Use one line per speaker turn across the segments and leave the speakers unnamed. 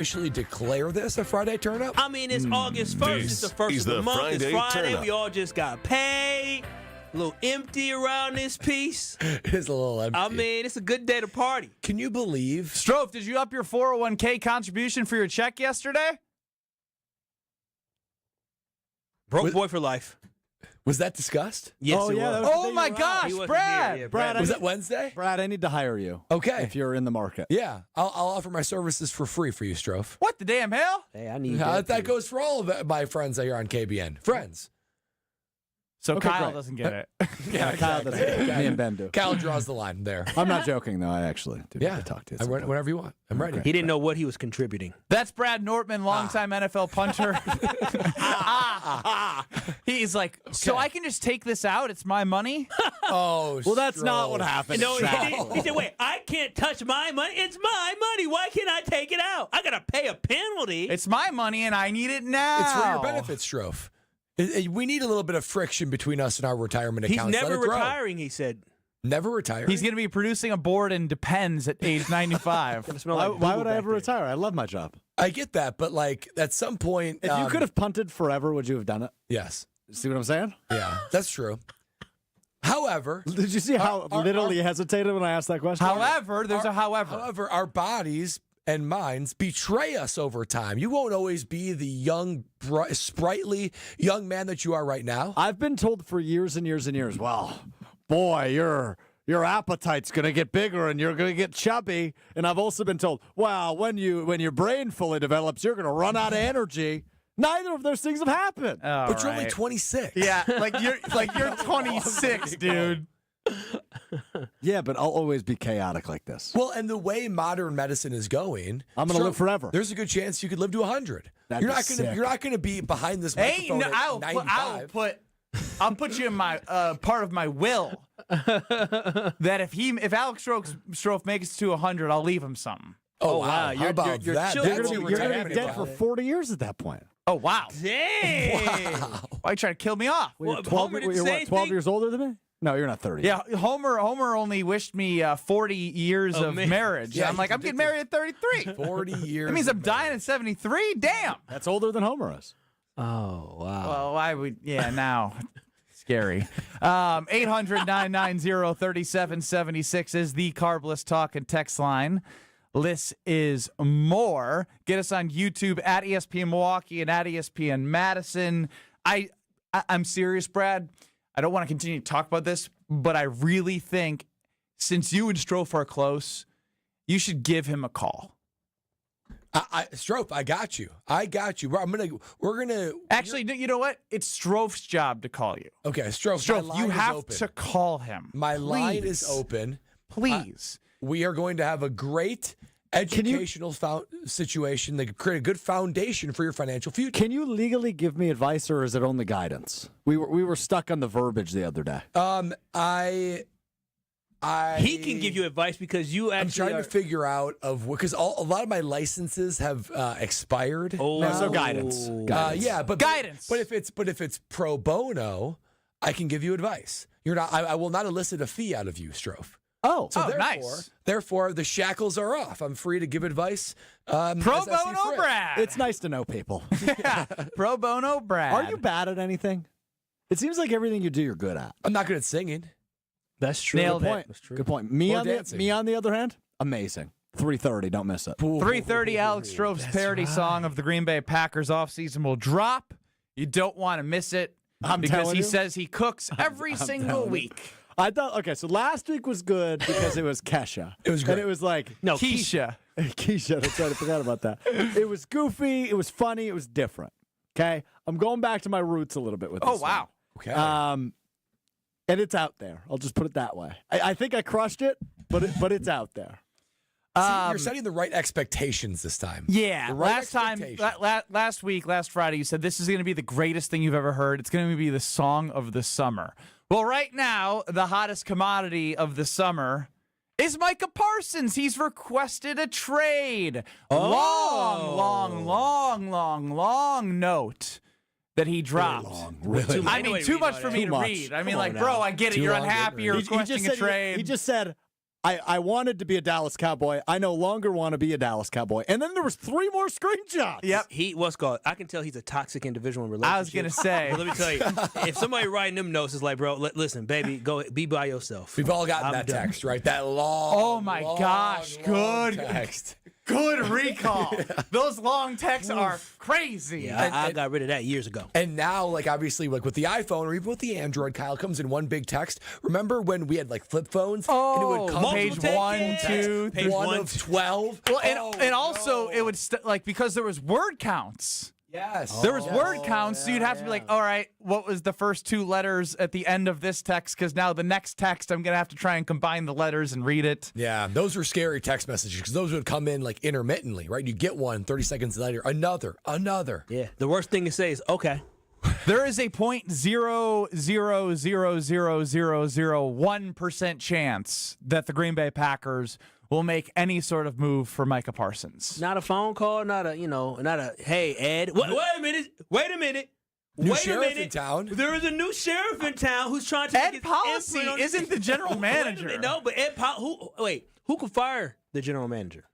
officially declare this a Friday turn-up?
I mean, it's August 1st. It's the first of the month. It's Friday. We all just got paid. A little empty around this piece.
It is a little empty.
I mean, it's a good day to party.
Can you believe?
Strofe, did you up your 401k contribution for your check yesterday?
Broke boy for life.
Was that discussed?
Yes, it
yeah,
was.
Oh, my gosh, Brad.
Here. Yeah,
Brad,
Was that Wednesday?
Brad, I need to hire you.
Okay.
If you're in the market.
Yeah, I'll offer my services for free for you, Strofe.
What the damn hell?
Hey, I need
That goes for all of my friends that are on KBN. Friends.
So
Okay,
Kyle
great.
doesn't get it.
Yeah,
Kyle doesn't. Me and Ben do.
Kyle draws the line there.
I'm not joking, though. I actually do need to talk to you.
Whenever you want. I'm ready.
He didn't know what he was contributing.
That's Brad Nortman, longtime NFL punter. He's like, so I can just take this out? It's my money?
Oh,
Well, that's not what happened.
No, he said, wait, I can't touch my money. It's my money. Why can't I take it out? I got to pay a penalty.
It's my money, and I need it now.
It's for your benefits, Strofe. We need a little bit of friction between us and our retirement
He's
accounts.
never
Let it grow.
retiring, he said.
Never retire.
He's going to be producing a board in Depends at age 95.
Why would I ever retire? I love my job.
I get that, but like at some point,
If you could have punted forever, would you have done it?
yes,
See what I'm saying?
yeah, that's true. However,
Did you see how little he hesitated when I asked that question?
However, there's a however.
However, our bodies and minds betray us over time. You won't always be the young, sprightly young man that you are right now.
I've been told for years and years and years, well, boy, your appetite's going to get bigger and you're going to get chubby. And I've also been told, well, when your brain fully develops, you're going to run out of energy. Neither of those things have happened.
But you're only 26.
Yeah, you're 26, dude.
Yeah, but I'll always be chaotic like this.
Well, and the way modern medicine is going,
I'm going to live forever.
There's a good chance you could live to 100.
That'd
You're
be
not going to.
sick.
You're not going to be behind this
Hey,
microphone
no,
at 95.
I'll put you in my part of my will that if Alex Strofe makes it to 100, I'll leave him something.
Oh wow!
You're-
How about
you're
that?
children-
That's
You're
your
going to
retirement
be dead
account.
for 40 years at that point.
Oh, wow.
Dang.
Wow.
Why are you trying to kill me off?
Well,
Well,
you're 12,
Homer did the
you're
same
what, 12
thing.
years older than me? No, you're not 30.
Yeah, Homer only wished me 40 years
Oh,
of
man.
marriage.
Yeah,
I'm like,
he
I'm getting
predicted
married at 33.
40 years.
That means I'm dying at 73? Damn.
That's older than Homer is.
Oh, wow.
Well, why would, yeah, now. Scary. 800-990-3776 is the Carbless Talk and Text line. This is more. Get us on YouTube at ESPN Milwaukee and at ESPN Madison. I'm serious, Brad. I don't want to continue to talk about this, but I really think since you and Strofe are close, you should give him a call.
Strofe, I got you. We're gonna.
Actually, you know what? It's Strofe's job to call you.
Okay, Strofe.
Strofe,
my line
you
is
have
open.
to call him.
My line is
Please.
open.
Please.
We are going to have a great educational situation that could create a good foundation for your financial future.
Can you legally give me advice, or is it only guidance? We were stuck on the verbiage the other day.
He can give you advice because you
I'm
actually
trying to figure out because a lot of my licenses have expired.
Oh,
now.
So guidance.
Yeah, but
Guidance.
But if it's pro bono, I can give you advice. You're not. I will not elicit a fee out of you, Strofe.
Oh,
So
nice.
Therefore, the shackles are off. I'm free to give advice.
Pro
as I see
bono
fit.
Brad.
it's nice to know people.
Pro bono Brad.
Are you bad at anything? It seems like everything you do, you're good at.
I'm not good at singing.
That's true.
Nailed
Good
it.
point.
That's true.
Good point. Me
Or
on
dancing.
the other hand, amazing. 3:30, don't miss it.
3:30 Alex Strofe's parody song of the Green Bay Packers offseason will drop. You don't want to miss it
I'm
because
telling
he
you.
says he cooks every single
telling you.
week.
I thought, okay, so last week was good because it was Kesha.
It was great.
And it was like,
No,
Keisha.
Keisha, that's right, I forgot about that. It was goofy, it was funny, it was different. Okay? I'm going back to my roots a little bit with this.
Oh, wow.
Okay.
And it's out there. I'll just put it that way. I think I crushed it, but it's out there.
See, you're setting the right expectations this time.
Yeah,
The right
last time,
expectation.
last Friday, you said this is going to be the greatest thing you've ever heard. It's going to be the song of the summer. Well, right now, the hottest commodity of the summer is Micah Parsons. He's requested a trade. Long note that he dropped.
Really?
I mean, too much for me to read. I mean, like, bro, I get it.
Too
You're
long,
unhappy. You're
He
requesting a
just said,
trade.
He just said, I wanted to be a Dallas Cowboy. I no longer want to be a Dallas Cowboy. And then there was 3 more screenshots.
Yep.
I can tell he's a toxic individual in relationships.
I was going to say.
But let me tell you, if somebody writing them notes is like, bro, listen, baby, go be by yourself.
We've all gotten that
done.
text, right? That long,
Oh, my gosh.
long
Good
text.
Good recall. Those long texts are crazy.
Yeah, I got rid of that years ago.
And now, like, obviously, like with the iPhone or even with the Android, Kyle, comes in one big text. Remember when we had like flip phones?
Oh,
and it would come
page
multiple
1,
text.
2,
Page
1
1,
of 12.
Well, and also
no.
it would like because there was word counts.
Yes.
There was word counts, so you'd have to be like, all right, what was the first 2 letters at the end of this text? Because now the next text, I'm going to have to try and combine the letters and read it.
Yeah, those were scary text messages because those would come in like intermittently, right? You get one, 30 seconds later, another.
Yeah, the worst thing to say is, okay.
There is a 0.0000001% chance that the Green Bay Packers will make any sort of move for Micah Parsons.
Not a phone call, not a, hey, Ed. Wait a minute.
New
Wait
sheriff
a minute.
in town.
There is a new sheriff in town who's trying to
Ed
get his
Policy
imprint on-
isn't the general manager.
Wait a minute, no, but who could fire the general manager?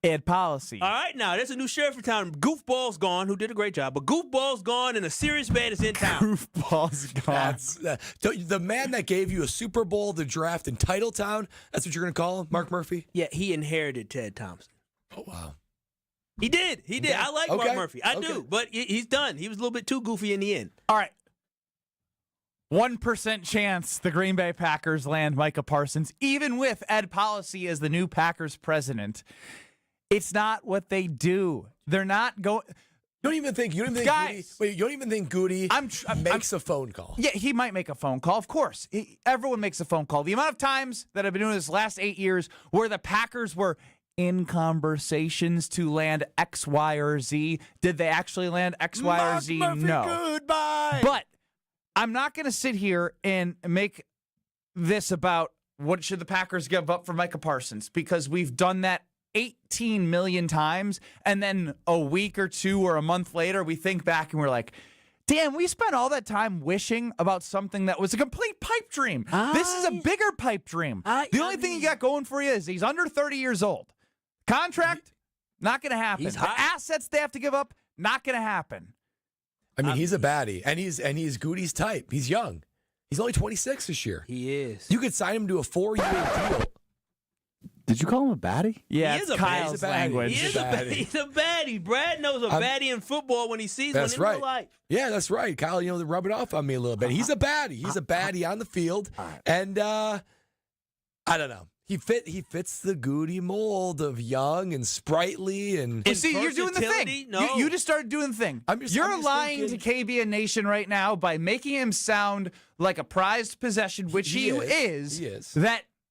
Ed Policy.
All right, now there's a new sheriff in town. Goofball's gone, who did a great job, but Goofball's gone, and a serious man is in town.
Goofball's gone.
That's the man that gave you a Super Bowl, the draft in Titletown. That's what you're going to call him, Mark Murphy?
Yeah, he inherited Ted Thompson.
Oh, wow.
He did.
Okay.
I like
Okay.
Mark Murphy. I
Okay.
do, but he's done. He was a little bit too goofy in the end.
All right. 1% chance the Green Bay Packers land Micah Parsons, even with Ed Policy as the new Packers president. It's not what they do. They're not going.
You don't even think
Guys.
Goody, wait, you don't even think Goody makes a phone call.
Yeah, he might make a phone call. Of course. Everyone makes a phone call. The amount of times that I've been doing this last 8 years where the Packers were in conversations to land X, Y, or Z. Did they actually land X, Y, or Z?
Murphy,
No.
goodbye.
But I'm not going to sit here and make this about what should the Packers give up for Micah Parsons, because we've done that 18 million times, and then a week or 2 or a month later, we think back and we're like, damn, we spent all that time wishing about something that was a complete pipe dream. This is a bigger pipe dream. The only thing you got going for you is he's under 30 years old. Contract, not going to happen.
He's
The
hot.
assets they have to give up, not going to happen.
I mean, he's a baddie, and he's Goody's type. He's young. He's only 26 this year.
He is.
You could sign him to a 4-year deal.
Did you call him a baddie?
Yeah,
He
it's
is a baddie.
Kyle's
He's a baddie.
language.
He is a baddie. He's a baddie. Brad knows a baddie in football when he sees one
That's
in
right.
real life.
Yeah, that's right. Kyle, they're rubbing off on me a little bit. He's a baddie. He's a baddie on the field. And I don't know. He fits the Goody mold of young and sprightly and
You see, you're doing the
versatility?
thing.
No.
You just started doing the thing.
I'm just
lying
thinking-
to KBN Nation right now by making him sound like a prized possession, which he is.
He is.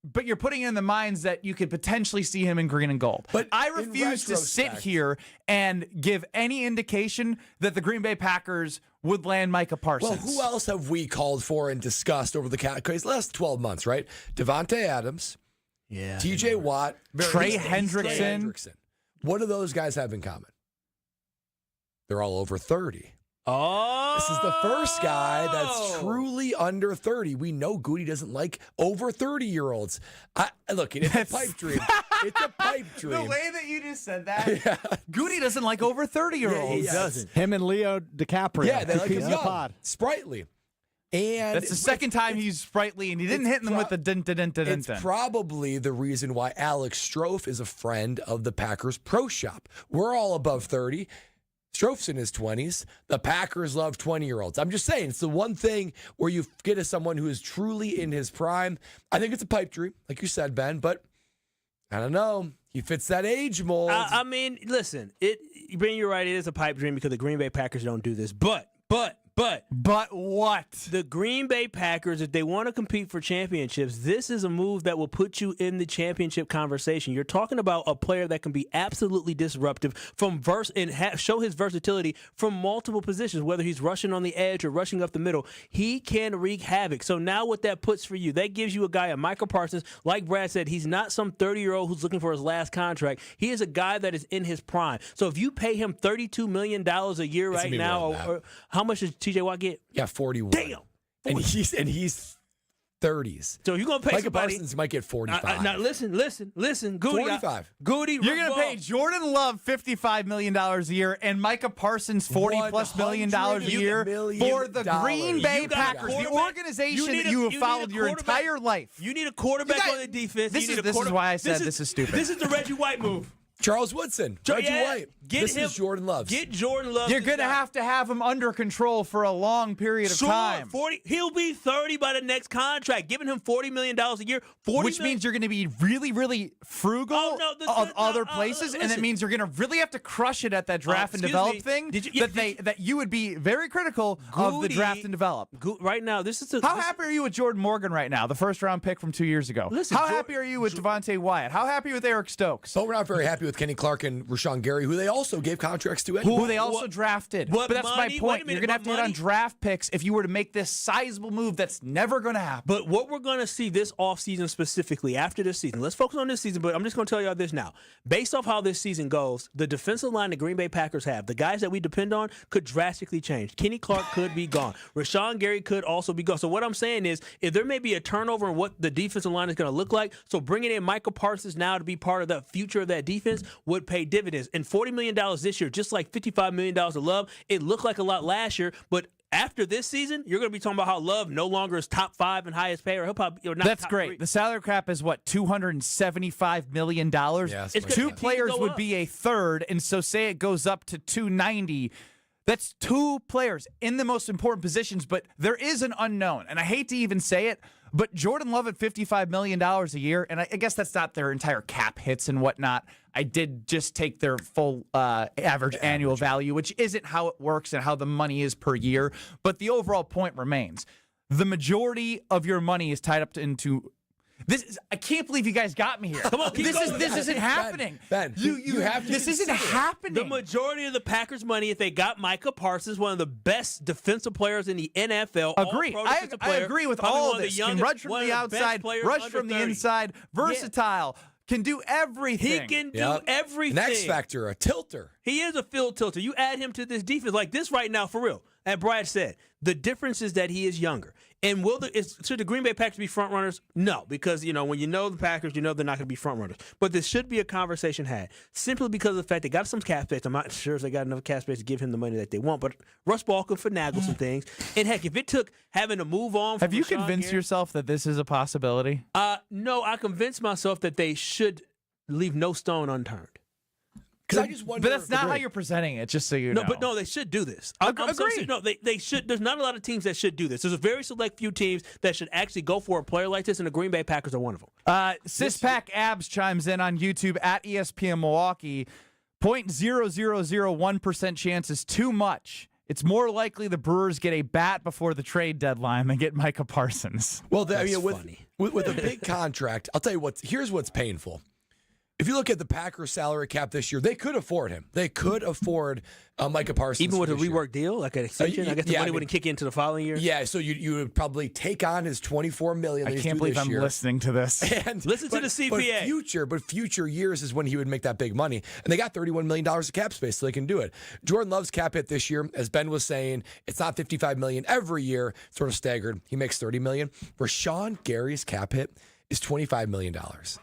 But you're putting in the minds that you could potentially see him in green and gold.
But
I
in
refuse to sit
retrospect-
here and give any indication that the Green Bay Packers would land Micah Parsons.
Well, who else have we called for and discussed over the last 12 months, right? Devontae Adams,
Yeah.
TJ Watt,
Trey
Trey
Hendrickson.
What do those guys have in common? They're all over 30.
Oh.
This is the first guy that's truly under 30. We know Goody doesn't like over 30-year-olds. Look, it's a pipe dream. It's a pipe dream.
The way that you just said that, Goody doesn't like over 30-year-olds.
He doesn't.
Him and Leo DiCaprio.
Yeah, they like
Two
him
peas in a
young,
pod.
sprightly. And
That's the second time he's sprightly, and he didn't hit them with the dun-dun-dun-dun-dun.
It's probably the reason why Alex Strofe is a friend of the Packers Pro Shop. We're all above 30. Strofe's in his 20s. The Packers love 20-year-olds. I'm just saying, it's the one thing where you get to someone who is truly in his prime. I think it's a pipe dream, like you said, Ben, but I don't know. He fits that age mold.
I mean, listen, Ben, you're right. It is a pipe dream because the Green Bay Packers don't do this. But
what?
the Green Bay Packers, if they want to compete for championships, this is a move that will put you in the championship conversation. You're talking about a player that can be absolutely disruptive show his versatility from multiple positions, whether he's rushing on the edge or rushing up the middle. He can wreak havoc. So now what that puts for you, that gives you a guy, a Michael Parsons, like Brad said, he's not some 30-year-old who's looking for his last contract. He is a guy that is in his prime. So if you pay him $32 million a year
It's
right
gonna be
now,
more than that.
or how much does TJ Watt get?
Yeah, 41.
Damn.
And he's 30s.
So you're going to pay
Micah
somebody.
Parsons might get 45.
Now listen, Goody.
45.
Goody.
You're going to pay Jordan Love $55 million a year and Micah Parsons $40+ million a year for the Green Bay Packers, the organization that you have followed your entire life.
You need a quarterback on the defense.
This is why I said this is stupid.
This is the Reggie White move.
Charles Woodson, Reggie White. This is Jordan Love.
Get Jordan Love.
You're going to have him under control for a long period of time.
40. He'll be 30 by the next contract. Giving him $40 million a year.
Which means you're going to be really, really frugal of other places, and it means you're going to really have to crush it at that draft and develop thing. That you would be very critical of the draft and develop.
Right now, this is
how happy are you with Jordan Morgan right now, the first-round pick from 2 years ago? How happy are you with Devontae Wyatt? How happy with Eric Stokes?
But we're not very happy with Kenny Clark and Rashawn Gary, who they also gave contracts to anyway.
Who they also drafted. But that's my point. You're going to have to hit on draft picks if you were to make this sizable move that's never going to happen.
But what we're going to see this offseason specifically, after this season, let's focus on this season, but I'm just going to tell y'all this now. Based off how this season goes, the defensive line the Green Bay Packers have, the guys that we depend on, could drastically change. Kenny Clark could be gone. Rashawn Gary could also be gone. So what I'm saying is, if there may be a turnover in what the defensive line is going to look like, so bringing in Michael Parsons now to be part of the future of that defense would pay dividends. And $40 million this year, just like $55 million of Love, it looked like a lot last year, but after this season, you're going to be talking about how Love no longer is top 5 and highest payer. He'll probably, or not.
That's
top
great.
3.
The salary cap is what, $275 million?
Yeah,
two players would be a third, and so say it goes up to $290. That's 2 players in the most important positions, but there is an unknown, and I hate to even say it, but Jordan Love at $55 million a year, and I guess that's not their entire cap hits and whatnot. I did just take their full average annual value, which isn't how it works and how the money is per year. But the overall point remains. The majority of your money is tied up into this. I can't believe you guys got me here.
Come on,
this isn't happening.
Ben, you have to.
This isn't happening.
The majority of the Packers' money, if they got Micah Parsons, one of the best defensive players in the NFL.
Agree. I agree with all of this. Can rush from the outside, rush from the inside, versatile. Yeah. Can do everything.
He can do everything.
An X factor, a tilter.
He is a field tilter. You add him to this defense like this right now, for real. As Brad said, the difference is that he is younger. And should the Green Bay Packers be front runners? No, because when you know the Packers, you know they're not going to be front runners. But this should be a conversation had, simply because of the fact they got some cap space. I'm not sure if they got enough cap space to give him the money that they want. But Russ Ball can finagle some things. And heck, if it took having to move on, from
have you
Rashawn
convinced
Gary,
yourself that this is a possibility?
No, I convinced myself that they should leave no stone unturned.
Because I just wonder.
But that's not how you're presenting it, just so you know.
No, they should do this.
Agree.
They should. There's not a lot of teams that should do this. There's a very select few teams that should actually go for a player like this, and the Green Bay Packers are one of them.
Sispack Abs chimes in on YouTube at ESPN Milwaukee. 0.0001% chance is too much. It's more likely the Brewers get a bat before the trade deadline than get Micah Parsons.
Well, with a big contract, I'll tell you here's what's painful. If you look at the Packers' salary cap this year, they could afford him. They could afford Micah Parsons.
Even with a rework deal, like an extension? I guess the money wouldn't kick into the following year?
Yeah, so you would probably take on his $24 million.
I can't believe I'm listening to this.
Listen to the CPA.
But future years is when he would make that big money. And they got $31 million of cap space, so they can do it. Jordan Love's cap hit this year, as Ben was saying, it's not $55 million every year, sort of staggered. He makes $30 million. Rashawn Gary's cap hit is $25 million.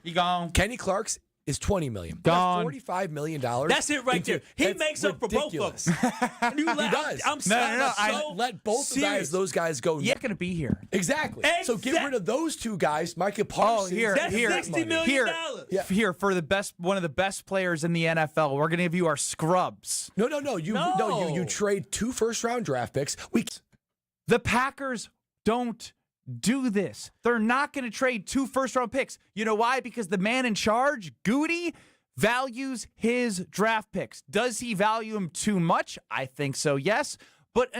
He gone.
Kenny Clark's is $20 million.
Gone.
$45 million.
That's it right there. He makes up for both of them.
He does.
No.
Let both of those guys go.
You're not going to be here.
Exactly. So get rid of those two guys. Micah Parsons.
That's $60 million.
Here for one of the best players in the NFL. We're going to give you our scrubs.
No. You trade 2 first-round draft picks.
The Packers don't do this. They're not going to trade 2 first-round picks. You know why? Because the man in charge, Goody, values his draft picks. Does he value them too much? I think so, yes. But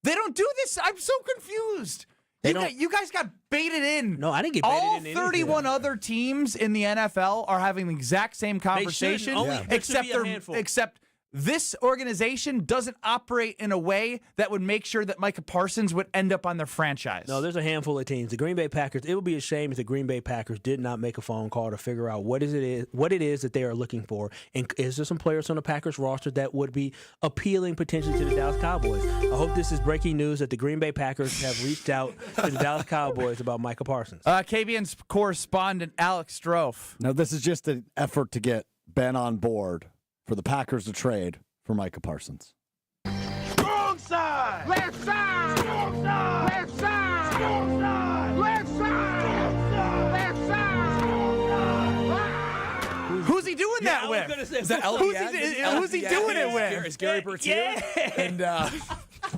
they don't do this. I'm so confused. You guys got baited in.
No, I didn't get baited in.
All 31 other teams in the NFL are having the exact same conversation, except this organization doesn't operate in a way that would make sure that Micah Parsons would end up on their franchise.
No, there's a handful of teams. The Green Bay Packers, it would be a shame if the Green Bay Packers did not make a phone call to figure out what it is that they are looking for. And is there some players on the Packers roster that would be appealing potentially to the Dallas Cowboys? I hope this is breaking news that the Green Bay Packers have reached out to the Dallas Cowboys about Micah Parsons.
KBN's correspondent Alex Strofe.
Now, this is just an effort to get Ben on board for the Packers to trade for Micah Parsons.
Strong side! Left side! Strong side! Left side! Strong side! Left side! Left side!
Who's he doing that
I was
with?
gonna say,
Is that
Who's he doing it with?
Is Gary Bertier?
Yeah.
And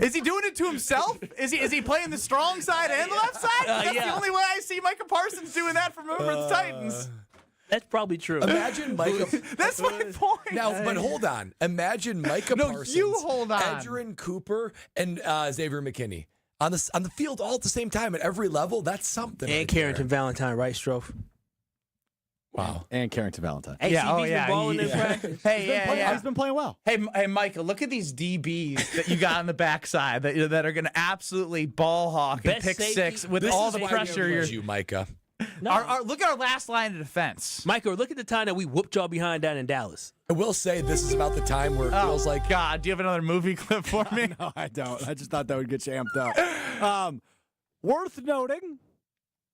Is he doing it to himself? Is he playing the strong side and the left side? That's
yeah.
the only way I see Micah Parsons doing that for the Titans.
That's probably true.
imagine Micah.
That's my point.
Now, but hold on. Imagine Micah
No,
Parsons,
you hold on.
Edgerrin Cooper, and Xavier McKinney on the field all at the same time at every level. That's something.
And
right
Carrington
there.
Valentine, right, Strofe?
Wow.
And Carrington Valentine.
Hey,
Yeah,
CB's
oh, yeah,
been balling in
yeah.
practice.
Hey,
He's been playing well.
Hey, Micah, look at these DBs that you got on the backside that are going to absolutely ball hawk and
Best
pick
safety.
six with
This
all
is
the
why
pressure
we
you're.
use you, Micah.
Look at our last line of defense.
Michael, look at the time that we whooped y'all behind down in Dallas.
I will say this is about the time where it feels like
God, do you have another movie clip for me?
No, I don't. I just thought that would get you amped up. Worth noting,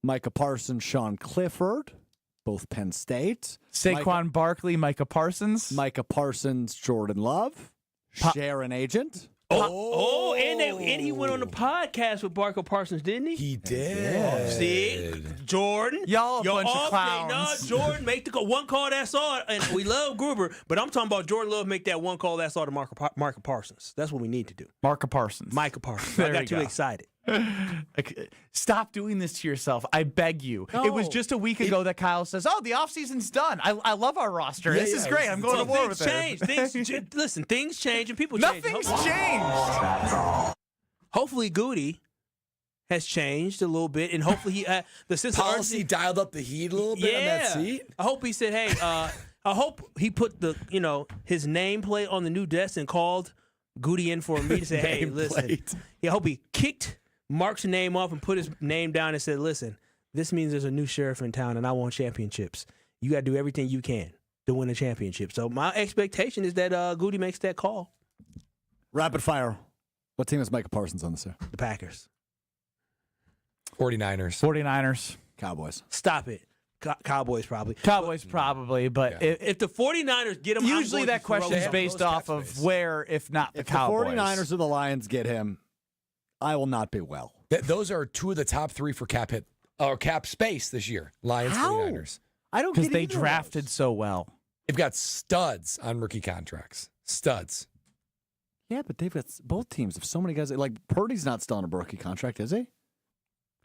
Micah Parsons, Sean Clifford, both Penn State.
Saquon Barkley, Micah Parsons.
Micah Parsons, Jordan Love, Sharon Agent.
And he went on the podcast with Barker Parsons, didn't he?
he did.
See, Jordan,
Y'all a
your
bunch of
off day,
clowns.
No, Jordan, make the one call, that's all. And we love Gruber, but I'm talking about Jordan Love make that one call, that's all to Micah Parsons. That's what we need to do.
Micah Parsons.
Micah Parsons.
There
I got
you
too
go.
excited.
Stop doing this to yourself. I beg you. It was just a week ago that Kyle says, "Oh, the offseason's done. I love our roster.
Yeah,
this is
yeah,
great. I'm going to war with
Things
it."
change. Listen, things change and people change.
Nothing's changed.
Hopefully, Goody has changed a little bit, and hopefully he the sense of
Policy
urgency.
dialed up the heat a little bit on that seat.
I hope he said, "Hey, I hope he put his nameplate on the new desk and called Goody in for a meeting to say, hey, listen."
Nameplate.
Yeah, I hope he kicked Mark's name off and put his name down and said, "Listen, this means there's a new sheriff in town, and I want championships. You got to do everything you can to win a championship." So my expectation is that Goody makes that call.
Rapid fire. What team is Micah Parsons on this year?
The Packers.
49ers.
49ers.
Cowboys.
Stop it. Cowboys probably.
Cowboys probably, but
If the 49ers get him,
usually that question is
have
based
those
off
cap
of
space.
where, if not the
If
Cowboys.
the 49ers or the Lions get him, I will not be well.
Those are two of the top three for cap hit or cap space this year. Lions,
How?
49ers.
I don't
Because
get
they
either of
drafted
those.
so well.
They've got studs on rookie contracts. Studs.
Yeah, but they've got both teams have so many guys. Like Purdy's not still on a rookie contract, is he?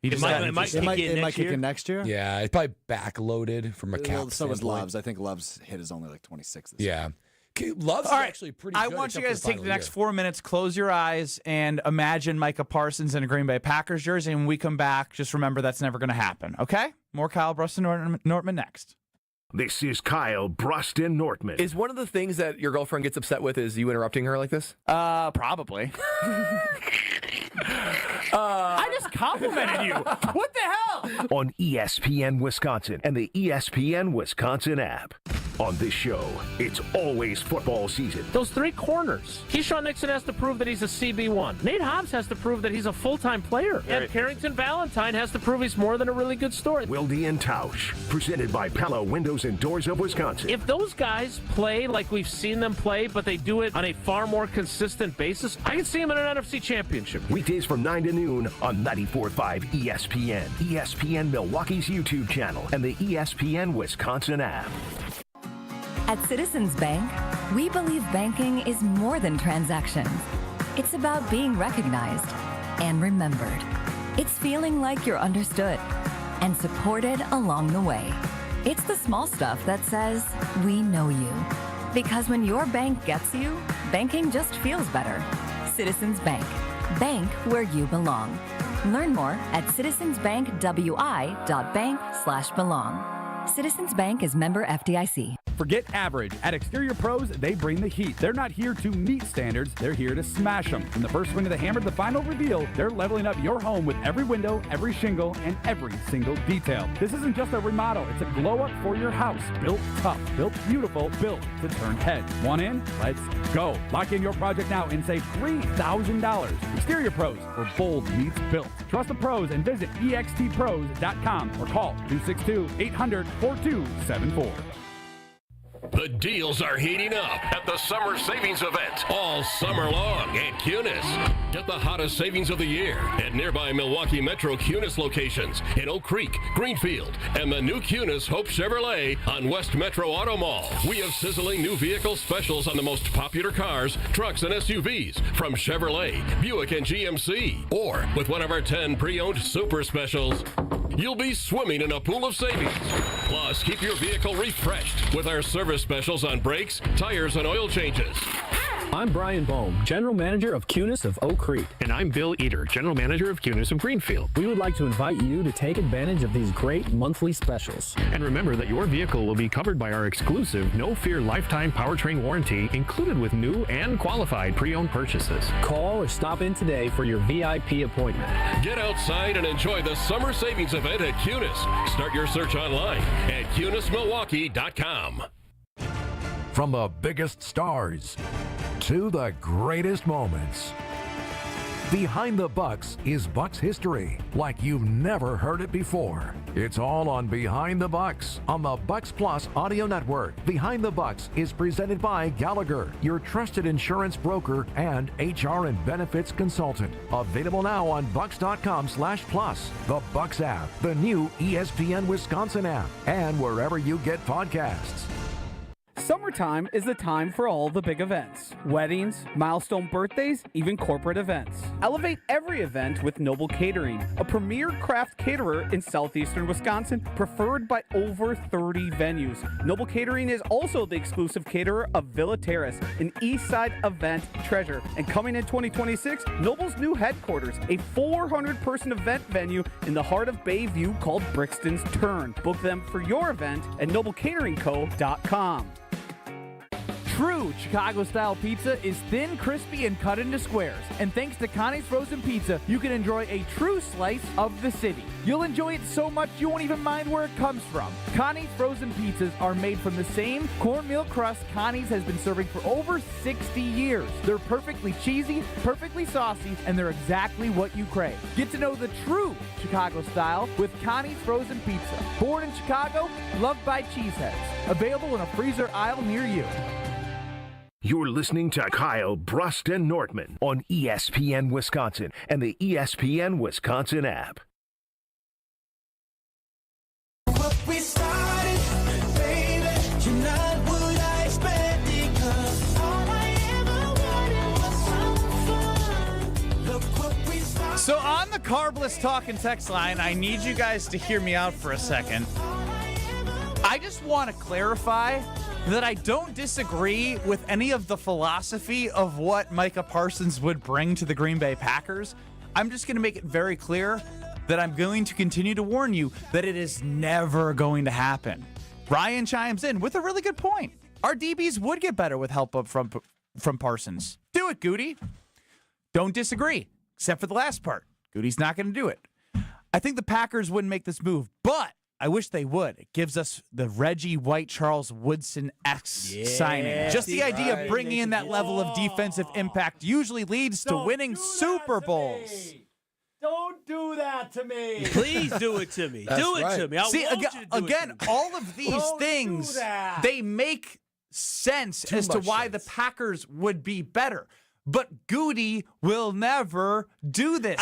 He just
might-
got
it might
interested.
kick in
It might
next
kick
year.
in next year.
Yeah, it's probably backloaded from a cap
Well, so was
standpoint.
Love's. I think Love's hit is only like 26 this year.
Yeah. Okay, Love's
All right,
actually pretty
I
good.
want you
except
guys
for
to take the
final
next
year.
4 minutes, close your eyes, and imagine Micah Parsons in a Green Bay Packers jersey. And when we come back, just remember that's never going to happen, okay? More Kyle Bruston-Nortman next.
This is Kyle Bruston Nortman.
Is one of the things that your girlfriend gets upset with is you interrupting her like this?
Probably. I just complimented you. What the hell?
On ESPN Wisconsin and the ESPN Wisconsin app. On this show, it's always football season.
Those three corners. Keyshawn Nixon has to prove that he's a CB1. Nate Hobbs has to prove that he's a full-time player. And Carrington Valentine has to prove he's more than a really good story.
Wilde and Tausch, presented by Pella Windows and Doors of Wisconsin.
If those guys play like we've seen them play, but they do it on a far more consistent basis, I can see them in an NFC championship.
Weekdays from 9 to noon on 94.5 ESPN, ESPN Milwaukee's YouTube channel, and the ESPN Wisconsin app.
At Citizens Bank, we believe banking is more than transactions. It's about being recognized and remembered. It's feeling like you're understood and supported along the way. It's the small stuff that says, we know you. Because when your bank gets you, banking just feels better. Citizens Bank. Bank where you belong. Learn more at citizensbankwi.bank/belong. Citizens Bank is member FDIC.
Forget average. At Exterior Pros, they bring the heat. They're not here to meet standards, they're here to smash them. From the first swing of the hammer to the final reveal, they're leveling up your home with every window, every shingle, and every single detail. This isn't just a remodel, it's a glow up for your house. Built tough, built beautiful, built to turn heads. Want in? Let's go. Lock in your project now and save $3,000. Exterior Pros, where bold meets built. Trust the pros and visit extpros.com or call 262-800-4274.
The deals are heating up at the Summer Savings Event all summer long at Cunis. Get the hottest savings of the year at nearby Milwaukee Metro Cunis locations in Oak Creek, Greenfield, and the new Cunis Hope Chevrolet on West Metro Auto Mall. We have sizzling new vehicle specials on the most popular cars, trucks, and SUVs from Chevrolet, Buick, and GMC. Or with one of our 10 pre-owned super specials, you'll be swimming in a pool of savings. Plus, keep your vehicle refreshed with our service specials on brakes, tires, and oil changes.
I'm Brian Bohm, General Manager of Cunis of Oak Creek.
And I'm Bill Eater, General Manager of Cunis of Greenfield.
We would like to invite you to take advantage of these great monthly specials.
And remember that your vehicle will be covered by our exclusive No Fear Lifetime Powertrain Warranty included with new and qualified pre-owned purchases.
Call or stop in today for your VIP appointment.
Get outside and enjoy the Summer Savings Event at Cunis. Start your search online at CunisMilwaukee.com.
From the biggest stars to the greatest moments, Behind the Bucks is Bucks history like you've never heard it before. It's all on Behind the Bucks on the Bucks Plus audio network. Behind the Bucks is presented by Gallagher, your trusted insurance broker and HR and benefits consultant. Available now on bucks.com/plus, the Bucks app, the new ESPN Wisconsin app, and wherever you get podcasts.
Summertime is the time for all the big events. Weddings, milestone birthdays, even corporate events. Elevate every event with Noble Catering, a premier craft caterer in southeastern Wisconsin, preferred by over 30 venues. Noble Catering is also the exclusive caterer of Villa Terrace, an east side event treasure. And coming in 2026, Noble's new headquarters, a 400-person event venue in the heart of Bayview called Brixton's Turn. Book them for your event at noblecateringco.com.
True Chicago-style pizza is thin, crispy, and cut into squares. And thanks to Connie's Frozen Pizza, you can enjoy a true slice of the city. You'll enjoy it so much you won't even mind where it comes from. Connie's Frozen Pizzas are made from the same cornmeal crust Connie's has been serving for over 60 years. They're perfectly cheesy, perfectly saucy, and they're exactly what you crave. Get to know the true Chicago style with Connie's Frozen Pizza. Born in Chicago, loved by cheeseheads. Available in a freezer aisle near you.
You're listening to Kyle, Brust, and Nortman on ESPN Wisconsin and the ESPN Wisconsin app.
What we started, baby, you're not what I expected, 'cause all I ever wanted was some fun. Look what we started.
So on the Carbless Talk and Text line, I need you guys to hear me out for a second. I just want to clarify that I don't disagree with any of the philosophy of what Micah Parsons would bring to the Green Bay Packers. I'm just going to make it very clear that I'm going to continue to warn you that it is never going to happen. Ryan chimes in with a really good point. Our DBs would get better with help up from Parsons. Do it, Goody. Don't disagree, except for the last part. Goody's not going to do it. I think the Packers wouldn't make this move, but I wish they would. It gives us the Reggie White, Charles Woodson-esque signing. Just the idea of bringing in that level of defensive impact usually leads to winning Super Bowls.
Don't do that to me.
Please do it to me. Do it to me.
See, again, all of these things, they make sense as to why the Packers would be better. But Goody will never do this.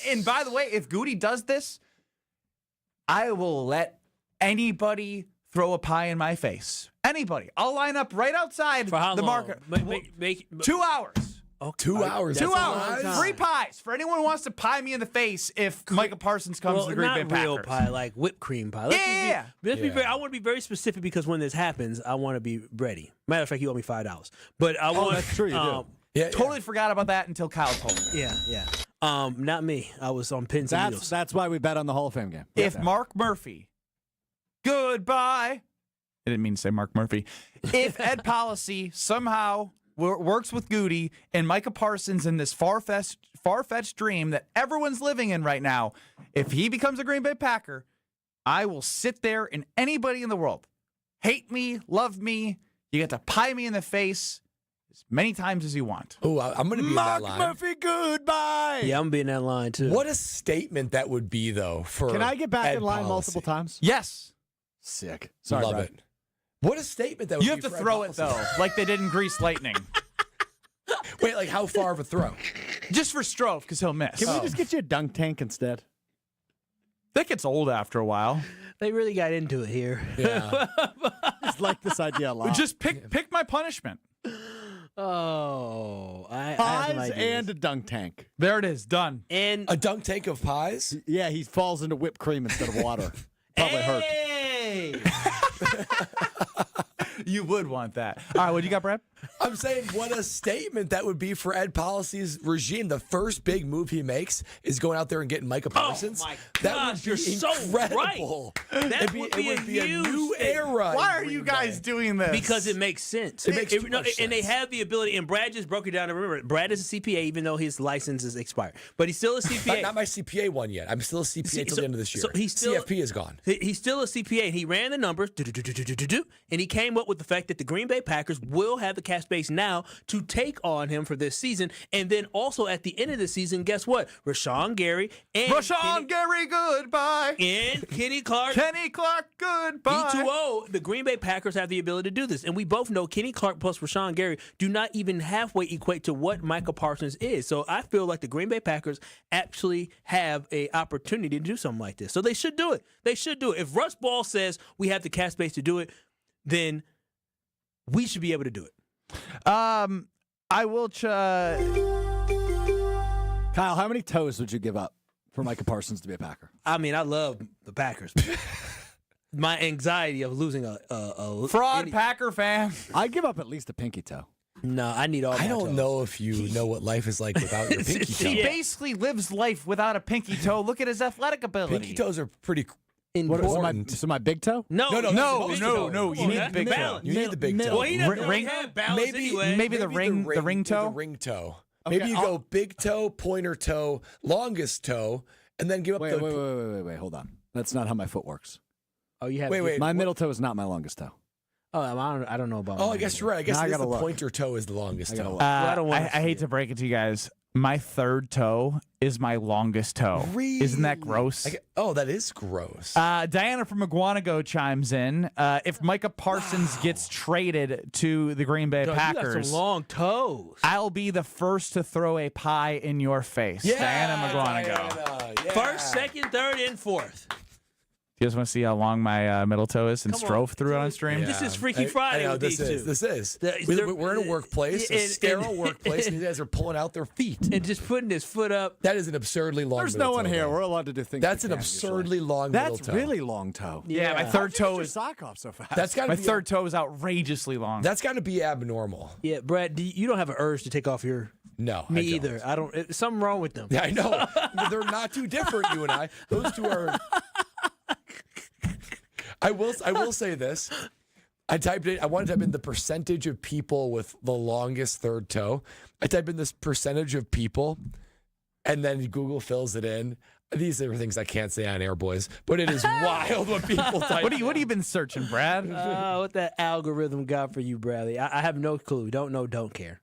And by the way, if Goody does this, I will let anybody throw a pie in my face. Anybody. I'll line up right outside the market. 2 hours.
Okay. 2 hours.
2 hours. Free pies for anyone who wants to pie me in the face if Micah Parsons comes to the Green Bay Packers.
Not real pie, like whipped cream pie. Let's be very, I want to be very specific because when this happens, I want to be ready. Matter of fact, you owe me $5. But I want.
That's true. You do.
Totally forgot about that until Kyle told me.
Yeah. Not me. I was on pins and needles.
That's why we bet on the Hall of Fame game.
If Mark Murphy, goodbye, I didn't mean to say Mark Murphy. If Ed Policy somehow works with Goody and Micah Parsons in this far-fetched dream that everyone's living in right now, if he becomes a Green Bay Packer, I will sit there and anybody in the world, hate me, love me, you get to pie me in the face as many times as you want.
Oh, I'm going to be in that line.
Mark Murphy, goodbye.
Yeah, I'm going to be in that line, too.
What a statement that would be, though, for
Can I get back
Ed
in line
Policy.
multiple times?
Yes.
Sick. Sorry,
Love
Brad.
it. What a statement that would
You
be
have to
for Ed
throw it,
Policy.
though, like they did in Grease Lightning.
Wait, like how far of a throw?
Just for Strofe, because he'll miss.
Can we just get you a dunk tank instead?
That gets old after a while.
They really got into it here.
Yeah.
Just like this idea a lot.
Just pick my punishment.
Oh, I have some
Pies
ideas.
and a dunk tank.
There it is. Done.
And
A dunk tank of pies?
Yeah, he falls into whipped cream instead of water. Probably hurt.
hey!
You would want that. All right, what do you got, Brad?
I'm saying what a statement that would be for Ed Policy's regime. The first big move he makes is going out there and getting Micah Parsons.
my
That
gosh,
would be
you're so
incredible.
right. That
It'd
would
it
be
would
a
be a
huge
new
thing.
era.
Why
in
are
Green
you guys
Bay.
doing this?
Because it makes sense.
It makes too much
And they
sense.
have the ability, and Brad just broke it down. And remember, Brad is a CPA, even though his license is expired. But he's still a CPA.
Not my CPA one yet. I'm still a CPA till the end of this year.
So he's still,
CFP is gone.
He's still a CPA, and he ran the numbers, and he came up with the fact that the Green Bay Packers will have the cap space now to take on him for this season. And then also at the end of the season, guess what? Rashawn Gary and
Gary, goodbye.
and Kenny Clark.
Kenny Clark, goodbye.
B2O, the Green Bay Packers have the ability to do this. And we both know Kenny Clark plus Rashawn Gary do not even halfway equate to what Micah Parsons is. So I feel like the Green Bay Packers actually have an opportunity to do something like this. So they should do it. They should do it. If Russ Ball says we have the cap space to do it, then we should be able to do it.
I will.
Kyle, how many toes would you give up for Micah Parsons to be a Packer?
I mean, I love the Packers. My anxiety of losing a
Fraud Packer fan.
I'd give up at least a pinky toe.
No, I need all.
I don't know if you know what life is like without your pinky toe.
He basically lives life without a pinky toe. Look at his athletic ability.
Pinky toes are pretty
important.
So my big toe?
No.
No.
You need the big toe.
You need the big toe.
Well, he doesn't really have balance anyway.
Maybe the ring toe.
The ring toe.
Okay,
Maybe you go big toe, pointer toe, longest toe, and then give up
Wait, hold on. That's not how my foot works.
Oh, you have.
Wait.
My middle toe is not my longest toe.
Oh, I don't know about.
Oh, I guess you're right. I guess
Now I
it is
gotta
the
look.
pointer toe is the longest toe.
I don't want.
I hate to break it to you guys. My third toe is my longest toe.
Really?
Isn't that gross?
That is gross.
Diana from Iguanago chimes in. If Micah Parsons gets traded to the Green Bay
Yo,
Packers,
you got some long toes.
I'll be the first to throw a pie in your face. Diana Iguanago.
First, second, third, and fourth.
You guys want to see how long my middle toe is? And Strofe threw it on stream.
This is Freaky Friday with these two.
This is. We're in a workplace, a sterile workplace, and these guys are pulling out their feet.
And just putting his foot up.
That is an absurdly long
There's
middle
no one
toe,
here.
though.
We're allowed to do things.
That's
we
an
can't
absurdly
usually.
long middle
That's
toe.
really long toe.
Yeah, my
How'd
third
you
toe
get your
is
sock off so fast.
That's got
my third toe is outrageously long.
That's got to be abnormal.
Yeah, Brad, you don't have an urge to take off your.
No,
Me
I don't.
either. I don't. Something wrong with them.
Yeah, I know. They're not too different, you and I. Those two are. I will say this. I want to type in the percentage of people with the longest third toe. I type in this percentage of people, and then Google fills it in. These are things I can't say on air, boys, but it is wild what people type.
What have you been searching, Brad?
What that algorithm got for you, Bradley? I have no clue. Don't know. Don't care.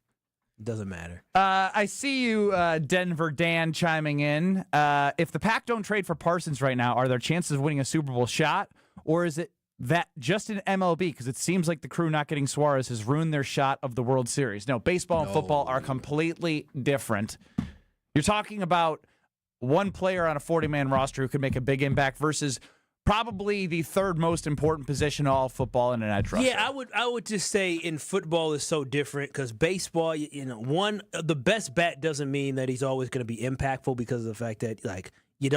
Doesn't matter.
I see you, Denver Dan, chiming in. If the Pack don't trade for Parsons right now, are there chances of winning a Super Bowl shot? Or is it that just in MLB? Because it seems like the crew not getting Suarez has ruined their shot of the World Series. No, baseball and football are completely different. You're talking about one player on a 40-man roster who could make a big impact versus probably the third most important position in all football in an edge rusher.
Yeah, I would just say in football is so different because baseball, the best bat doesn't mean that he's always going to be impactful because of the fact that you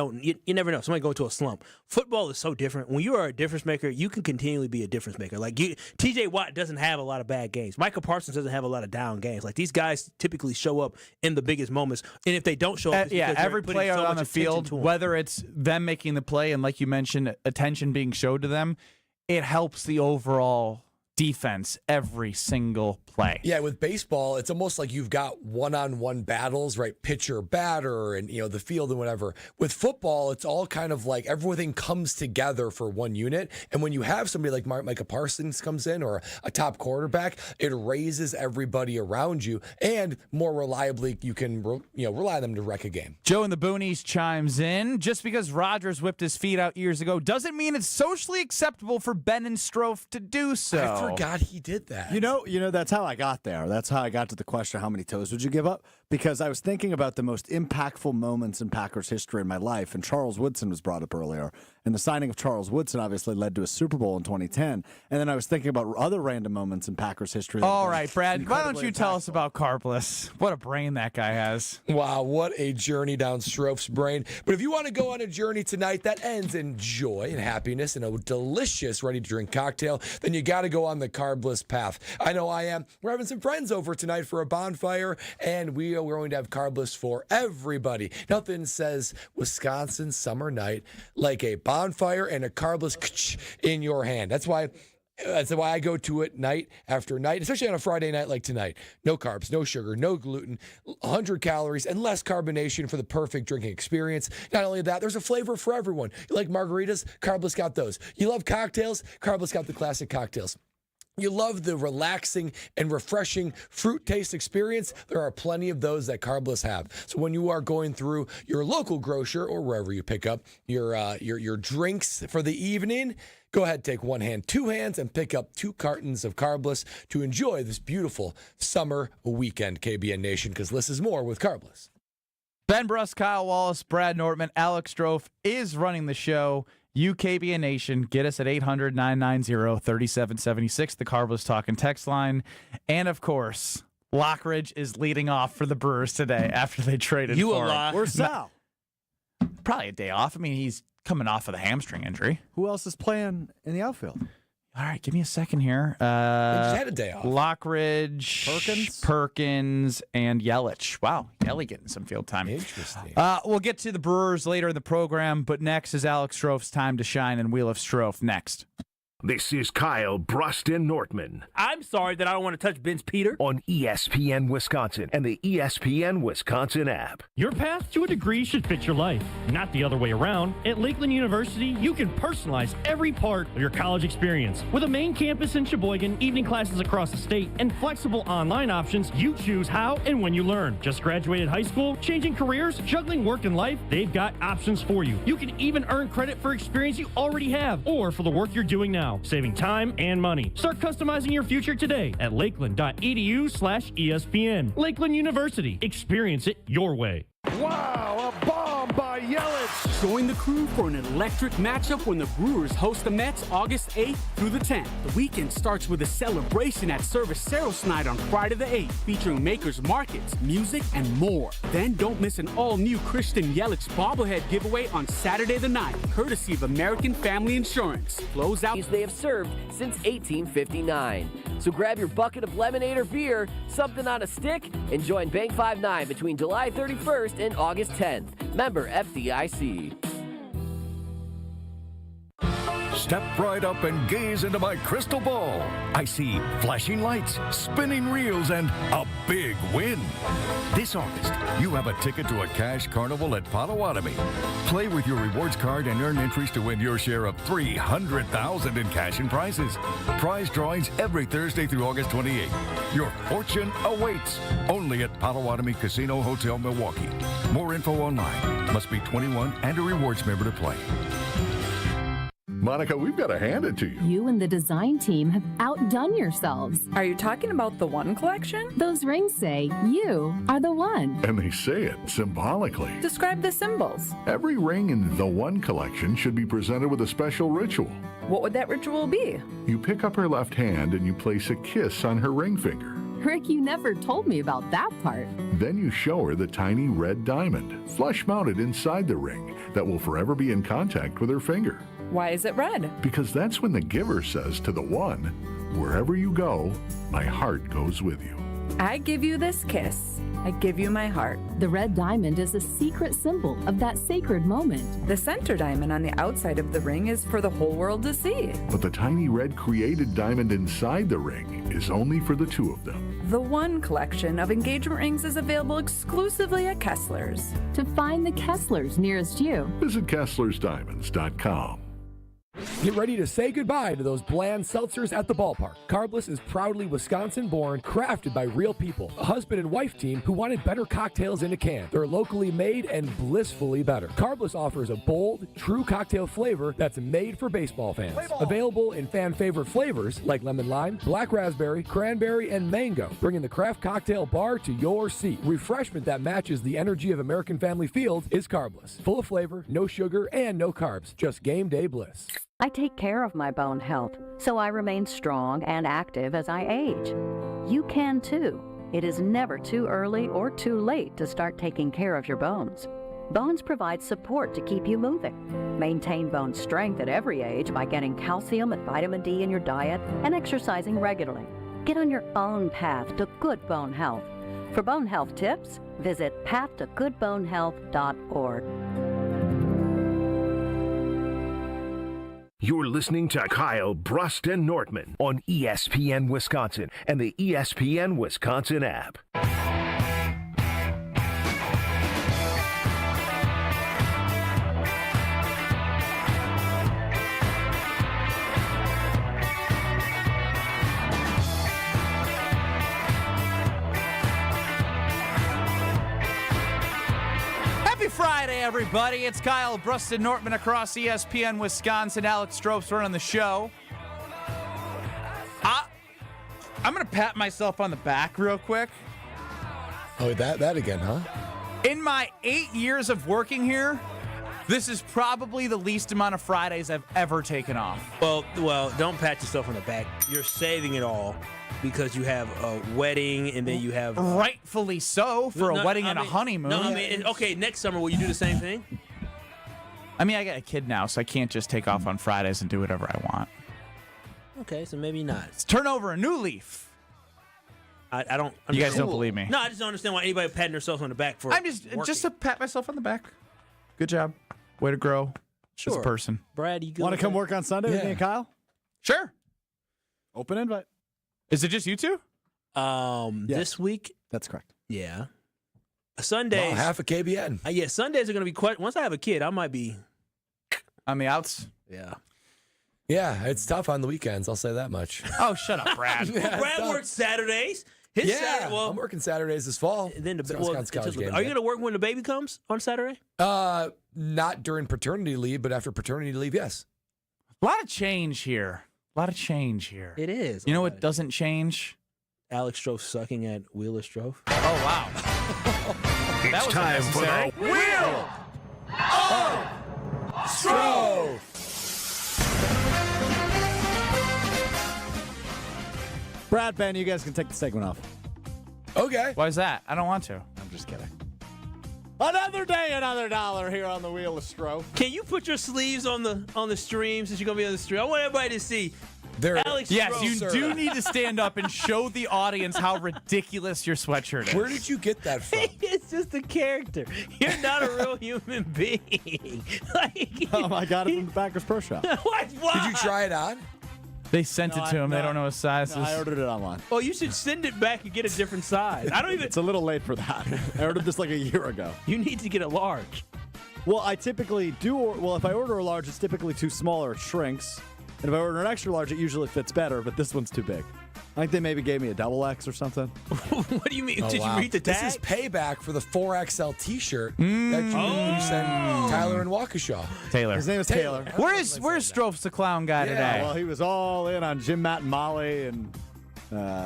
never know. Somebody go into a slump. Football is so different. When you are a difference maker, you can continually be a difference maker. TJ Watt doesn't have a lot of bad games. Michael Parsons doesn't have a lot of down games. Like these guys typically show up in the biggest moments. And if they don't show up, it's because
every
they're putting
player
so
on
much
the
attention
field,
to 'em.
whether it's them making the play and like you mentioned, attention being showed to them, it helps the overall defense every single play.
Yeah, with baseball, it's almost like you've got one-on-one battles, right? Pitcher, batter, and the field and whatever. With football, it's all kind of like everything comes together for one unit. And when you have somebody like Micah Parsons comes in or a top quarterback, it raises everybody around you, and more reliably, you can rely on them to wreck a game.
Joe in the Boonies chimes in. Just because Rodgers whipped his feet out years ago doesn't mean it's socially acceptable for Ben and Strofe to do so.
I forgot he did that.
You know, that's how I got there. That's how I got to the question, how many toes would you give up? Because I was thinking about the most impactful moments in Packers history in my life, and Charles Woodson was brought up earlier. And the signing of Charles Woodson obviously led to a Super Bowl in 2010. And then I was thinking about other random moments in Packers history.
All right, Brad, why don't you tell us about Carbless? What a brain that guy has.
Wow, what a journey down Strofe's brain. But if you want to go on a journey tonight that ends in joy and happiness and a delicious ready-to-drink cocktail, then you got to go on the Carbless path. I know I am. We're having some friends over tonight for a bonfire, and we're going to have Carbless for everybody. Nothing says Wisconsin summer night like a bonfire and a Carbless in your hand. That's why I go to it night after night, especially on a Friday night like tonight. No carbs, no sugar, no gluten, 100 calories, and less carbonation for the perfect drinking experience. Not only that, there's a flavor for everyone. You like margaritas? Carbless got those. You love cocktails? Carbless got the classic cocktails. You love the relaxing and refreshing fruit taste experience? There are plenty of those that Carbless have. So when you are going through your local grocer or wherever you pick up your drinks for the evening, go ahead, take one hand, two hands, and pick up 2 cartons of Carbless to enjoy this beautiful summer weekend, KBN Nation, because less is more with Carbless.
Ben Bruss, Kyle Wallace, Brad Nortman, Alex Strofe is running the show. UKBN Nation, get us at 800-990-3776, the Carbless Talking text line. And, of course, Lockridge is leading off for the Brewers today after they traded for him.
Where's Sal?
Probably a day off. I mean, he's coming off of the hamstring injury.
Who else is playing in the outfield?
All right, give me a second here.
They just had a day off.
Lockridge, Perkins, and Yelich. Wow, Yelich getting some field time.
Interesting.
We'll get to the Brewers later in the program, but next is Alex Strofe's time to shine, and Wheel of Strofe next.
This is Kyle Bruston Nortman
I'm sorry that I don't want to touch Ben's Peter.
on ESPN Wisconsin and the ESPN Wisconsin app.
Your path to a degree should fit your life, not the other way around. At Lakeland University, you can personalize every part of your college experience. With a main campus in Sheboygan, evening classes across the state, and flexible online options, you choose how and when you learn. Just graduated high school, changing careers, juggling work and life, they've got options for you. You can even earn credit for experience you already have or for the work you're doing now, saving time and money. Start customizing your future today at lakeland.edu/ESPN. Lakeland University. Experience it your way.
Wow, a bomb by Yelich.
Join the crew for an electric matchup when the Brewers host the Mets August 8th through the 10th. The weekend starts with a celebration at Cerveceros Night on Friday the 8th, featuring makers markets, music, and more. Then don't miss an all-new Christian Yelich bobblehead giveaway on Saturday the 9th, courtesy of American Family Insurance. Close out.
They have served since 1859. So grab your bucket of lemonade or beer, something on a stick, and join Bank 5-9 between July 31st and August 10th. Member FDIC.
Step right up and gaze into my crystal ball. I see flashing lights, spinning reels, and a big win. This August, you have a ticket to a cash carnival at Potawatomi. Play with your rewards card and earn entries to win your share of $300,000 in cash and prizes. Prize drawings every Thursday through August 28th. Your fortune awaits only at Potawatomi Casino Hotel, Milwaukee. More info online. Must be 21 and a rewards member to play.
Monica, we've got to hand it to you.
You and the design team have outdone yourselves.
Are you talking about the One collection?
Those rings say you are the one.
And they say it symbolically.
Describe the symbols.
Every ring in the One collection should be presented with a special ritual.
What would that ritual be?
You pick up her left hand and you place a kiss on her ring finger.
Rick, you never told me about that part.
Then you show her the tiny red diamond, flush mounted inside the ring, that will forever be in contact with her finger.
Why is it red?
Because that's when the giver says to the one, wherever you go, my heart goes with you.
I give you this kiss. I give you my heart.
The red diamond is a secret symbol of that sacred moment.
The center diamond on the outside of the ring is for the whole world to see.
But the tiny red created diamond inside the ring is only for the two of them.
The One collection of engagement rings is available exclusively at Kessler's.
To find the Kessler's nearest you,
Visit KesslersDiamonds.com.
Get ready to say goodbye to those bland seltzers at the ballpark. Carbless is proudly Wisconsin-born, crafted by real people. A husband and wife team who wanted better cocktails in a can. They're locally made and blissfully better. Carbless offers a bold, true cocktail flavor that's made for baseball fans. Available in fan-favorite flavors like lemon lime, black raspberry, cranberry, and mango, bringing the craft cocktail bar to your seat. Refreshment that matches the energy of American Family Field is Carbless. Full of flavor, no sugar, and no carbs. Just game day bliss.
I take care of my bone health, so I remain strong and active as I age. You can too. It is never too early or too late to start taking care of your bones. Bones provide support to keep you moving. Maintain bone strength at every age by getting calcium and vitamin D in your diet and exercising regularly. Get on your own path to good bone health. For bone health tips, visit pathtogoodbonehealth.org.
You're listening to Kyle, Brust, and Nortman on ESPN Wisconsin and the ESPN Wisconsin app.
Friday, everybody. It's Kyle Bruston Nortman across ESPN Wisconsin. Alex Strope's running the show. I'm going to pat myself on the back real quick.
Oh, that again, huh?
In my 8 years of working here, this is probably the least amount of Fridays I've ever taken off.
Well, don't pat yourself on the back. You're saving it all because you have a wedding and then you have...
Rightfully so, for a wedding and a honeymoon.
No, I mean, okay, next summer, will you do the same thing?
I mean, I got a kid now, so I can't just take off on Fridays and do whatever I want.
Okay, so maybe not.
Let's turn over a new leaf.
I don't...
You guys don't believe me.
No, I just don't understand why anybody patting themselves on the back for
just to pat myself on the back. Good job. Way to grow as a person.
Brad, you
want to come work on Sunday with me and Kyle?
Sure.
Open invite.
Is it just you two?
This week?
That's correct.
Yeah. Sundays.
Wow, half a KBN.
Yeah, Sundays are going to be quite... Once I have a kid, I might be...
On the outs?
Yeah.
Yeah, it's tough on the weekends, I'll say that much.
Oh, shut up, Brad.
Brad works Saturdays.
I'm working Saturdays this fall.
Then
Are you
going to work when the baby comes on Saturday?
Not during paternity leave, but after paternity leave, yes.
A lot of change here.
It is.
You know what doesn't change?
Alex Strofe sucking at Wheel of Strofe.
Oh, wow.
It's time for the
Wheel of
Strofe.
Brad, Ben, you guys can take the segment off.
Okay.
Why is that? I don't want to.
I'm just kidding. Another day, another dollar here on the Wheel of Strofe.
Can you put your sleeves on the stream since you're going to be on the stream? I want everybody to see. Alex
yes,
Strofe.
you do need to stand up and show the audience how ridiculous your sweatshirt is.
Where did you get that from?
It's just a character. You're not a real human being.
I got it from the Packers Pro Shop.
Why?
Did you try it on?
They sent it to him. They don't know his sizes.
No, I ordered it online.
Well, you should send it back and get a different size. I don't even...
It's a little late for that. I ordered this like a year ago.
You need to get a large.
Well, I typically do... if I order a large, it's typically too small or it shrinks. And if I order an extra large, it usually fits better, but this one's too big. I think they maybe gave me a double X or something.
What do you mean?
Oh,
Did you read the tag?
This is payback for the 4XL T-shirt that you sent Tyler and Waukesha.
Taylor.
His name is Taylor.
Where's Stroph's the clown guy today?
Well, he was all in on Jim, Matt, and Molly, and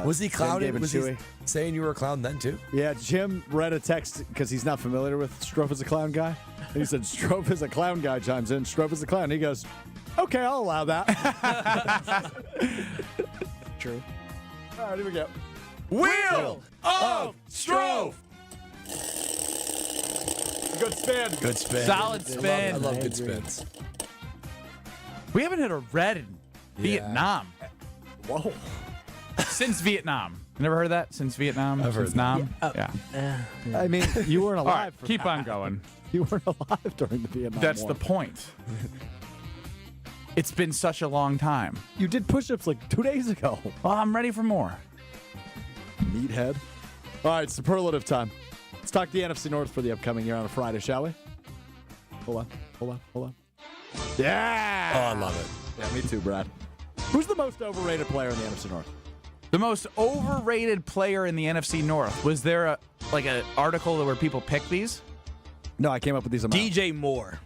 was he clowning?
David
Was
Chewy.
he saying you were a clown then too?
Yeah, Jim read a text because he's not familiar with Strofe as a clown guy. And he said, Strofe is a clown guy chimes in. Strofe is a clown. He goes, okay, I'll allow that.
True.
All right, here we go.
Wheel of Strofe.
Good spin.
Good spin.
Solid spin.
I love good spins.
We haven't hit a red in Vietnam.
Whoa.
Since Vietnam. You never heard that since Vietnam?
I've heard
since
that.
Nam? Yeah.
I mean, you weren't
All
alive.
right, keep on going.
You weren't alive during the Vietnam
That's
War.
the point. It's been such a long time.
You did push-ups like 2 days ago.
Well, I'm ready for more.
Meathead. All right, superlative time. Let's talk the NFC North for the upcoming year on a Friday, shall we? Hold on. Yeah!
Oh, I love it.
Yeah, me too, Brad. Who's the most overrated player in the NFC North?
The most overrated player in the NFC North. Was there an article where people pick these?
No, I came up with these.
DJ Moore.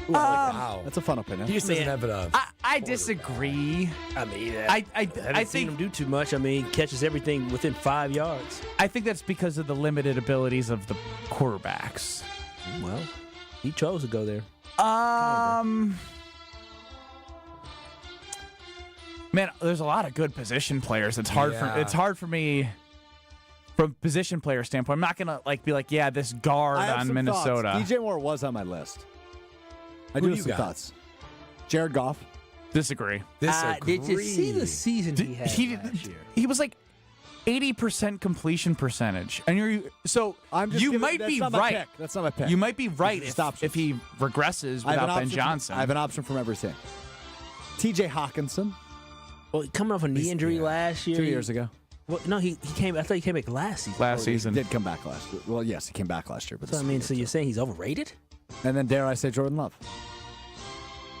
Ooh,
Wow.
That's a fun opinion.
He just doesn't have it up.
I disagree.
I mean,
I
haven't seen him do too much. I mean, he catches everything within 5 yards.
I think that's because of the limited abilities of the quarterbacks.
Well, he chose to go there.
Man, there's a lot of good position players. It's hard for me from position player standpoint. I'm not gonna be like, yeah, this guard
I have
on
some
Minnesota.
thoughts. DJ Moore was on my list. I
Who
do
do
have
you
some
got?
thoughts. Jared Goff.
Disagree.
Did you see the season he had last year?
He was like 80% completion percentage, and you might be right.
That's not my pick.
You might be right
It's
if he regresses without Ben Johnson.
I have an option from every team. TJ Hawkinson.
Well, coming off a knee injury last year.
2 years ago.
Well, no, he came. I thought he came back last season.
Last season.
He did come back last year. Well, yes, he came back last year. But
So I mean, so you're saying he's overrated?
And then dare I say Jordan Love?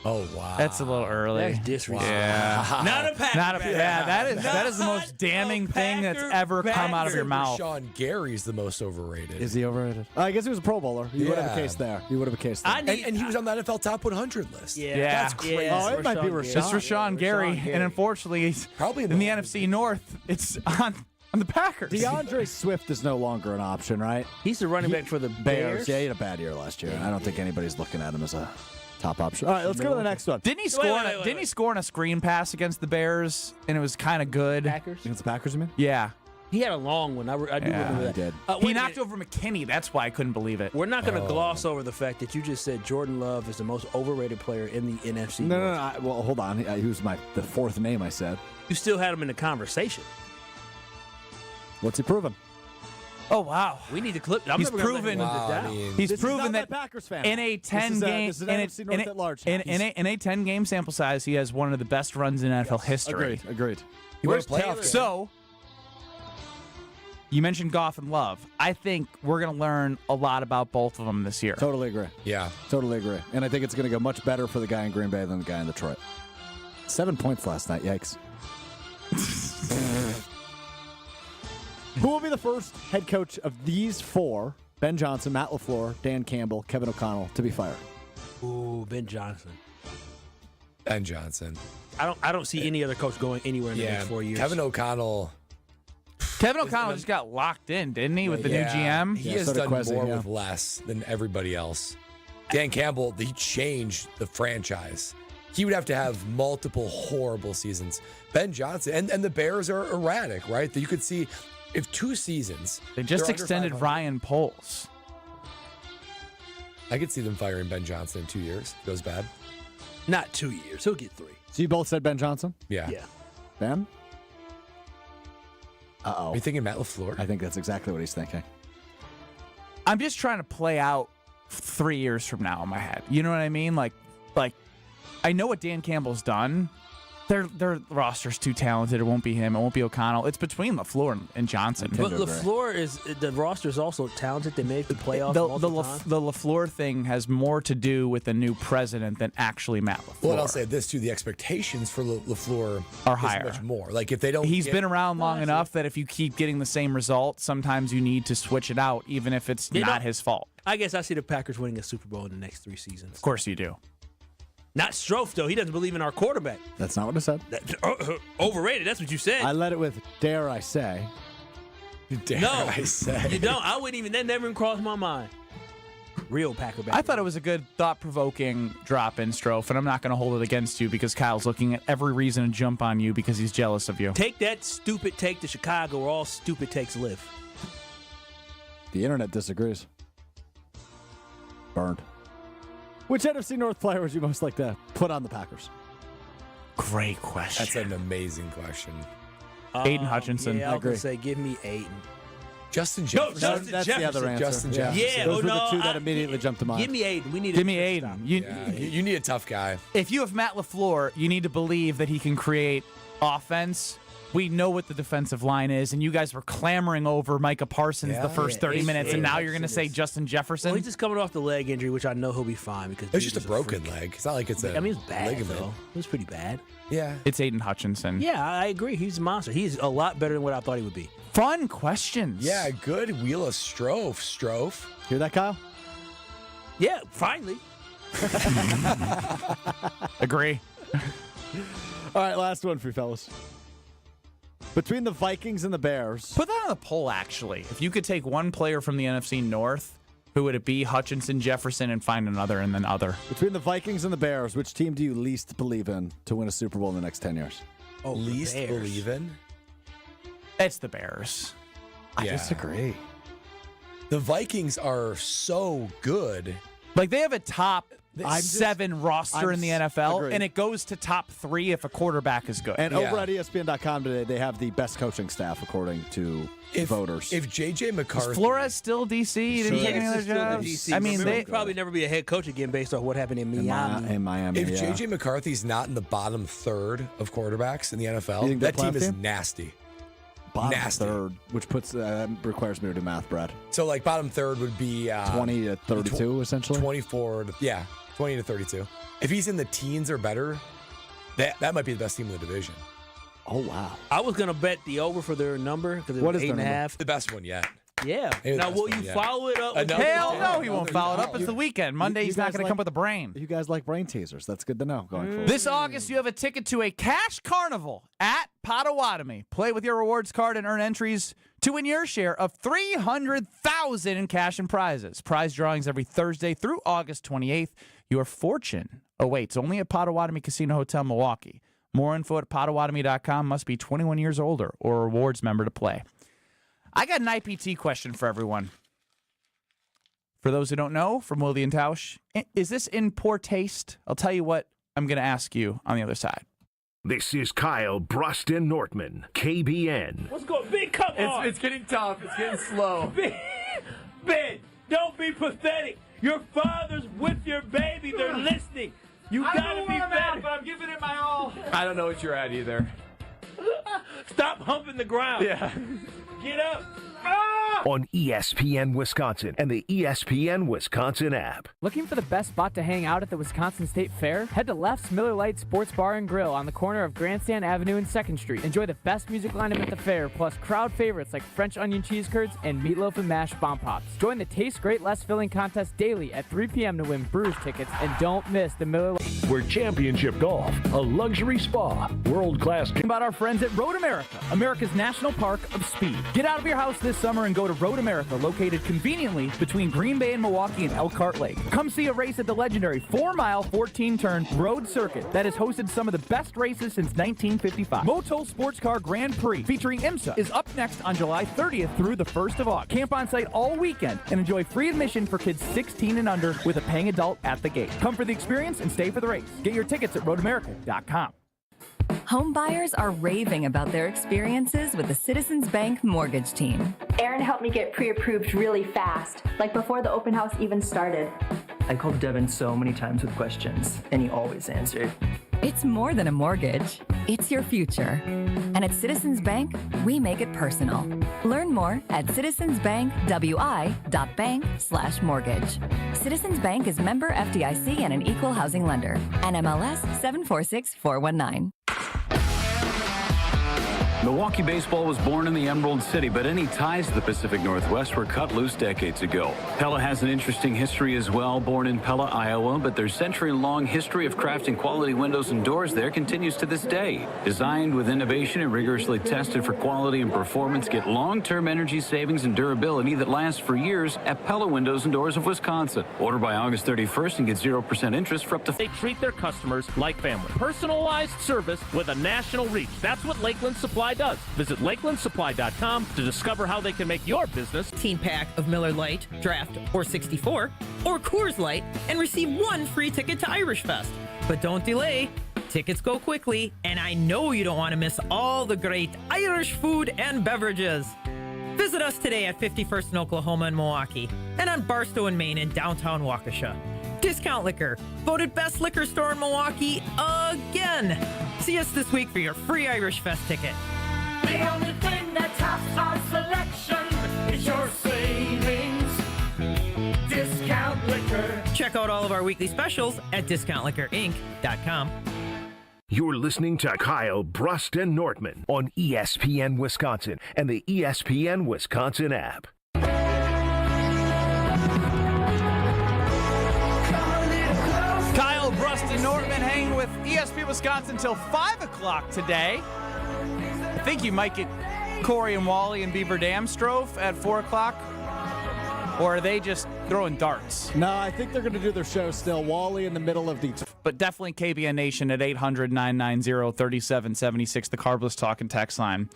Oh, wow.
That's a little early.
That's disrespect.
Yeah.
Not a Packer.
That is the most damning thing that's ever come out of your mouth.
Sean Gary's the most overrated.
Is he overrated? I guess he was a Pro Bowler. You would have a case there.
And he was on the NFL Top 100 list.
Yeah.
That's crazy.
Oh, it might be
It's
Rashawn.
Rashawn Gary, and unfortunately, he's
Probably
in the NFC North. It's on the Packers.
DeAndre Swift is no longer an option, right?
He's the running back for the Bears.
Yeah, he had a bad year last year. I don't think anybody's looking at him as a top option. All right, let's go to the next one.
Didn't he score? Didn't he score on a screen pass against the Bears, and it was kind of good?
Packers.
Against the Packers, you mean?
Yeah.
He had a long one. I do remember that.
He did.
He knocked over McKinney. That's why I couldn't believe it.
We're not going to gloss over the fact that you just said Jordan Love is the most overrated player in the NFC.
No.
North.
Well, hold on. He was the fourth name I said.
You still had him in the conversation.
What's he proven?
Oh wow.
We need to clip. I'm
He's
never gonna let
proven.
him live this down.
He's
This is
proven
not
that
my Packers fan.
in a 10 game
This is NFC North at large.
in a 10 game sample size, he has one of the best runs in NFL history.
Agreed.
Where's
Taylor?
Taylor?
So, you mentioned Goff and Love. I think we're going to learn a lot about both of them this year.
Totally agree.
Yeah.
Totally agree. And I think it's going to go much better for the guy in Green Bay than the guy in Detroit. 7 points last night. Yikes. Who will be the first head coach of these four, Ben Johnson, Matt LaFleur, Dan Campbell, Kevin O'Connell, to be fired?
Ooh, Ben Johnson.
Ben Johnson.
I don't see any other coach going anywhere in the next 4 years.
Kevin O'Connell.
Just got locked in, didn't he, with the new GM?
He has done more with less than everybody else. Dan Campbell, he changed the franchise. He would have to have multiple horrible seasons. Ben Johnson, and the Bears are erratic, right? You could see if 2 seasons.
They just
they're under
extended
500.
Ryan Poles.
I could see them firing Ben Johnson in 2 years. If it goes bad.
Not 2 years. He'll get 3.
So you both said Ben Johnson?
Yeah.
Yeah.
Ben? Uh-oh.
Are you thinking Matt LaFleur?
I think that's exactly what he's thinking.
I'm just trying to play out 3 years from now in my head. You know what I mean? Like I know what Dan Campbell's done. Their roster's too talented. It won't be him. It won't be O'Connell. It's between LaFleur and Johnson.
But LaFleur the roster is also talented. They made the playoffs multiple times.
The LaFleur thing has more to do with the new president than actually Matt LaFleur.
Well, and I'll say this too: the expectations for LaFleur
are
is
higher.
much more. Like if they don't,
He's been around long enough that if you keep getting the same result, sometimes you need to switch it out, even if it's not his fault.
I guess I see the Packers winning a Super Bowl in the next 3 seasons.
Of course you do.
Not Strofe, though. He doesn't believe in our quarterback.
That's not what I said.
Overrated. That's what you said.
I led it with, dare I say.
I say.
You don't. I wouldn't even. That never even crossed my mind. Real Packer back.
I thought it was a good, thought-provoking drop in, Strofe, and I'm not going to hold it against you because Kyle's looking at every reason to jump on you because he's jealous of you.
Take that stupid take to Chicago where all stupid takes live.
The internet disagrees. Burned. Which NFC North player would you most like to put on the Packers?
Great question.
That's an amazing question.
Aiden Hutchinson.
Yeah, I was going to say, give me Aiden.
Justin Jefferson.
No, Justin
That's
Jefferson.
the other answer.
Justin Jefferson.
Yeah,
Those were the two that immediately jumped to mind.
Give me Aiden. We need
Give me Aiden.
You need a tough guy.
If you have Matt LaFleur, you need to believe that he can create offense. We know what the defensive line is, and you guys were clamoring over Micah Parsons the first 30 minutes, and now you're going to say Justin Jefferson?
Well, he's just coming off the leg injury, which I know he'll be fine because
It's just a broken leg. It's not like it's a
I mean, it's bad,
ligament.
though. It was pretty bad.
Yeah.
It's Aiden Hutchinson.
Yeah, I agree. He's a monster. He's a lot better than what I thought he would be.
Fun questions.
Yeah, good wheel of Strofe.
Hear that, Kyle?
Yeah, finally.
Agree.
All right, last one for you fellas. Between the Vikings and the Bears.
Put that on the poll, actually. If you could take one player from the NFC North, who would it be? Hutchinson, Jefferson, and find another and then other.
Between the Vikings and the Bears, which team do you least believe in to win a Super Bowl in the next 10 years?
Oh, least
Bears.
believe in?
It's the Bears.
I disagree.
The Vikings are so good.
Like, they have a top 7 roster in the NFL,
agreed.
and it goes to top 3 if a quarterback is good.
And over at ESPN.com today, they have the best coaching staff, according to voters.
If J.J. McCarthy...
Is Flores still DC? He didn't take any other jobs? I mean,
he'll probably never be a head coach again based on what happened in Miami.
In Miami,
If J.J. McCarthy's not in the bottom third of quarterbacks in the
You
NFL,
think
that
they're
team is
playoff team?
nasty.
Bottom
nasty.
third, which puts requires me to do math, Brad.
So, like, bottom third would be...
20 to 32, essentially?
24 to... Yeah, 20 to 32. If he's in the teens or better, that might be the best team in the division.
Oh, wow.
I was going to bet the over for their number because it
What
was
is their
8.5.
The best one yet.
Yeah.
Maybe the
Now,
best
will
one
you
yet.
follow it up? with
Hell no, he
No,
won't
there's
follow it
no.
up. It's the weekend. Monday, he's
you
not
guys
going to
like-
come with a brain.
You guys like brain teasers. That's good to know going forward.
This August, you have a ticket to a cash carnival at Potawatomi. Play with your rewards card and earn entries to win your share of $300,000 in cash and prizes. Prize drawings every Thursday through August 28th. Your fortune awaits only at Potawatomi Casino Hotel, Milwaukee. More info at Potawatomi.com. Must be 21 years older or a rewards member to play. I got an IPT question for everyone. For those who don't know, from Willie and Tausch, is this in poor taste? I'll tell you what I'm going to ask you on the other side.
This is Kyle Broston Nortman, KBN.
What's going Big, come on.
It's getting tough. It's getting slow.
Ben, don't be pathetic. Your father's with your baby. They're listening. You gotta be better.
But I'm giving it my all. I don't know what you're at either.
Stop humping the ground.
Yeah.
Get up.
On ESPN Wisconsin and the ESPN Wisconsin app.
Looking for the best spot to hang out at the Wisconsin State Fair? Head to Left's Miller Lite Sports Bar and Grill on the corner of Grandstand Avenue and 2nd Street. Enjoy the best music lineup at the fair, plus crowd favorites like French onion cheese curds and meatloaf and mashed bomb pops. Join the Taste Great Less Filling contest daily at 3 p.m. to win Brewers tickets, and don't miss the Miller Lite.
Where championship golf, a luxury spa, world-class...
About our friends at Road America, America's National Park of Speed. Get out of your house this summer and go to Road America, located conveniently between Green Bay and Milwaukee and Elkhart Lake. Come see a race at the legendary 4-mile, 14-turn road circuit that has hosted some of the best races since 1955. Motul Sports Car Grand Prix featuring IMSA is up next on July 30th through the 1st of August. Camp on site all weekend and enjoy free admission for kids 16 and under with a paying adult at the gate. Come for the experience and stay for the race. Get your tickets at roadamerica.com.
Home buyers are raving about their experiences with the Citizens Bank mortgage team.
Aaron helped me get pre-approved really fast, like before the open house even started.
I called Devin so many times with questions, and he always answered.
It's more than a mortgage. It's your future. And at Citizens Bank, we make it personal. Learn more at citizensbankwi.bank/mortgage. Citizens Bank is member FDIC and an equal housing lender. NMLS 746419.
Milwaukee baseball was born in the Emerald City, but any ties to the Pacific Northwest were cut loose decades ago. Pella has an interesting history as well. Born in Pella, Iowa, but their century-long history of crafting quality windows and doors there continues to this day. Designed with innovation and rigorously tested for quality and performance, get long-term energy savings and durability that lasts for years at Pella Windows and Doors of Wisconsin. Order by August 31st and get 0% interest for up to...
They treat their customers like family. Personalized service with a national reach. That's what Lakeland Supply does. Visit LakelandSupply.com to discover how they can make your business
18-pack of Miller Lite, Draft, or 64, or Coors Light, and receive 1 free ticket to Irish Fest. But don't delay. Tickets go quickly, and I know you don't want to miss all the great Irish food and beverages. Visit us today at 51st in Oklahoma and Milwaukee, and on Barstow and Maine in downtown Waukesha. Discount Liquor, voted best liquor store in Milwaukee again. See us this week for your free Irish Fest ticket.
The only thing that tops our selection is your savings. Discount Liquor.
Check out all of our weekly specials at discountliquorinc.com.
You're listening to Kyle, Brust, and Nortman on ESPN Wisconsin and the ESPN Wisconsin app.
Kyle, Brust, and Nortman hanging with ESPN Wisconsin until 5 o'clock today. I think you might get Corey and Wally and Beaver Dam Strofe at 4 o'clock. Or are they just throwing darts?
No, I think they're going to do their show still. Wally in the middle of the...
But definitely KBN Nation at 800-990-3776, the Carbless Talk and Text line.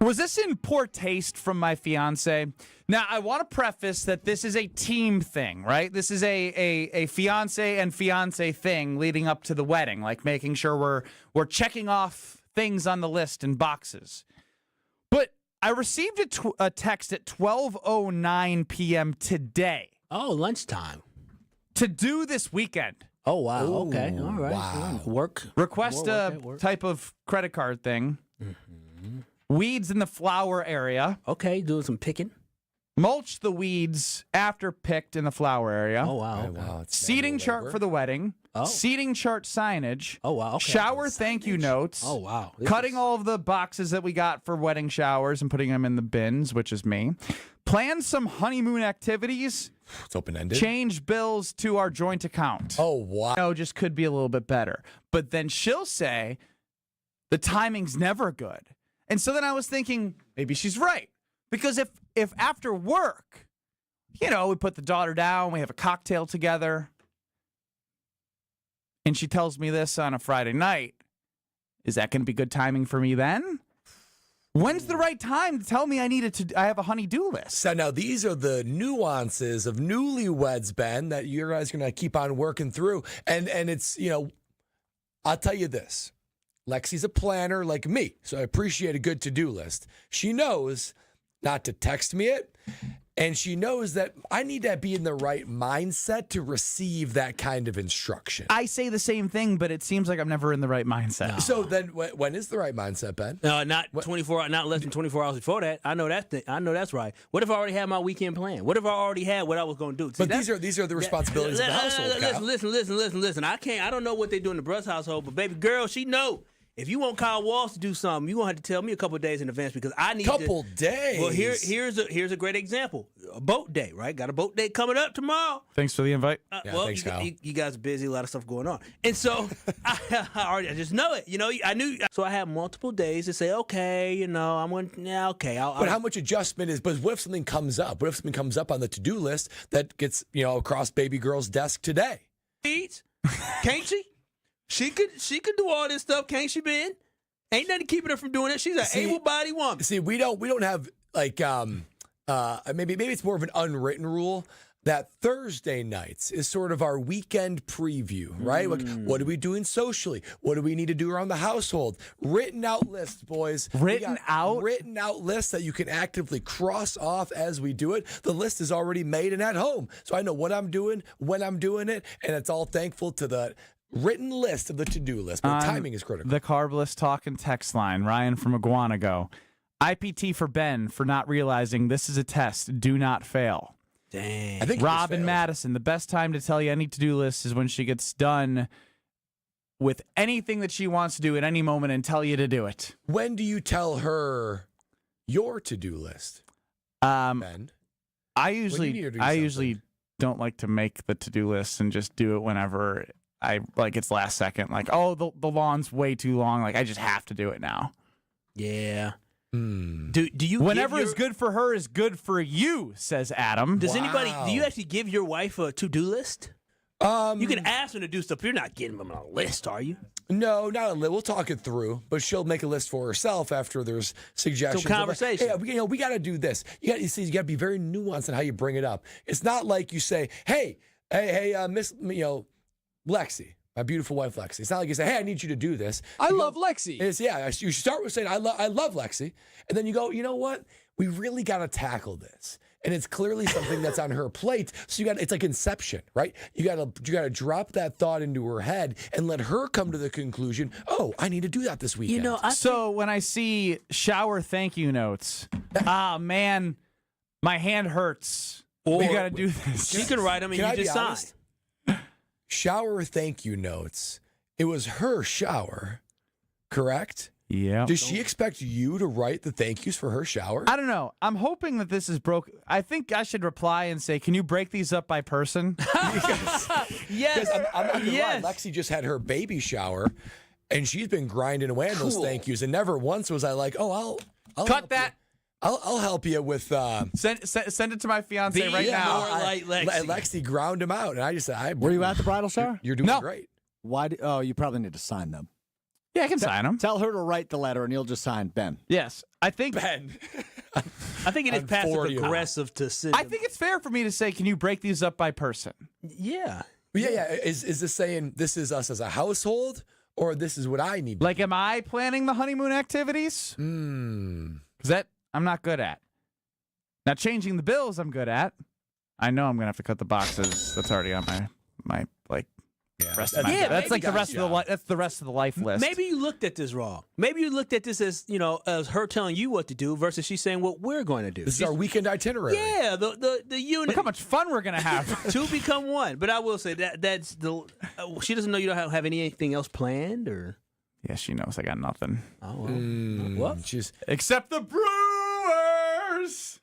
Was this in poor taste from my fiance? Now, I want to preface that this is a team thing, right? This is a fiance and fiance thing leading up to the wedding, like making sure we're checking off things on the list and boxes. But I received a text at 12:09 p.m. today.
Oh, lunchtime.
To do this weekend.
Oh, wow. Ooh, okay. All right. Wow. Work.
Request a type of credit card thing. Mm-hmm. Weeds in the flower area.
Okay, doing some picking.
Mulch the weeds after picked in the flower area.
Oh, wow.
Wow.
Seating chart for the wedding.
Oh.
Seating chart signage.
Oh, wow. Okay.
Shower thank you notes.
Oh, wow.
Cutting all of the boxes that we got for wedding showers and putting them in the bins, which is me. Plan some honeymoon activities.
It's open-ended.
Change bills to our joint account.
Oh, wow.
No, just could be a little bit better. But then she'll say, the timing's never good. And so then I was thinking, maybe she's right. Because if after work, we put the daughter down, we have a cocktail together, and she tells me this on a Friday night, is that going to be good timing for me then? When's the right time to tell me I have a honey-do list?
So now these are the nuances of newlyweds, Ben, that you guys are going to keep on working through. And it's, I'll tell you this. Lexi's a planner like me, so I appreciate a good to-do list. She knows not to text me it, and she knows that I need to be in the right mindset to receive that kind of instruction.
I say the same thing, but it seems like I'm never in the right mindset.
No. So then when is the right mindset, Ben?
Not 24, not less than 24 hours before that. I know that's right. What if I already had my weekend plan? What if I already had what I was going to do? See,
but these are the responsibilities of the household, Kyle.
Listen. I don't know what they do in the Bruss household, but baby girl, she know. If you want Kyle Walsh to do something, you're going to have to tell me a couple of days in advance because I need
Couple days?
Well, here's a great example. A boat day, right? Got a boat day coming up tomorrow.
Thanks for the invite.
Thanks, Kyle.
You guys are busy, a lot of stuff going on. And so I just know it. I knew. So I have multiple days to say, okay, I'm going to, okay.
But how much adjustment is, but what if something comes up? What if something comes up on the to-do list that gets, across baby girl's desk today?
Can't she? She could do all this stuff, can't she, Ben? Ain't nothing keeping her from doing it. She's an able-bodied woman.
See, we don't have like maybe it's more of an unwritten rule that Thursday nights is sort of our weekend preview, right? Like, what are we doing socially? What do we need to do around the household? Written out lists, boys.
Written out
lists that you can actively cross off as we do it. The list is already made and at home, so I know what I'm doing, when I'm doing it, and it's all thankful to the written list of the to-do list, but timing is critical.
The Carbless Talk and Text line, Ryan from Iguanago. IPT for Ben for not realizing this is a test. Do not fail.
Dang.
I think
Rob and Madison, the best time to tell you any to-do list is when she gets done with anything that she wants to do at any moment and tell you to do it.
When do you tell her your to-do list, Ben?
I usually don't like to make the to-do list and just do it whenever it's last second. Like, oh, the lawn's way too long. Like, I just have to do it now.
Yeah.
Do you? Whenever is good for her is good for you, says Adam.
Does anybody? Do you actually give your wife a to-do list? You can ask her to do stuff. You're not getting them on a list, are you?
No, not a list. We'll talk it through, but she'll make a list for herself after there's suggestions.
Some conversation.
Like, hey, we got to do this. You got to be very nuanced in how you bring it up. It's not like you say, hey, Miss, Lexi, My beautiful wife, Lexi. It's not like you say, hey, I need you to do this.
I love Lexi.
You start with saying, I love Lexi. And then you go, you know what? We really got to tackle this. And it's clearly something that's on her plate. So it's like Inception, right? You got to drop that thought into her head and let her come to the conclusion, oh, I need to do that this weekend.
So when I see shower thank you notes, man, my hand hurts. We got to do this.
She can write them and you just sign.
Shower thank you notes. It was her shower, correct?
Yeah.
Does she expect you to write the thank yous for her shower?
I don't know. I'm hoping that this is broke. I think I should reply and say, can you break these up by person?
Yes.
I'm not gonna lie. Lexi just had her baby shower, and she's been grinding away on those thank yous, and never once was I like, oh, I'll
cut that.
I'll help you with
send it to my fiance right now.
More like Lexi.
Lexi ground him out, and I just said,
Were you at the bridal shower?
You're doing great.
Why? You probably need to sign them.
Yeah, I can sign them.
Tell her to write the letter, and you'll just sign Ben.
Yes, I think
Ben.
I think it is passive aggressive to send.
I think it's fair for me to say, can you break these up by person?
Yeah.
Yeah. Is this saying this is us as a household, or this is what I need?
Like, am I planning the honeymoon activities? Because that I'm not good at. Now, changing the bills, I'm good at. I know I'm gonna have to cut the boxes. That's already on my rest of my. That's like the rest of the that's the rest of the life list.
Maybe you looked at this wrong. Maybe you looked at this as as her telling you what to do versus she's saying what we're going to do.
This is our weekend itinerary.
Yeah, the unit.
Look how much fun we're gonna have.
Two become one. But I will say that's the. She doesn't know you don't have anything else planned, or.
Yeah, she knows I got nothing.
Oh, well.
What?
Except the Brewers.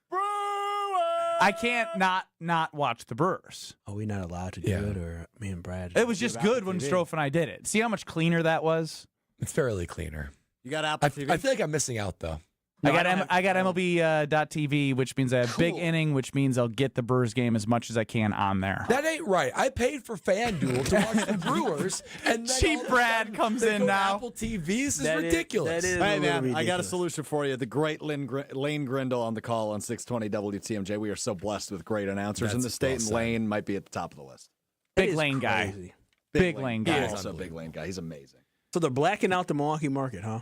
I can't not watch the Brewers.
Are we not allowed to do it, or me and Brad?
It was just good when Strofe and I did it. See how much cleaner that was?
It's fairly cleaner.
You got Apple TV?
I feel like I'm missing out, though.
I got MLB.TV, which means I have big inning, which means I'll get the Brewers game as much as I can on there.
That ain't right. I paid for FanDuel to watch the Brewers, and then
Cheap Brad comes in now.
Apple TV. This is ridiculous.
Hey, man, I got a solution for you. The great Lane Grindle on the call on 620 WTMJ. We are so blessed with great announcers in the state, and Lane might be at the top of the list.
Big Lane guy. Big Lane guy.
He's also a big Lane guy. He's amazing.
So they're blacking out the Milwaukee market, huh?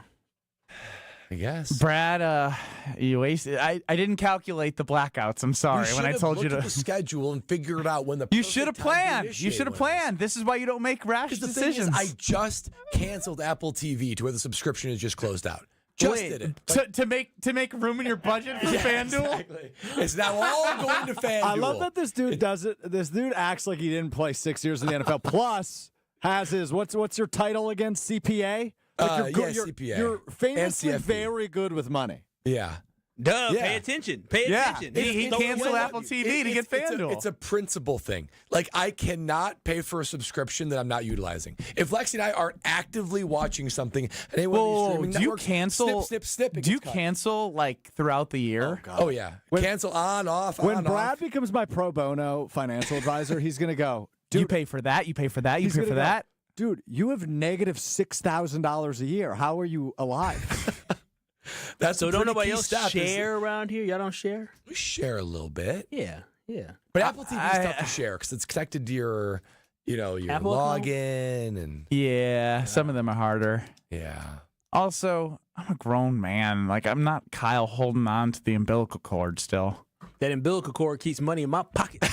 I guess.
Brad, you wasted. I didn't calculate the blackouts. I'm sorry when I told you to
look at the schedule and figure it out when the.
You should have planned. You should have planned. This is why you don't make rash decisions.
I just canceled Apple TV to where the subscription is just closed out. Just did it
to make room in your budget for FanDuel.
Exactly. It's now all going to FanDuel.
I love that this dude does it. This dude acts like he didn't play 6 years in the NFL. Plus, has his what's your title again? CPA. Like
CPA.
You're famously
and CFP.
very good with money.
Yeah.
Duh, pay attention. Pay attention.
He canceled Apple TV to get FanDuel.
It's a principle thing. Like, I cannot pay for a subscription that I'm not utilizing. If Lexi and I are actively watching something, and anyone of these streaming networks,
cancel?
Snip.
Do you cancel like throughout the year?
Oh yeah. Cancel on, off,
When
on,
Brad
off.
becomes my pro bono financial advisor, he's going to go, dude,
you pay for that, you pay for that, you pay for that.
Dude, you have negative $6,000 a year. How are you alive?
That's
so. Don't nobody else
step,
share around here? Y'all don't share?
We share a little bit.
Yeah.
But Apple TV is tough to share because it's connected to your, your
Apple
login and.
Yeah, some of them are harder.
Yeah.
Also, I'm a grown man. Like, I'm not Kyle holding on to the umbilical cord still.
That umbilical cord keeps money in my pocket.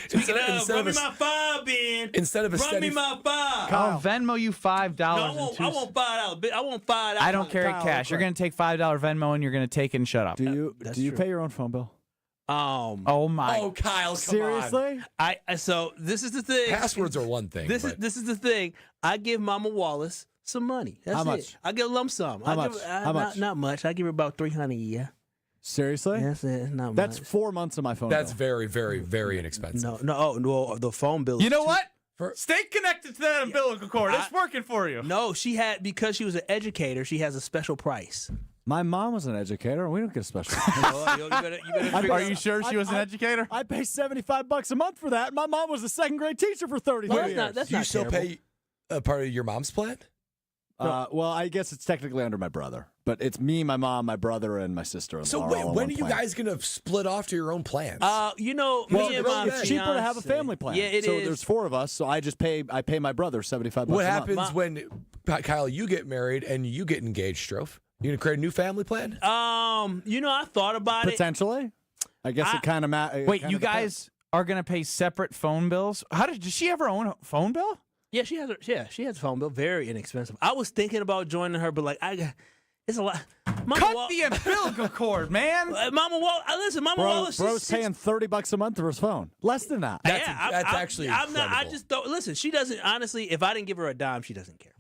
Speaking of, run me my $5, Ben.
Instead of a
run me my $5.
I'll Venmo you $5.
No, I want $5. I want $5.
I don't carry cash. You're going to take $5 Venmo and you're going to take it and shut up.
Do you pay your own phone bill?
Oh my!
Oh, Kyle, come
seriously?
on.
So this is the thing.
Passwords are one thing.
This is the thing. I give Mama Wallace some money. That's
How much?
it. I get a lump sum.
How much? How much?
Not much. I give her about $300 a year.
Seriously?
That's it. Not
That's
much.
4 months of my phone
That's
bill.
very, very, very inexpensive.
No. The phone bill.
You know what? Stay connected to that umbilical cord. It's working for you.
No, because she was an educator. She has a special price.
My mom was an educator, and we don't get a special price.
You better
Are you sure she was an educator?
I pay $75 a month for that. My mom was a second grade teacher for 33 years.
That's
Do you
not
still
terrible.
pay a part of your mom's plan?
Well, I guess it's technically under my brother, but it's me, my mom, my brother, and my sister.
So when are you guys going to split off to your own plans?
Me and my
it's cheaper to have a
fiancé.
family plan.
Yeah, it
so
is.
there's 4 of us, so I pay my brother $75
What
a
happens
month.
when, Kyle, you get married and you get engaged, Strofe? You going to create a new family plan?
I thought about it.
Potentially. I guess it kind of
Wait, you guys are going to pay separate phone bills? Does she have her own phone bill?
Yeah, she has a phone bill. Very inexpensive. I was thinking about joining her, but it's a lot.
Cut the umbilical cord, man.
Mama Wallace.
Bro's paying $30 a month for his phone. Less than that.
That's actually
I'm not. I
incredible.
just don't. Listen, she doesn't. Honestly, if I didn't give her a dime, she doesn't care.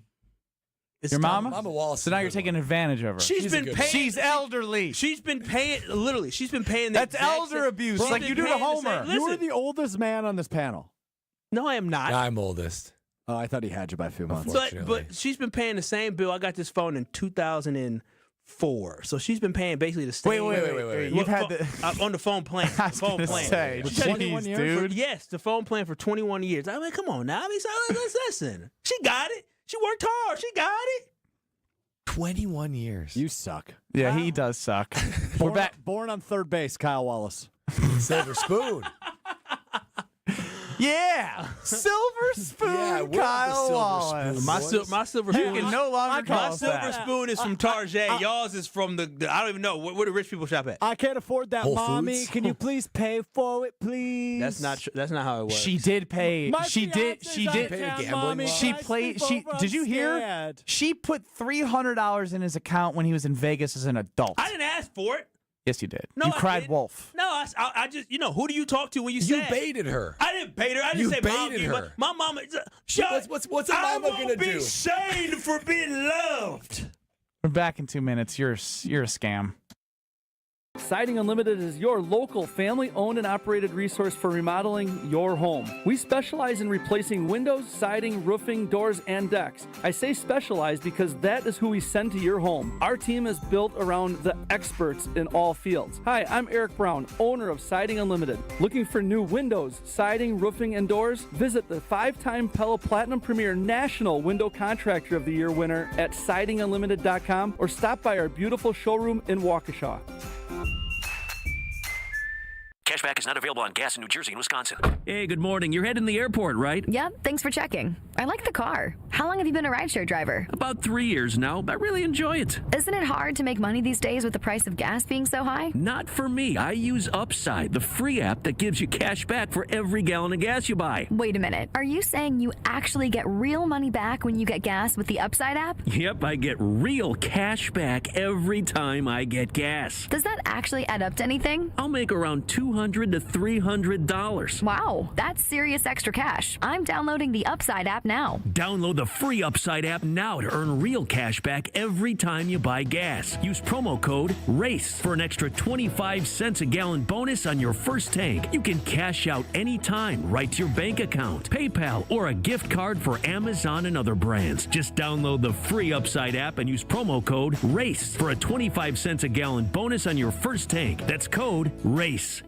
It's
Your
tough.
mama?
Wallace.
So now you're taking advantage of her.
She's been paying.
She's elderly.
She's been paying. Literally, she's been paying.
That's elder abuse, like you do to Homer.
You were the oldest man on this panel.
No, I am not.
I'm oldest.
Oh, I thought he had you by a few months.
But she's been paying the same bill. I got this phone in 2004, so she's been paying basically the same.
Wait. You've had
on the phone plan.
I was
phone
gonna
plan.
say,
She's had
21
jeez,
years?
dude.
Yes, the phone plan for 21 years. I mean, come on now. I mean, so let's listen. She got it. She worked hard. She got it.
21 years.
You suck.
Yeah, he does suck. We're back.
Born on third base, Kyle Wallace.
Silver spoon.
Yeah, silver spoon,
Yeah, we're
Kyle
the
Wallace.
silver spoon.
My silver
You
spoon.
can no longer call
My
us
silver
that.
spoon is from Target. Y'all's is from the I don't even know where the rich people shop at.
I can't afford that,
Whole
Mommy.
Foods?
Can you please pay for it, please?
That's not how it works.
She did pay.
My
She did.
fiance's
She
out
did.
of town,
gambling
Mommy.
law.
She
Can I
played.
sleep
She
over?
did you
I'm
hear?
scared.
She put $300 in his account when he was in Vegas as an adult.
I didn't ask for it.
Yes, you did.
No,
you
I
cried
didn't.
wolf.
No, I just who do you talk to when you
You
say
baited her.
I didn't bait her. I didn't
You
say Mom,
baited her.
My mama.
What's a mama
I
gonna
won't be
do?
shamed for being loved.
We're back in 2 minutes. You're a scam.
Siding Unlimited is your local family-owned and operated resource for remodeling your home. We specialize in replacing windows, siding, roofing, doors, and decks. I say specialize because that is who we send to your home. Our team is built around the experts in all fields. Hi, I'm Eric Brown, owner of Siding Unlimited. Looking for new windows, siding, roofing, and doors? Visit the 5-time Pella Platinum Premier National Window Contractor of the Year winner at sidingunlimited.com or stop by our beautiful showroom in Waukesha.
Cashback is not available on gas in New Jersey and Wisconsin.
Hey, good morning. You're heading to the airport, right?
Yep, thanks for checking. I like the car. How long have you been a rideshare driver?
About 3 years now. I really enjoy it.
Isn't it hard to make money these days with the price of gas being so high?
Not for me. I use Upside, the free app that gives you cash back for every gallon of gas you buy.
Wait a minute. Are you saying you actually get real money back when you get gas with the Upside app?
Yep, I get real cash back every time I get gas.
Does that actually add up to anything?
I'll make around $200 to $300.
Wow, that's serious extra cash. I'm downloading the Upside app now.
Download the free Upside app now to earn real cash back every time you buy gas. Use promo code RACE for an extra 25 cents a gallon bonus on your first tank. You can cash out anytime right to your bank account, PayPal, or a gift card for Amazon and other brands. Just download the free Upside app and use promo code RACE for a 25 cents a gallon bonus on your first tank. That's code RACE.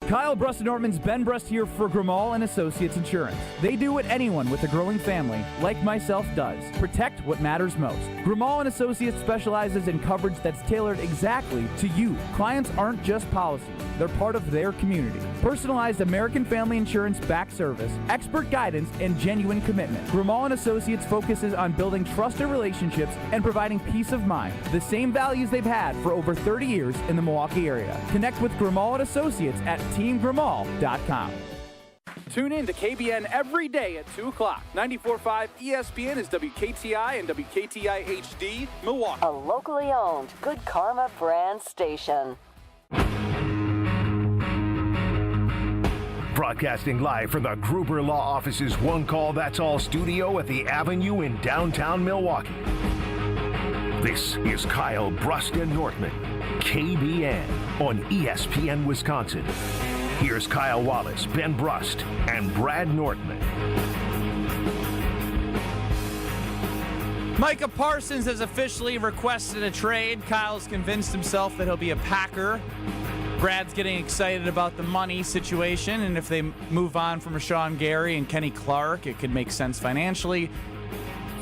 Kyle Brust-Nortman's Ben Brust here for Grimal and Associates Insurance. They do what anyone with a growing family, like myself, does. Protect what matters most. Grimal and Associates specializes in coverage that's tailored exactly to you. Clients aren't just policies. They're part of their community. Personalized American Family Insurance back service, expert guidance, and genuine commitment. Grimal and Associates focuses on building trusted relationships and providing peace of mind. The same values they've had for over 30 years in the Milwaukee area. Connect with Grimal and Associates at teamgrimal.com. Tune in to KBN every day at 2 o'clock. 94.5 ESPN is WKTI and WKTI HD, Milwaukee.
A locally owned Good Karma brand station.
Broadcasting live from the Gruber Law Office's One Call That's All studio at the Avenue in downtown Milwaukee. This is Kyle Brust-Nortman, KBN on ESPN Wisconsin. Here's Kyle Wallace, Ben Brust, and Brad Nortman.
Micah Parsons has officially requested a trade. Kyle's convinced himself that he'll be a Packer. Brad's getting excited about the money situation, and if they move on from Rashawn Gary and Kenny Clark, it could make sense financially.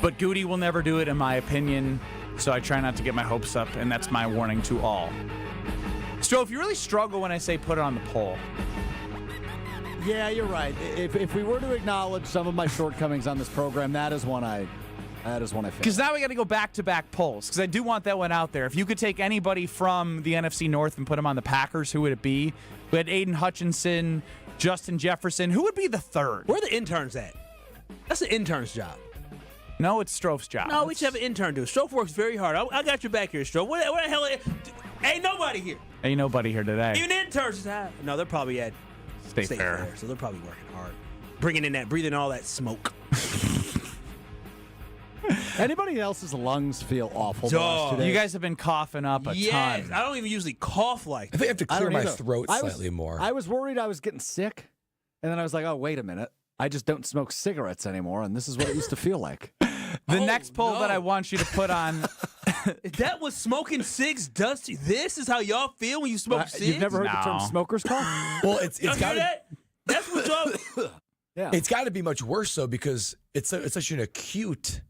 But Goody will never do it, in my opinion, so I try not to get my hopes up, and that's my warning to all. Strofe, you really struggle when I say put it on the poll.
Yeah, you're right. If we were to acknowledge some of my shortcomings on this program, that is one I fail.
Because now we got to go back-to-back polls, because I do want that one out there. If you could take anybody from the NFC North and put them on the Packers, who would it be? We had Aiden Hutchinson, Justin Jefferson. Who would be the third?
Where are the interns at? That's the intern's job.
No, it's Strofe's job.
No, we should have an intern do it. Strofe works very hard. I got your back here, Strofe. Where the hell? Ain't nobody here.
Ain't nobody here today.
Even interns. No, they're probably at
State Fair.
So they're probably working hard. breathing all that smoke.
Anybody else's lungs feel awful?
You guys have been coughing up a ton.
I don't even usually cough like that.
I think I have to clear my throat slightly more.
I was worried I was getting sick, and then I was like, oh, wait a minute. I just don't smoke cigarettes anymore, and this is what it used to feel like.
The next poll that I want you to put on...
That was smoking cigs does to you. This is how y'all feel when you smoke cigs?
You've never heard the term smoker's cough?
Well, it's got
that? That's what y'all...
Yeah.
It's got to be much worse, though, because it's such an acute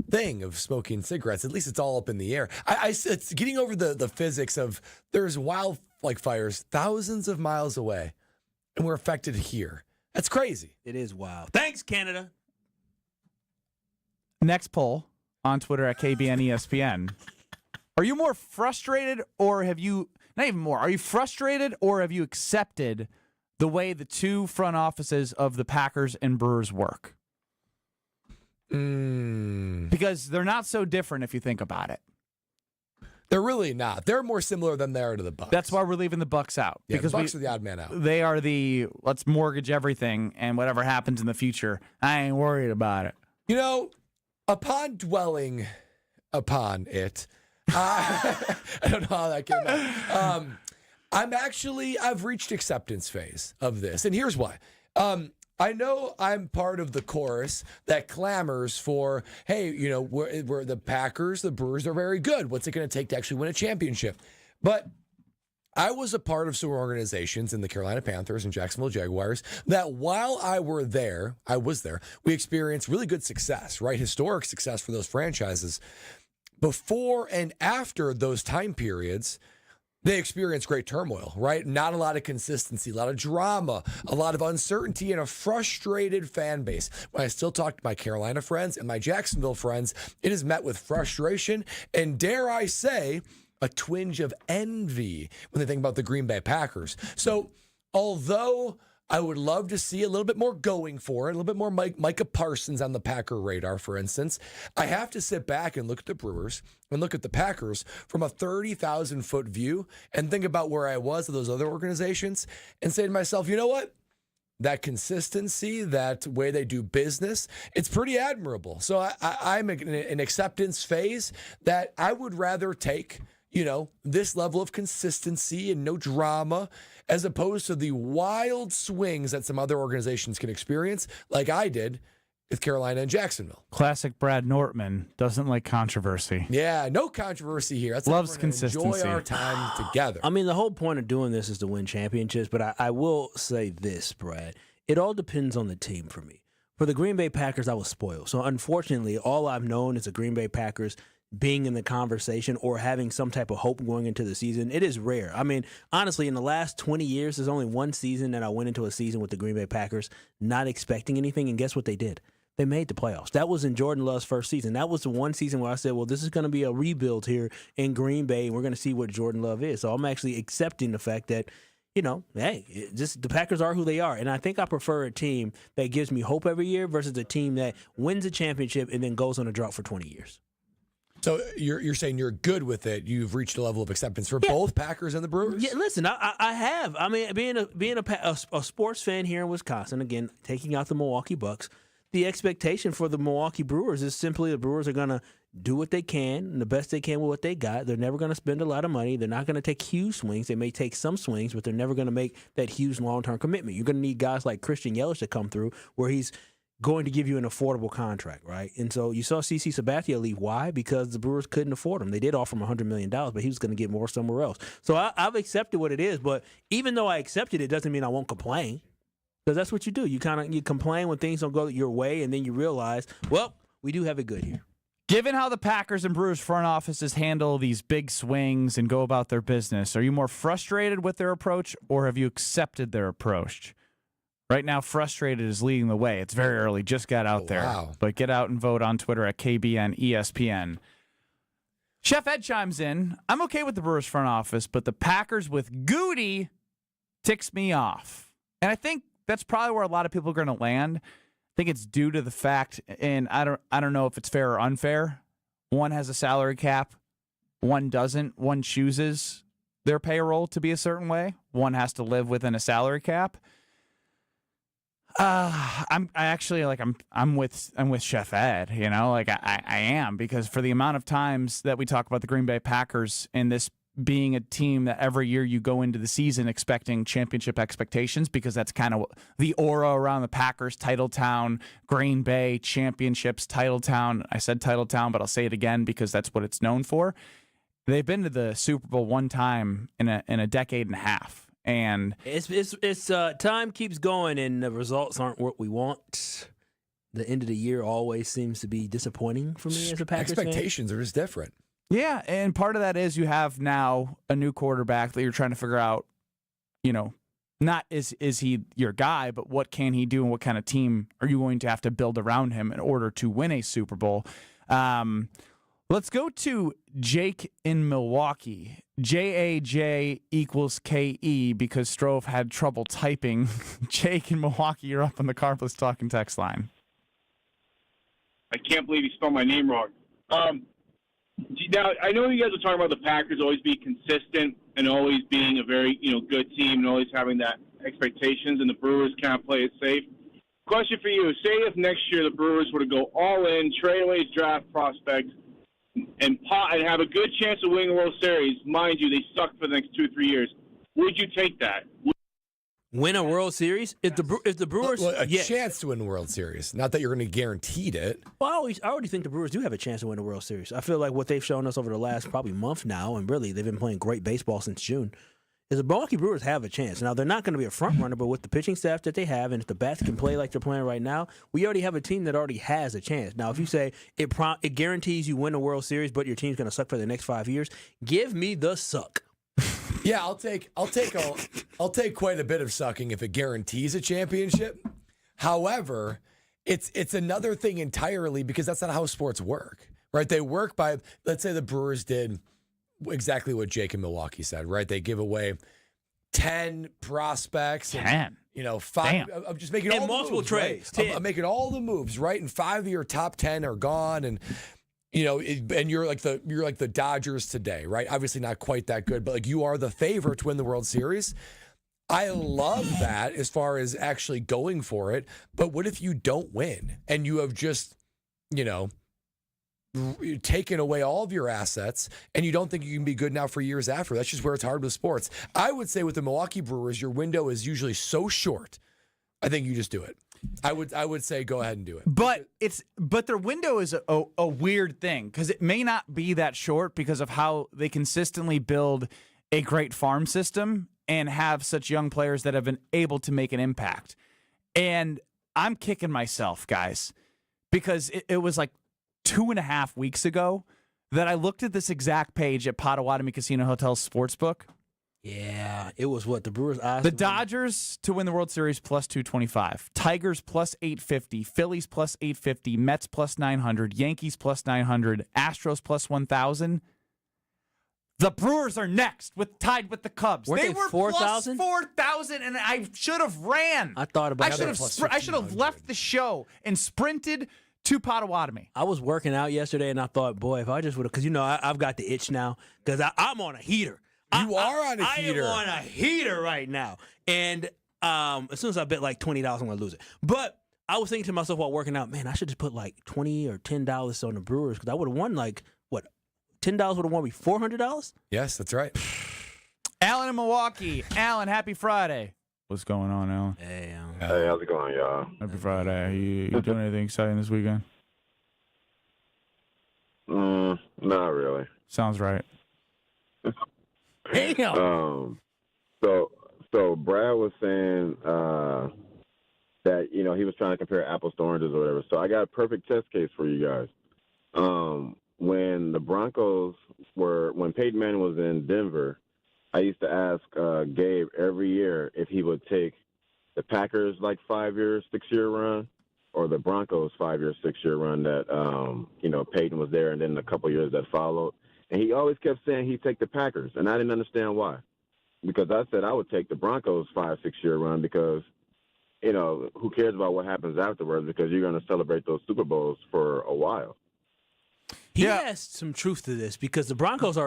thing of smoking cigarettes. At least it's all up in the air. It's getting over the physics of there's wildfires thousands of miles away, and we're affected here. That's crazy.
It is wild. Thanks, Canada.
Next poll on Twitter at KBN ESPN. Are you more frustrated or have you, not even more, are you frustrated or have you accepted the way the two front offices of the Packers and Brewers work? Because they're not so different if you think about it.
They're really not. They're more similar than they are to the Bucs.
That's why we're leaving the Bucs out.
Yeah,
because
the Bucs are the odd man out.
They are the let's mortgage everything and whatever happens in the future, I ain't worried about it.
You know, upon dwelling upon it, I don't know how that came out. I've reached acceptance phase of this. And here's why. I know I'm part of the chorus that clamors for, hey, you know, we're the Packers, the Brewers are very good. What's it going to take to actually win a championship? But I was a part of some organizations in the Carolina Panthers and Jacksonville Jaguars that while I was there, we experienced really good success, right? Historic success for those franchises. Before and after those time periods, they experienced great turmoil, right? Not a lot of consistency, a lot of drama, a lot of uncertainty, and a frustrated fan base. When I still talk to my Carolina friends and my Jacksonville friends, it is met with frustration and, dare I say, a twinge of envy when they think about the Green Bay Packers. So although I would love to see a little bit more going for it, a little bit more Micah Parsons on the Packer radar, for instance, I have to sit back and look at the Brewers and look at the Packers from a 30,000-foot view and think about where I was at those other organizations and say to myself, you know what? That consistency, that way they do business, it's pretty admirable. So I'm in an acceptance phase that I would rather take, you know, this level of consistency and no drama as opposed to the wild swings that some other organizations can experience, like I did with Carolina and Jacksonville.
Classic Brad Nortman doesn't like controversy.
Yeah, no controversy here. That's
Loves consistency.
Enjoy our time together.
I mean, the whole point of doing this is to win championships, but I will say this, Brad. It all depends on the team for me. For the Green Bay Packers, I was spoiled. So unfortunately, all I've known is the Green Bay Packers being in the conversation or having some type of hope going into the season. It is rare. I mean, honestly, in the last 20 years, there's only one season that I went into a season with the Green Bay Packers not expecting anything, and guess what they did? They made the playoffs. That was in Jordan Love's first season. That was the one season where I said, well, this is going to be a rebuild here in Green Bay, and we're going to see what Jordan Love is. So I'm actually accepting the fact that, you know, hey, the Packers are who they are. And I think I prefer a team that gives me hope every year versus a team that wins a championship and then goes on a drought for 20 years.
So you're saying you're good with it. You've reached a level of acceptance for both Packers and the Brewers?
Yeah, listen, I have. I mean, being a sports fan here in Wisconsin, again, taking out the Milwaukee Bucks, the expectation for the Milwaukee Brewers is simply the Brewers are going to do what they can and the best they can with what they got. They're never going to spend a lot of money. They're not going to take huge swings. They may take some swings, but they're never going to make that huge long-term commitment. You're going to need guys like Christian Yelich to come through where he's going to give you an affordable contract, right? And so you saw CeCe Sabathia leave. Why? Because the Brewers couldn't afford him. They did offer him $100 million, but he was going to get more somewhere else. So I've accepted what it is, but even though I accepted it, doesn't mean I won't complain. Because that's what you do. You complain when things don't go your way, and then you realize, well, We do have it good here.
Given how the Packers and Brewers front offices handle these big swings and go about their business, are you more frustrated with their approach or have you accepted their approach? Right now, frustrated is leading the way. It's very early. Just got out there.
Wow.
But get out and vote on Twitter at KBN ESPN. Chef Ed chimes in. I'm okay with the Brewers front office, but the Packers with Goody ticks me off. And I think that's probably where a lot of people are going to land. I think it's due to the fact, and I don't know if it's fair or unfair. One has a salary cap, one doesn't. One chooses their payroll to be a certain way. One has to live within a salary cap. I'm with Chef Ed. You know, like I am, because for the amount of times that we talk about the Green Bay Packers and this being a team that every year you go into the season expecting championship expectations, because that's kind of the aura around the Packers, title town, Green Bay, championships, title town. I said title town, but I'll say it again because that's what it's known for. They've been to the Super Bowl one time in a decade and a half. And
it's time keeps going and the results aren't what we want. The end of the year always seems to be disappointing for me as a Packers fan.
Expectations are just different.
Yeah, and part of that is you have now a new quarterback that you're trying to figure out, you know, not is he your guy, but what can he do and what kind of team are you going to have to build around him in order to win a Super Bowl. Let's go to Jake in Milwaukee. JAJ equals KE because Strove had trouble typing. Jake in Milwaukee, you're up on the Carpless Talking text line.
I can't believe you spelled my name wrong. Now, I know you guys are talking about the Packers always being consistent and always being a very, good team and always having that expectations, and the Brewers can't play it safe. Question for you. Say if next year the Brewers were to go all in, trade away draft prospects, and have a good chance of winning the World Series. Mind you, they suck for the next 2-3 years. Would you take that?
Win a World Series? If the Brewers...
chance to win the World Series. Not that you're going to guaranteed it.
Well, I already think the Brewers do have a chance to win the World Series. I feel like what they've shown us over the last probably month now, and really they've been playing great baseball since June, is the Milwaukee Brewers have a chance. Now, they're not going to be a front runner, but with the pitching staff that they have, and if the bats can play like they're playing right now, we already have a team that already has a chance. Now, if you say it guarantees you win a World Series, but your team's going to suck for the next 5 years, give me the suck.
Yeah, I'll take quite a bit of sucking if it guarantees a championship. However, it's another thing entirely because that's not how sports work, right? They work by, let's say the Brewers did exactly what Jake in Milwaukee said, right? They give away 10 prospects.
10?
5.
Damn.
I'm just making
and
all the
multiple
moves,
trades.
Right? I'm making all the moves, right? And 5 of your top 10 are gone, and and you're like the Dodgers today, right? Obviously not quite that good, but like you are the favorite to win the World Series. I love that as far as actually going for it. But what if you don't win and you have just, taken away all of your assets and you don't think you can be good now for years after? That's just where it's hard with sports. I would say with the Milwaukee Brewers, your window is usually so short. I think you just do it. I would say go ahead and do it.
But their window is a weird thing because it may not be that short because of how they consistently build a great farm system and have such young players that have been able to make an impact. And I'm kicking myself, guys, because it was like 2.5 weeks ago that I looked at this exact page at Potawatomi Casino Hotel Sportsbook.
Yeah, it was what the Brewers asked.
The Dodgers to win the World Series plus 225, Tigers plus 850, Phillies plus 850, Mets plus 900, Yankees plus 900, Astros plus 1,000. The Brewers are next, tied with the Cubs.
Weren't they
were
4,000?
plus 4,000, and I should have ran.
I thought about
I should have left the show and sprinted to Potawatomi.
I was working out yesterday, and I thought, boy, if I just would have, because I've got the itch now, because I'm on a heater.
You are on a heater.
I am on a heater right now. And as soon as I bet like $20, I'm going to lose it. But I was thinking to myself while working out, man, I should just put like $20 or $10 on the Brewers because I would have won like, what, $10 would have won me $400?
Yes, that's right.
Alan in Milwaukee. Alan, happy Friday. What's going on, Alan?
Hey, Alan.
Hey, how's it going, y'all?
Happy Friday. You doing anything exciting this weekend?
Not really.
Sounds right.
Damn.
So Brad was saying that, he was trying to compare apples to oranges or whatever. So I got a perfect test case for you guys. When the Broncos when Peyton Manning was in Denver, I used to ask Gabe every year if he would take the Packers 5-year, 6-year run, or the Broncos 5-year, 6-year run that Peyton was there, and then a couple years that followed. And he always kept saying he'd take the Packers, and I didn't understand why. Because I said I would take the Broncos 5-6-year run because, who cares about what happens afterwards, because you're going to celebrate those Super Bowls for a while.
He has some truth to this because the Broncos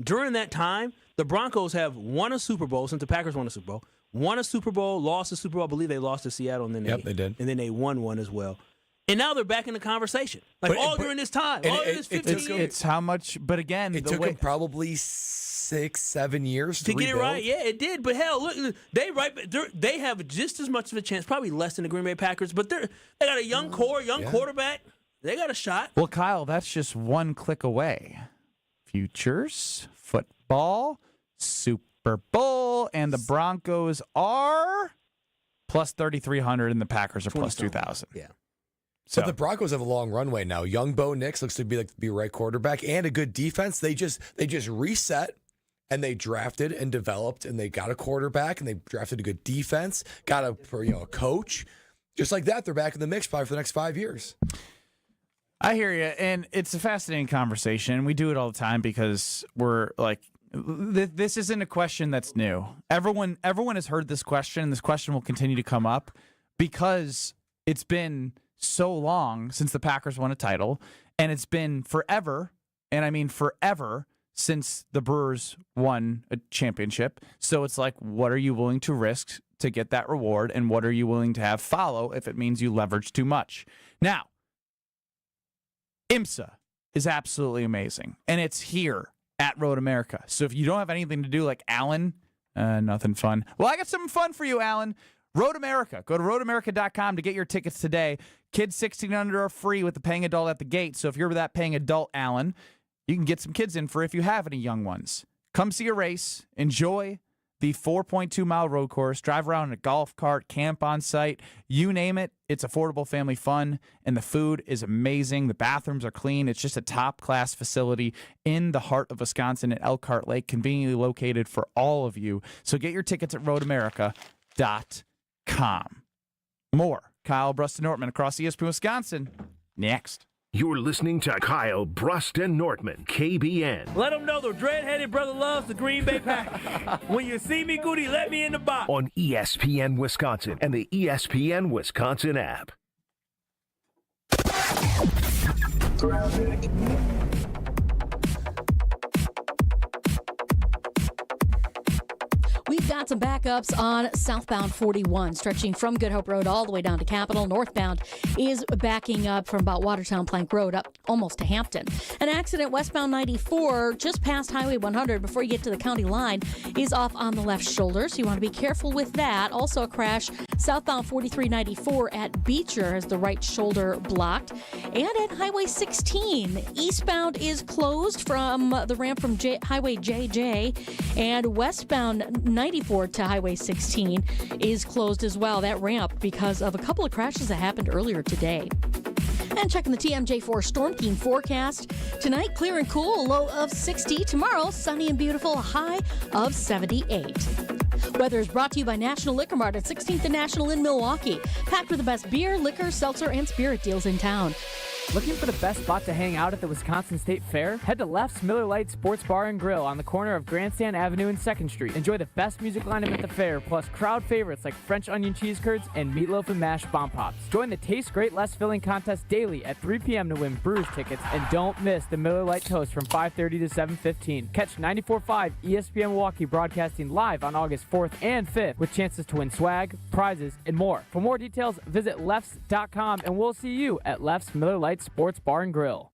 during that time, the Broncos have won a Super Bowl since the Packers won a Super Bowl. Won a Super Bowl, lost a Super Bowl. I believe they lost to Seattle, and then
they did.
And then they won one as well. And now they're back in the conversation. During this time, during this 15 years.
It's how much, but again,
it took them probably 6-7 years
to get
rebuild.
it right. Yeah, it did. But hell, look, they have just as much of a chance, probably less than the Green Bay Packers. But they got a young core, quarterback. They got a shot.
Well, Kyle, that's just one click away. Futures, football, Super Bowl, and the Broncos are plus 3,300, and the Packers are plus 2,000.
Yeah.
So the Broncos have a long runway now. Young Bo Nix looks to be a right quarterback and a good defense. They just reset and they drafted and developed and they got a quarterback and they drafted a good defense. Got a coach, just like that. They're back in the mix probably for the next 5 years.
I hear you, and it's a fascinating conversation. We do it all the time because we're this isn't a question that's new. Everyone has heard this question, and this question will continue to come up because it's been so long since the Packers won a title, and it's been forever, and I mean forever, since the Brewers won a championship. So it's what are you willing to risk to get that reward, and what are you willing to have follow if it means you leverage too much? Now, IMSA is absolutely amazing, and it's here at Road America. So if you don't have anything to do like Alan, nothing fun. Well, I got something fun for you, Alan. Road America. Go to roadamerica.com to get your tickets today. Kids 16 and under are free with the paying adult at the gate. So if you're that paying adult, Alan, you can get some kids in for if you have any young ones. Come see a race. Enjoy the 4.2-mile road course. Drive around in a golf cart, camp on site. You name it. It's affordable family fun, and the food is amazing. The bathrooms are clean. It's just a top-class facility in the heart of Wisconsin at Elkhart Lake, conveniently located for all of you. So get your tickets at roadamerica.com. More Kyle Brust-Nortman across ESPN Wisconsin next.
You're listening to Kyle Brust-Nortman, KBN.
Let them know the dread-headed brother loves the Green Bay Packers. When you see me, Goody, let me in the box.
On ESPN Wisconsin and the ESPN Wisconsin app.
We've got some backups on southbound 41, stretching from Good Hope Road all the way down to Capitol. Northbound is backing up from about Watertown Plank Road up almost to Hampton. An accident westbound 94 just past Highway 100 before you get to the county line is off on the left shoulder, so you want to be careful with that. Also a crash southbound 4394 at Beecher has the right shoulder blocked. And at Highway 16, eastbound is closed from the ramp from Highway JJ, and westbound 94 to Highway 16 is closed as well, that ramp, because of a couple of crashes that happened earlier today. And checking the TMJ4 Storm Team forecast. Tonight, clear and cool, a low of 60. Tomorrow, sunny and beautiful, a high of 78. Weather is brought to you by National Liquor Mart at 16th and National in Milwaukee. Packed with the best beer, liquor, seltzer, and spirit deals in town.
Looking for the best spot to hang out at the Wisconsin State Fair? Head to Left's Miller Lite Sports Bar and Grill on the corner of Grandstand Avenue and 2nd Street. Enjoy the best music lineup at the fair, plus crowd favorites like French onion cheese curds and meatloaf and mashed bomb pops. Join the Taste Great Less Filling contest daily at 3 p.m. to win Brewers tickets, and don't miss the Miller Lite Toast from 5:30 to 7:15. Catch 94.5 ESPN Milwaukee broadcasting live on August 4th and 5th with chances to win swag, prizes, and more. For more details, visit lefts.com, and we'll see you at Left's Miller Lite Sports Bar and Grill.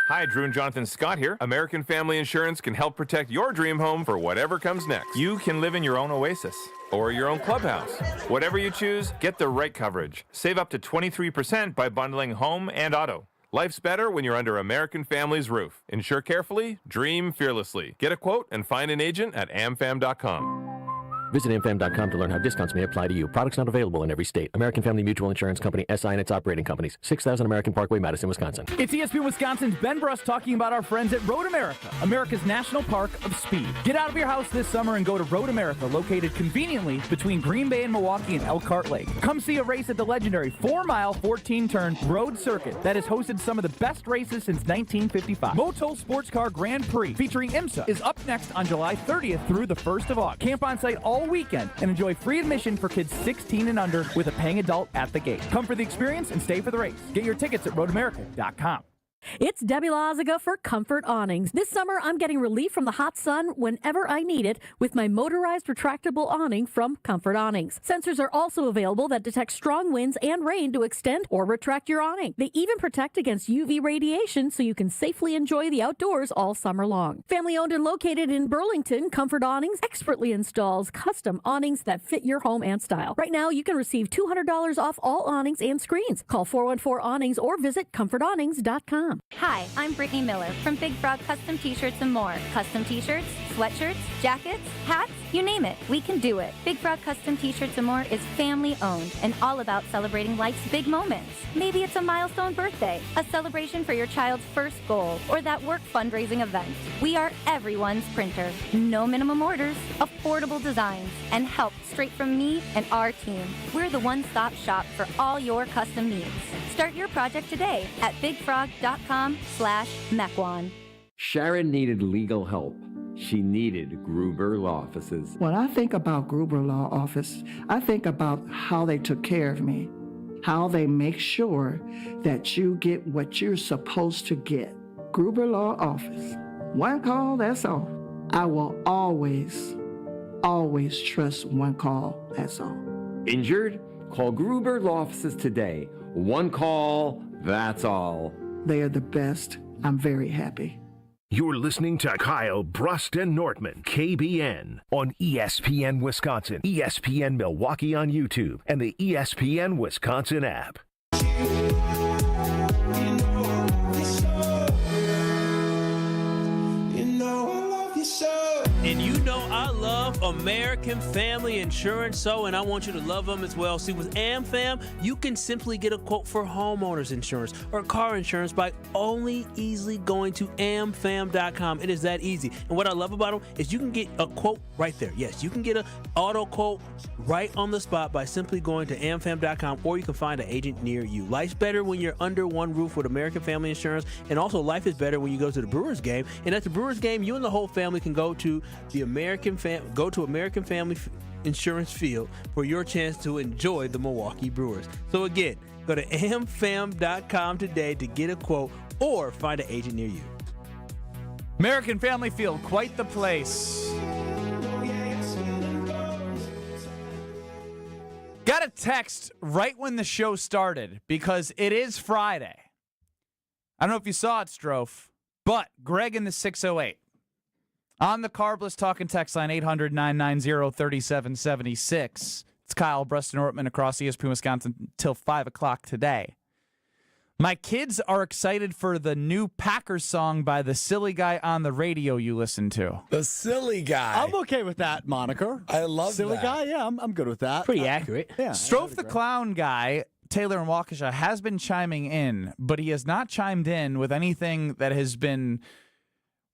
Hi, Drew and Jonathan Scott here. American Family Insurance can help protect your dream home for whatever comes next. You can live in your own oasis or your own clubhouse. Whatever you choose, get the right coverage. Save up to 23% by bundling home and auto. Life's better when you're under American Family's roof. Insure carefully, dream fearlessly. Get a quote and find an agent at amfam.com.
Visit amfam.com to learn how discounts may apply to you. Products not available in every state. American Family Mutual Insurance Company, SI and its operating companies. 6000 American Parkway, Madison, Wisconsin.
It's ESPN Wisconsin's Ben Bruss talking about our friends at Road America, America's national park of speed. Get out of your house this summer and go to Road America, located conveniently between Green Bay and Milwaukee and Elkhart Lake. Come see a race at the legendary 4-mile, 14-turn road circuit that has hosted some of the best races since 1955. Motul Sports Car Grand Prix featuring IMSA is up next on July 30th through the 1st of August. Camp on site all weekend and enjoy free admission for kids 16 and under with a paying adult at the gate. Come for the experience and stay for the race. Get your tickets at roadamerica.com.
It's Debbie Loziga for Comfort Awnings. This summer, I'm getting relief from the hot sun whenever I need it with my motorized retractable awning from Comfort Awnings. Sensors are also available that detect strong winds and rain to extend or retract your awning. They even protect against UV radiation so you can safely enjoy the outdoors all summer long. Family owned and located in Burlington, Comfort Awnings expertly installs custom awnings that fit your home and style. Right now, you can receive $200 off all awnings and screens. Call 414-AWNINGS or visit comfortawnings.com.
Hi, I'm Brittany Miller from Big Frog Custom T-Shirts and more. Custom T-shirts, sweatshirts, jackets, hats, you name it, we can do it. Big Frog Custom T-Shirts and more is family owned and all about celebrating life's big moments. Maybe it's a milestone birthday, a celebration for your child's first goal, or that work fundraising event. We are everyone's printer. No minimum orders, affordable designs, and help straight from me and our team. We're the one-stop shop for all your custom needs. Start your project today at bigfrog.com/Mequon.
Sharon needed legal help. She needed Gruber Law Offices.
When I think about Gruber Law Office, I think about how they took care of me, how they make sure that you get what you're supposed to get. Gruber Law Office. One call, that's all. I will always trust one call, that's all.
Injured? Call Gruber Law Offices today. One call, that's all.
They are the best. I'm very happy.
You're listening to Kyle Brust and Nortman, KBN, on ESPN Wisconsin, ESPN Milwaukee on YouTube, and the ESPN Wisconsin app.
And you know I love American Family Insurance, and I want you to love them as well. See, with AmFam, you can simply get a quote for homeowners insurance or car insurance by only easily going to amfam.com. It is that easy. And what I love about them is you can get a quote right there. Yes, you can get an auto quote right on the spot by simply going to amfam.com, or you can find an agent near you. Life's better when you're under one roof with American Family Insurance, and also life is better when you go to the Brewers game. And at the Brewers game, you and the whole family can go to American Family Insurance Field for your chance to enjoy the Milwaukee Brewers. So again, go to amfam.com today to get a quote or find an agent near you.
American Family Field, quite the place. Got a text right when the show started because it is Friday. I don't know if you saw it, Strofe, but Greg in the 608. On the Carbless Talking text line, 800-990-3776. It's Kyle Bruston-Ortman across ESPN Wisconsin until 5 o'clock today. My kids are excited for the new Packers song by the silly guy on the radio you listen to.
The silly guy.
I'm okay with that moniker.
I love
silly
that.
guy. Yeah, I'm good with that.
Pretty accurate.
Yeah.
Strofe the Clown guy, Taylor in Waukesha, has been chiming in, but he has not chimed in with anything that has been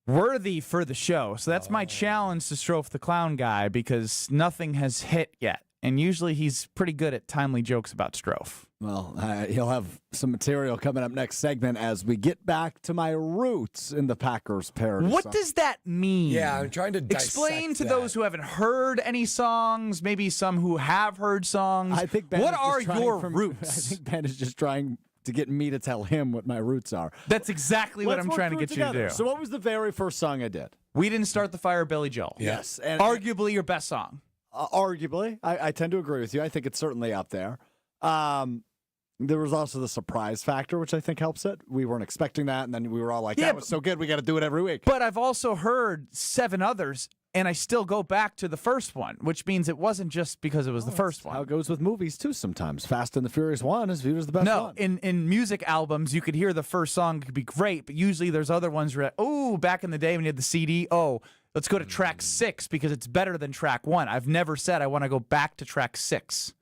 worthy for the show. So that's my challenge to Strofe the Clown guy, because nothing has hit yet. And usually he's pretty good at timely jokes about Strofe.
Well, he'll have some material coming up next segment as we get back to my roots in the Packers parody.
What does that mean?
Yeah, I'm trying to
explain to
that.
those who haven't heard any songs, maybe some who have heard songs.
I think Ben
what
is
are
just
your
trying
roots?
I think Ben is just trying to get me to tell him what my roots are.
That's exactly what I'm trying to get you to do.
So what was the very first song I did?
We Didn't Start the Fire, Billy Joel.
Yes. And
arguably your best song.
Arguably. I tend to agree with you. I think it's certainly up there. There was also the surprise factor, which I think helps it. We weren't expecting that, and then we were all like, that was so good, we got to do it every week.
But I've also heard 7 others, and I still go back to the first one, which means it wasn't just because it was the first one.
How it goes with movies, too, sometimes. Fast and the Furious 1 is viewed as the best one.
No, in music albums, you could hear the first song could be great, but usually there's other ones where, back in the day when you had the CD, let's go to track 6 because it's better than track 1. I've never said I want to go back to track 6.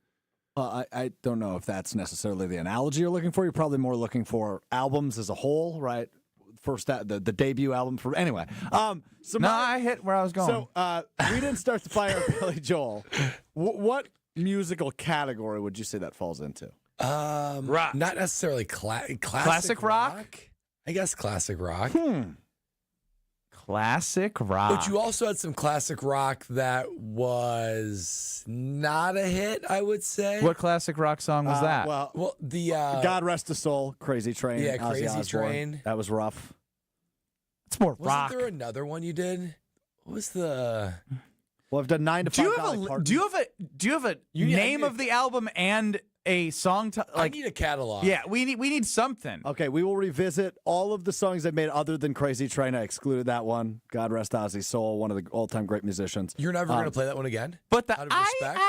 I don't know if that's necessarily the analogy you're looking for. You're probably more looking for albums as a whole, right? First, the debut album for anyway.
I hit where I was going.
So we didn't start the fire, Billy Joel. What musical category would you say that falls into?
Rock. Not necessarily classic
rock.
I guess classic rock.
Classic rock.
But you also had some classic rock that was not a hit, I would say.
What classic rock song was that?
Well, the
God Rest His Soul, Crazy Train.
Yeah,
Ozzy
Crazy
Osbourne.
Train.
That was rough.
It's more rock.
Wasn't there another one you did? What was the?
Well, I've done 9 to 5.
Do you have a name of the album and a song?
I need a catalog.
Yeah, we need something.
Okay, we will revisit all of the songs I made other than Crazy Train. I excluded that one. God rest Ozzy's soul, one of the all-time great musicians.
You're never going to play that one again?
But
out of respect?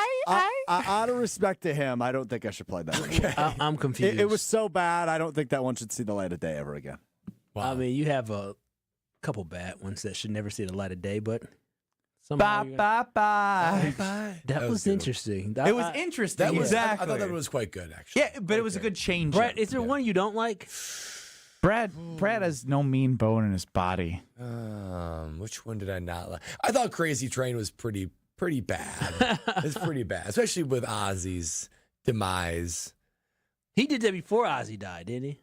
Out of respect to him, I don't think I should play that one.
Okay.
I'm confused.
It was so bad, I don't think that one should see the light of day ever again.
Wow. I mean, you have a couple bad ones that should never see the light of day, but
Bye, bye, bye.
That was interesting.
It was interesting. Exactly.
I thought that one was quite good, actually.
Yeah, but it was a good change.
Brett, is there one you don't like?
Brad has no mean bone in his body.
Which one did I not like? I thought Crazy Train was pretty bad. It's pretty bad, especially with Ozzy's demise.
He did that before Ozzy died, didn't he?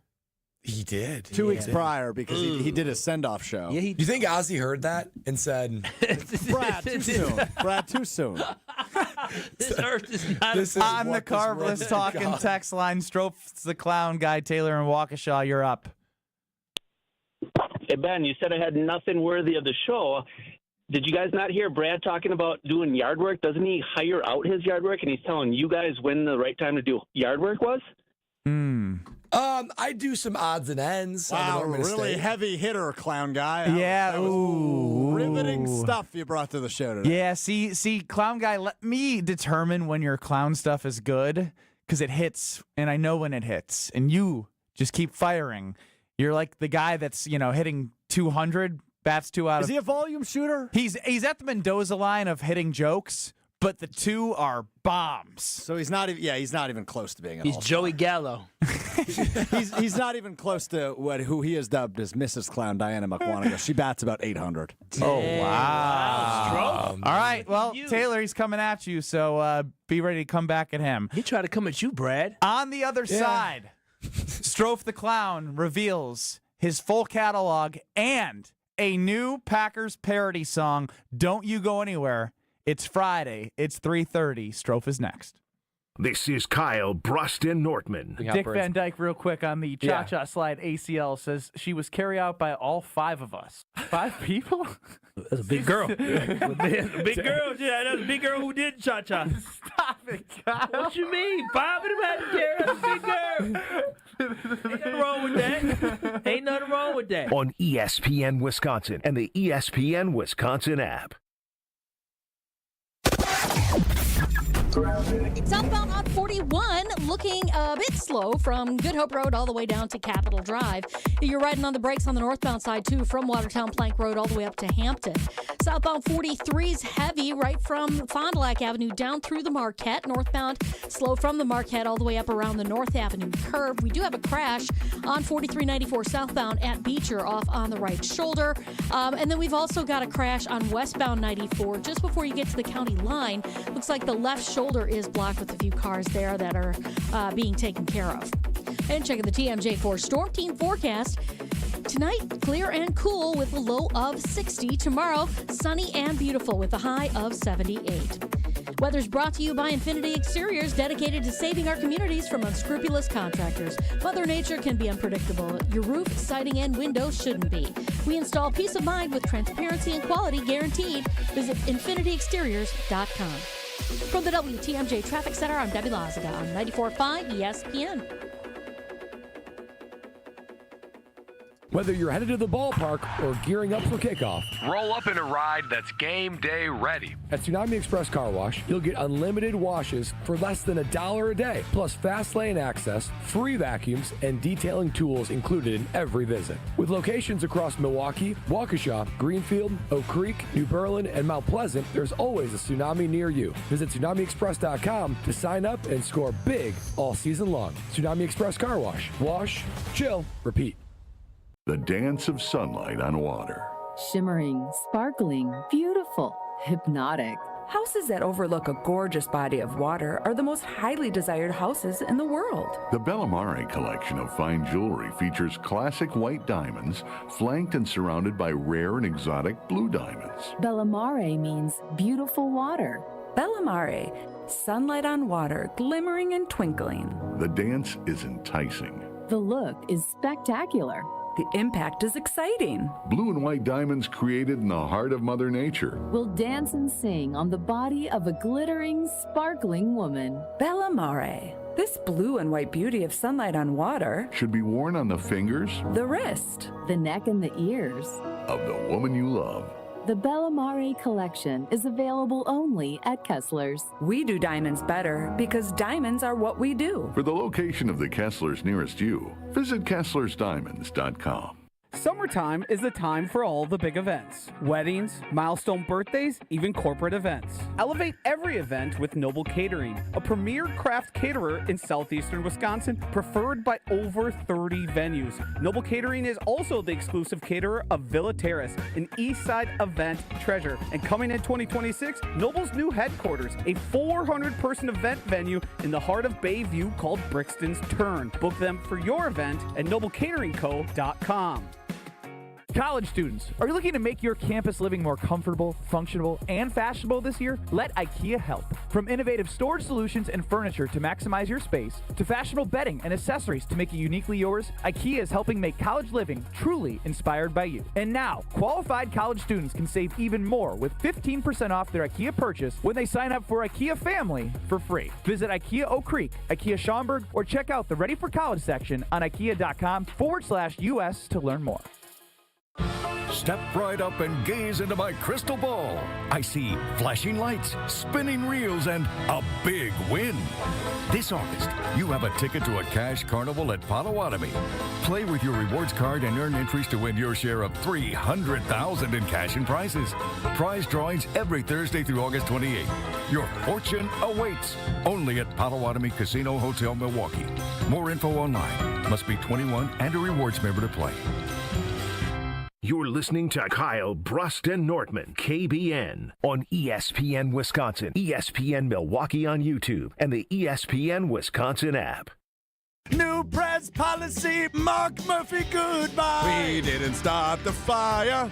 He did.
2 weeks prior, because he did a send-off show.
Yeah,
Do you think Ozzy heard that and said,
Brad, too soon. Brad, too soon.
This earth is not
This is
On the
what this world
Carbless
has
Talking
become.
text line, Stroph's the Clown, Guy Taylor, and Waukesha, you're up.
Hey, Ben, you said I had nothing worthy of the show. Did you guys not hear Brad talking about doing yard work? Doesn't he hire out his yard work, and he's telling you guys when the right time to do yard work was?
I do some odds and ends.
Wow,
on the
really
State.
heavy hitter, Clown Guy.
Yeah,
that was
ooh.
riveting stuff you brought to the show today.
Yeah, see, Clown Guy, let me determine when your clown stuff is good, because it hits, and I know when it hits, and you just keep firing. You're like the guy that's, hitting 200, bats 2 out of...
Is he a volume shooter?
He's at the Mendoza line of hitting jokes, but the 2 are bombs.
So he's not even close to being an
He's
all-star.
Joey Gallo.
He's not even close to who he has dubbed as Mrs. Clown, Diana McWanaga. She bats about 800.
Oh, wow. All right, well, Taylor, he's coming at you, so be ready to come back at him.
He tried to come at you, Brad.
On the other side, Stroph the Clown reveals his full catalog and a new Packers parody song, Don't You Go Anywhere. It's Friday. It's 3:30. Stroph is next.
This is Kyle Bruston Nortman.
Dick Van Dyke, real quick on the Cha-Cha Slide ACL, says she was carried out by all 5 of us. 5 people?
That's a big girl. That's a big girl. Yeah, that's a big girl who did cha-cha.
Stop it, Kyle.
What you mean? 5 of them had to carry. That's a big girl. Ain't nothing wrong with that. Ain't nothing wrong with that.
On ESPN Wisconsin and the ESPN Wisconsin app.
Southbound on 41 looking a bit slow from Good Hope Road all the way down to Capitol Drive. You're riding on the brakes on the northbound side, too, from Watertown Plank Road all the way up to Hampton. Southbound 43's heavy right from Fond du Lac Avenue down through the Marquette. Northbound slow from the Marquette all the way up around the North Avenue curve. We do have a crash on 4394 southbound at Beecher off on the right shoulder. And then we've also got a crash on westbound 94 just before you get to the county line. Looks like the left shoulder is blocked with a few cars there that are being taken care of. And checking the TMJ4 Storm Team forecast. Tonight, clear and cool with a low of 60. Tomorrow, sunny and beautiful with a high of 78. Weather's brought to you by Infinity Exteriors, dedicated to saving our communities from unscrupulous contractors. Mother Nature can be unpredictable. Your roof, siding, and windows shouldn't be. We install peace of mind with transparency and quality guaranteed. Visit infinityexteriors.com. From the WTMJ Traffic Center, I'm Debbie Lazaga on 94.5 ESPN.
Whether you're headed to the ballpark or gearing up for kickoff,
roll up in a ride that's game day ready.
At Tsunami Express Car Wash, you'll get unlimited washes for less than $1 a day, plus fast lane access, free vacuums, and detailing tools included in every visit. With locations across Milwaukee, Waukesha, Greenfield, Oak Creek, New Berlin, and Mount Pleasant, there's always a Tsunami near you. Visit TsunamiExpress.com to sign up and score big all season long. Tsunami Express Car Wash. Wash, chill, repeat.
The dance of sunlight on water.
Shimmering, sparkling, beautiful, hypnotic.
Houses that overlook a gorgeous body of water are the most highly desired houses in the world.
The Bellamare collection of fine jewelry features classic white diamonds, flanked and surrounded by rare and exotic blue diamonds.
Bellamare means beautiful water.
Bellamare, sunlight on water, glimmering and twinkling.
The dance is enticing.
The look is spectacular.
The impact is exciting.
Blue and white diamonds created in the heart of Mother Nature.
Will dance and sing on the body of a glittering, sparkling woman.
Bellamare. This blue and white beauty of sunlight on water
should be worn on the fingers,
the wrist,
the neck, and the ears
of the woman you love.
The Bellamare collection is available only at Kessler's.
We do diamonds better because diamonds are what we do.
For the location of the Kessler's nearest you, visit KesslersDiamonds.com.
Summertime is the time for all the big events. Weddings, milestone birthdays, even corporate events. Elevate every event with Noble Catering, a premier craft caterer in southeastern Wisconsin, preferred by over 30 venues. Noble Catering is also the exclusive caterer of Villa Terrace, an east side event treasure. And coming in 2026, Noble's new headquarters, a 400-person event venue in the heart of Bayview called Brixton's Turn. Book them for your event at noblecateringco.com.
College students, are you looking to make your campus living more comfortable, functional, and fashionable this year? Let IKEA help. From innovative storage solutions and furniture to maximize your space, to fashionable bedding and accessories to make it uniquely yours, IKEA is helping make college living truly inspired by you. And now, qualified college students can save even more with 15% off their IKEA purchase when they sign up for IKEA Family for free. Visit IKEA Oak Creek, IKEA Schaumburg, or check out the Ready for College section on IKEA.com/US to learn more.
Step right up and gaze into my crystal ball. I see flashing lights, spinning reels, and a big win. This August, you have a ticket to a cash carnival at Potawatomi. Play with your rewards card and earn entries to win your share of $300,000 in cash and prizes. Prize drawings every Thursday through August 28th. Your fortune awaits only at Potawatomi Casino Hotel, Milwaukee. More info online. Must be 21 and a rewards member to play. You're listening to Kyle Brust and Nortman, KBN, on ESPN Wisconsin, ESPN Milwaukee on YouTube, and the ESPN Wisconsin app.
New press policy, Mark Murphy, goodbye. We didn't start the fire.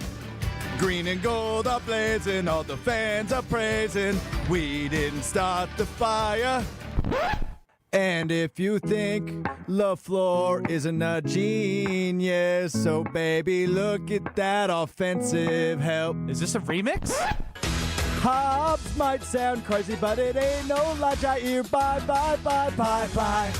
Green and gold are blazing, all the fans are praising. We didn't start the fire. And if you think LaFleur isn't a genius, so baby, look at that offensive help.
Is this a remix?
Hobbs might sound crazy, but it ain't no lie. Jair, bye, bye, bye, bye, bye.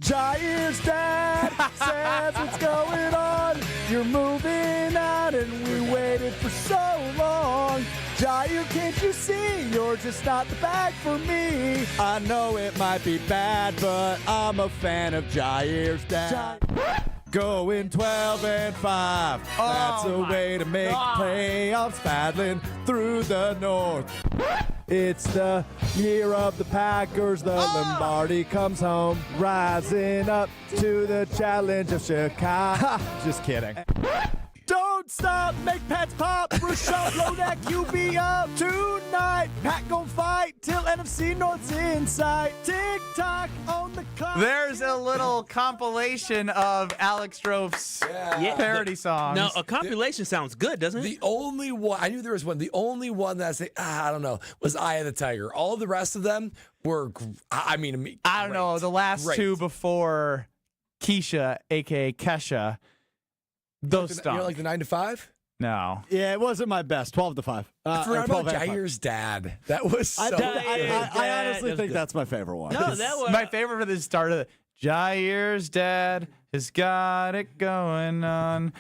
Jair's dad says what's going on. You're moving out and we waited for so long. Jair, can't you see? You're just not the bag for me. I know it might be bad, but I'm a fan of Jair's dad. Going 12-5. That's a way to make playoffs, paddling through the north. It's the year of the Packers. The Lombardi comes home, rising up to the challenge of Chicago. Just kidding. Don't stop, make Pats pop. Rashad, blow that QB up tonight. Pat gon' fight till NFC North's in sight. Tick-tock on the clock.
There's a little compilation of Alex Strouf's parody songs.
No, a compilation sounds good, doesn't it?
The only one, I knew there was one, the only one that I say, I don't know, was Eye of the Tiger. All the rest of them were, I don't
know, the last two before Keisha, a.k.a. Kesha, those stuff.
You know, like the 9 to 5?
No.
Yeah, it wasn't my best. 12 to 5.
I forgot about Jair's dad. That was so good.
I honestly think that's my favorite one.
No, that was
my favorite for the start of the Jair's dad has got it going on.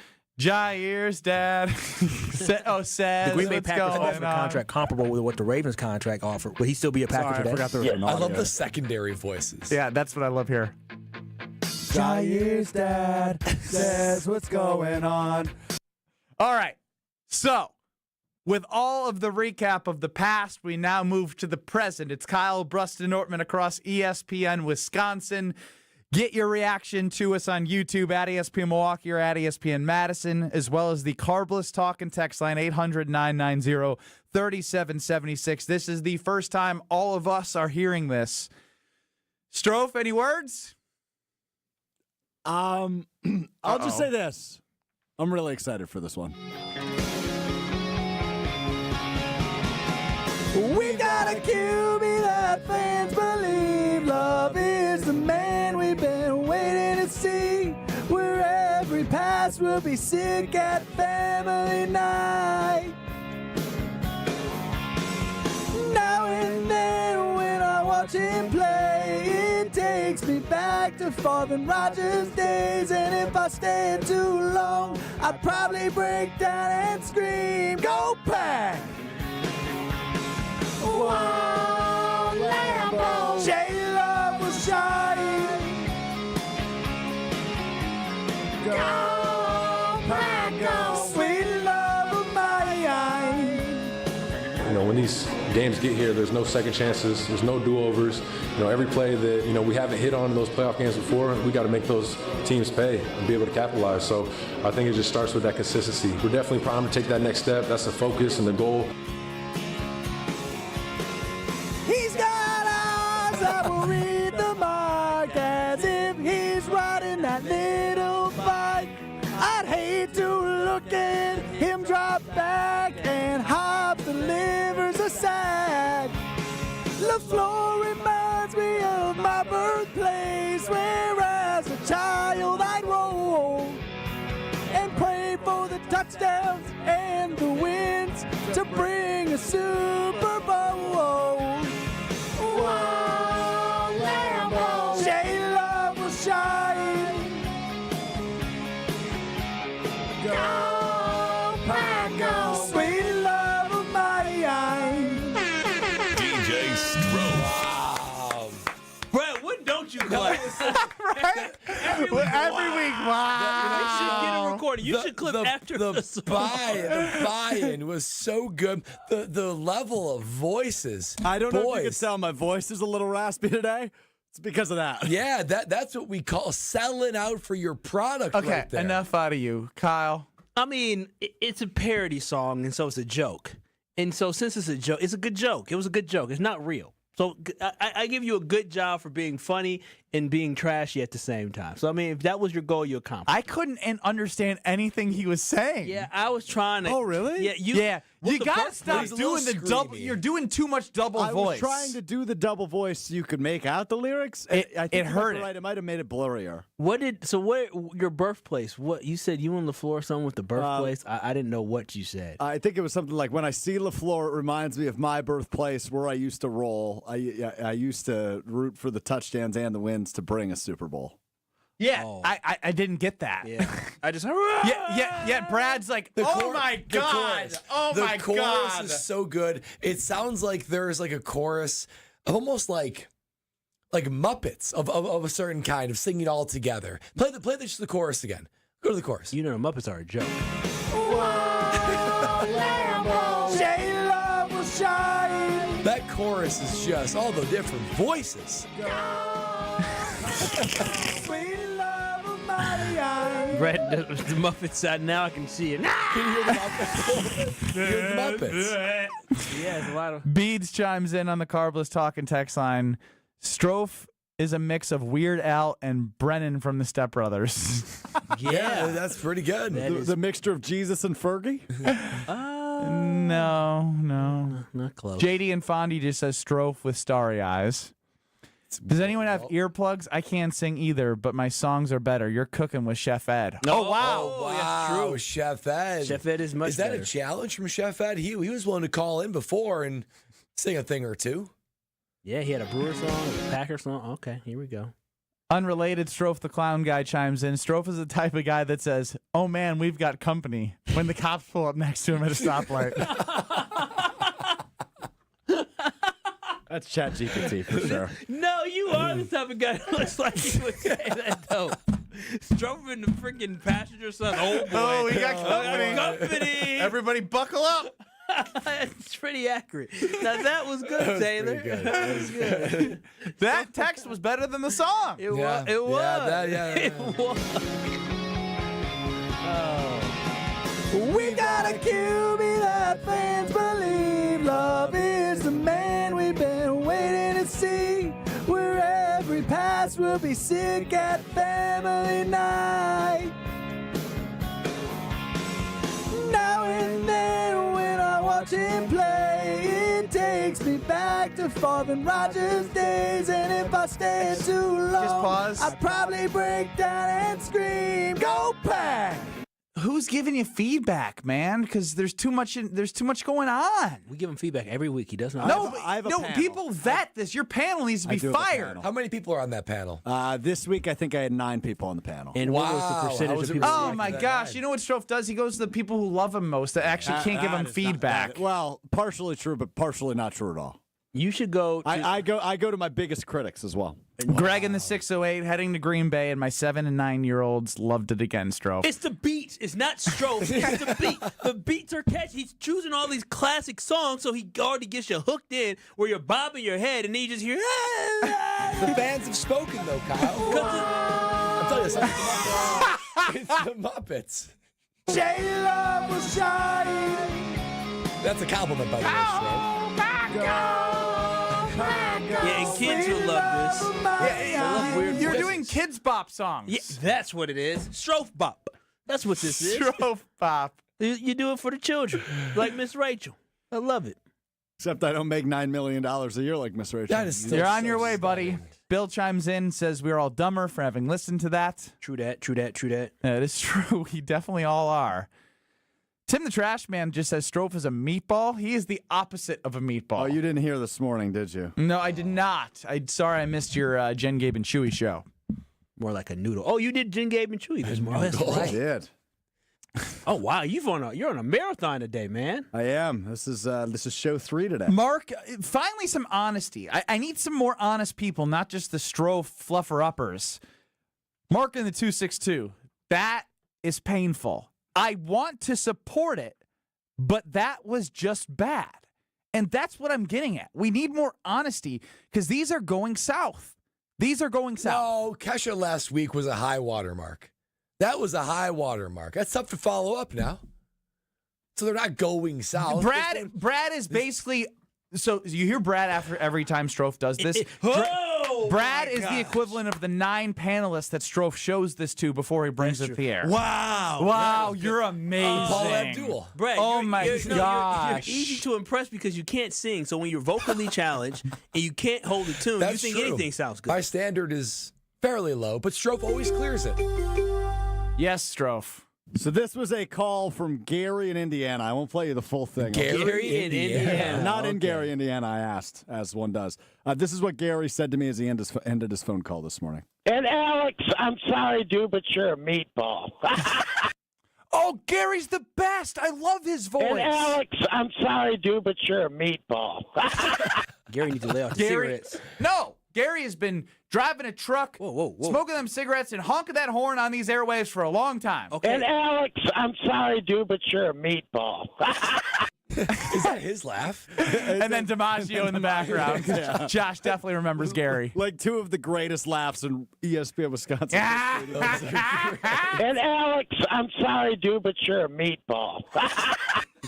Jair's dad says
The Green Bay
what's
Packers
going
offered a
on.
contract comparable with what the Ravens contract offered. Would he still be a Packer today?
I forgot there was an
I
audio.
love the secondary voices.
Yeah, that's what I love here.
Jair's dad says what's going on.
All right. So, with all of the recap of the past, we now move to the present. It's Kyle Bruston-Nortman across ESPN Wisconsin. Get your reaction to us on YouTube at ESPN Milwaukee or at ESPN Madison, as well as the Carbless Talk and Text line 800-990-3776. This is the first time all of us are hearing this. Strofe, any words?
I'll just say this. I'm really excited for this one. We got a QB that fans believe. Love is the man we've been waiting to see. Where every pass will be sick at family night. Now and then when I watch him play, it takes me back to Farthing Rogers days. And if I stay too long, I'd probably break down and scream, "Go Pack!" Whoa, Lambo! J-Love was shining. Go Pack, go! Sweet love of mine.
You know, when these games get here, there's no second chances, there's no do-overs. You know, every play that, you know, we haven't hit on in those playoff games before, we got to make those teams pay and be able to capitalize. So I think it just starts with that consistency. We're definitely primed to take that next step. That's the focus and the goal.
He's got eyes that will read the mark as if he's riding that little bike. I'd hate to look at him drop back and hop the livers aside. LaFleur reminds me of my birthplace, where as a child I'd roll and pray for the touchdowns and the wins to bring a Super Bowl. Whoa, Lambo! J-Love will shine. Go, Pack, go! Sweet love of mine.
DJ Stroh.
Brett, what don't you clap?
Right? Every week, wow.
They should get a recording. You should clip after the song.
The buy-in was so good. The level of voices.
I don't know if you can
Boys.
tell my voice is a little raspy today. It's because of that.
Yeah, that's what we call selling out for your product.
Okay,
right there.
enough out of you. Kyle.
I mean, it's a parody song, and so it's a joke. And so since it's a joke, it's a good joke. It was a good joke. It's not real. So I give you a good job for being funny and being trashy at the same time. So, I mean, if that was your goal, you accomplished.
I couldn't understand anything he was saying.
Yeah, I was trying to.
Oh, really?
Yeah,
you gotta stop
He's a
doing the
little
double.
screamy.
You're doing too much double
I
voice.
was trying to do the double voice so you could make out the lyrics. And I think
it
you
hurt
might be
it.
right. It might have made it blurrier.
Where your birthplace? What you said? You on the floor? Something with the birthplace? I didn't know what you said.
I think it was something like, when I see LaFleur, it reminds me of my birthplace where I used to roll. I used to root for the touchdowns and the wins to bring a Super Bowl.
Yeah,
Oh.
I didn't get that.
Yeah, I just.
Yeah. Brad's like, oh my god, oh my
the chorus
god.
is so good. It sounds like there's like a chorus of almost like Muppets of a certain kind of singing all together. Play just the chorus again. Go to the chorus.
You know, the Muppets are a joke.
J-Love will shine.
That chorus is just all the different voices.
Sweet love of mine.
Brett, the Muppets side. Now I can see it.
Can you hear the Muppets? You hear the Muppets.
Yeah, it's a lot of.
Beads chimes in on the Carbless Talk and Text line. Strofe is a mix of Weird Al and Brennan from the Step Brothers.
Yeah, that's pretty good.
The mixture of Jesus and Fergie?
No.
Not close.
JD and Fondy just says Strofe with starry eyes. Does anyone have earplugs? I can't sing either, but my songs are better. You're cooking with Chef Ed.
Oh, wow.
Oh, wow.
That's true.
Chef Ed.
Chef Ed is much
Is that
better.
a challenge from Chef Ed? He was willing to call in before and sing a thing or two.
Yeah, he had a Brewer song, a Packer song. Okay, here we go.
Unrelated, Strofe the clown guy chimes in. Strofe is the type of guy that says, "Oh man, we've got company," when the cops pull up next to him at a stoplight.
That's ChatGPT for sure.
No, you are the type of guy that looks like you would say that, though. Strofe in the freaking passenger side. Oh, boy.
Oh, we got company.
Company.
Everybody buckle up.
That's pretty accurate. Now, that was good, Taylor. That was good.
That text was better than the song.
It was. It was. It was. Oh.
We got a QB that fans believe. Love is the man we've been waiting to see. Where every pass will be sick at family night. Now and then when I watch him play, it takes me back to Favre and Rodgers days. And if I stay too long, I'd probably break down and scream, "Go Pack!" Who's giving you feedback, man? Because there's too much going on.
We give him feedback every week. He does not.
No,
I have a panel.
People vet this. Your panel needs to be fired.
How many people are on that panel?
This week, I think I had 9 people on the panel.
And what was the percentage of people?
Oh my gosh! You know what Strofe does? He goes to the people who love him most that actually can't give him feedback.
Well, partially true, but partially not true at all.
You should go.
I go to my biggest critics as well.
Greg in the 608 heading to Green Bay, and my 7 and 9-year-olds loved it again, Strofe.
It's the beats. It's not Strofe. It's the beat. The beats are catchy. He's choosing all these classic songs, so he already gets you hooked in where you're bobbing your head, and then you just hear.
The fans have spoken, though, Kyle. I'm telling you something. It's the Muppets.
J-Love was shining.
That's a compliment, by the way, Strofe.
Yeah, and kids will love this.
Yeah, you're doing kids bop songs.
Yeah, that's what it is. Strofe bop. That's what this is.
Strofe bop.
You do it for the children, like Miss Rachel. I love it.
Except I don't make $9 million a year like Miss Rachel.
That is still
You're on
so
your way,
stunning.
buddy. Bill chimes in, says we're all dumber for having listened to that.
True that, true that, true that.
It is true. We definitely all are. Tim the Trash Man just says Strofe is a meatball. He is the opposite of a meatball.
Oh, you didn't hear this morning, did you?
No, I did not. Sorry I missed your Jen, Gabe, and Chewy show.
More like a noodle. Oh, you did Jen, Gabe, and Chewy this morning. That's
I
right.
did.
Oh wow, you're on a marathon today, man.
I am. This is show 3 today.
Mark, finally some honesty. I need some more honest people, not just the Strofe fluffer-uppers. Mark in the 262. That is painful. I want to support it, but that was just bad. And that's what I'm getting at. We need more honesty because these are going south. These are going south.
No, Kesha last week was a high water mark. That was a high water mark. That's tough to follow up now. So they're not going south.
Brad is basically... So you hear Brad after every time Strofe does this. Brad is the equivalent of the 9 panelists that Strofe shows this to before he brings it to the air.
Wow,
you're amazing.
Paul Abdul.
Brad,
Oh
you're
gosh.
easy to impress because you can't sing. So when you're vocally challenged and you can't hold a tune,
That's
you think
true.
anything sounds good.
My standard is fairly low, but Strofe always clears it.
Yes, Strofe.
So this was a call from Gary in Indiana. I won't play you the full thing.
Gary in Indiana.
Not in Gary, Indiana, I asked, as one does. This is what Gary said to me as he ended his phone call this morning.
And Alex, I'm sorry, dude, but you're a meatball.
Oh, Gary's the best. I love his voice.
And Alex, I'm sorry, dude, but you're a meatball.
Gary needs to lay off the cigarettes.
No, Gary has been driving a truck, smoking them cigarettes, and honking that horn on these airwaves for a long time.
Okay.
And Alex, I'm sorry, dude, but you're a meatball.
Is that his laugh?
And then DiMaggio in the background.
Yeah.
Josh definitely remembers Gary.
Like 2 of the greatest laughs in ESPN Wisconsin.
And Alex, I'm sorry, dude, but you're a meatball.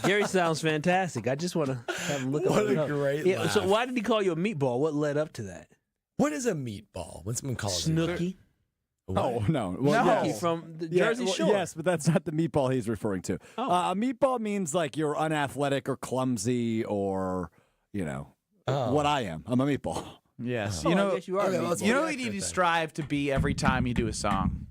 Gary sounds fantastic. I just want to have him look
What
it
a
up.
great
Yeah,
laugh.
so why did he call you a meatball? What led up to that?
What is a meatball when someone calls you?
Snooki.
Oh, no. Well,
Snooki
yes.
from the Jersey Shore.
Yes, but that's not the meatball he's referring to.
Oh.
A meatball means like you're unathletic or clumsy or, what I am. I'm a meatball.
Yes.
Oh,
You
I
know,
guess you are.
Okay, well, that's
you know
more
who you need
accurate
to
then.
strive to be every time you do a song?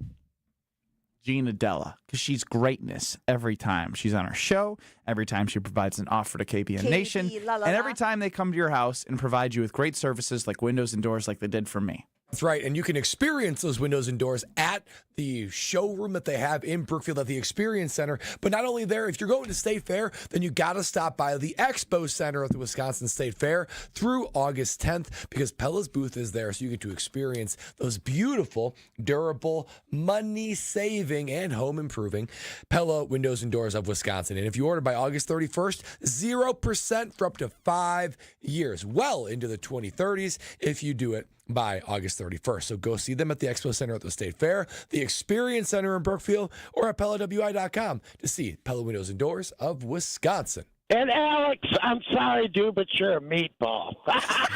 Gina Della, because she's greatness every time she's on our show, every time she provides an offer to KBN Nation, and every time they come to your house and provide you with great services like windows and doors like they did for me.
That's right, and you can experience those windows and doors at the showroom that they have in Brookfield at the Experience Center. But not only there, if you're going to State Fair, then you got to stop by the Expo Center at the Wisconsin State Fair through August 10th because Pella's booth is there, so you get to experience those beautiful, durable, money-saving, and home-improving Pella windows and doors of Wisconsin. And if you order by August 31st, 0% for up to 5 years, well into the 2030s if you do it by August 31st. So go see them at the Expo Center at the State Fair, the Experience Center in Brookfield, or at PellaWI.com to see Pella Windows and Doors of Wisconsin.
And Alex, I'm sorry, dude, but you're a meatball.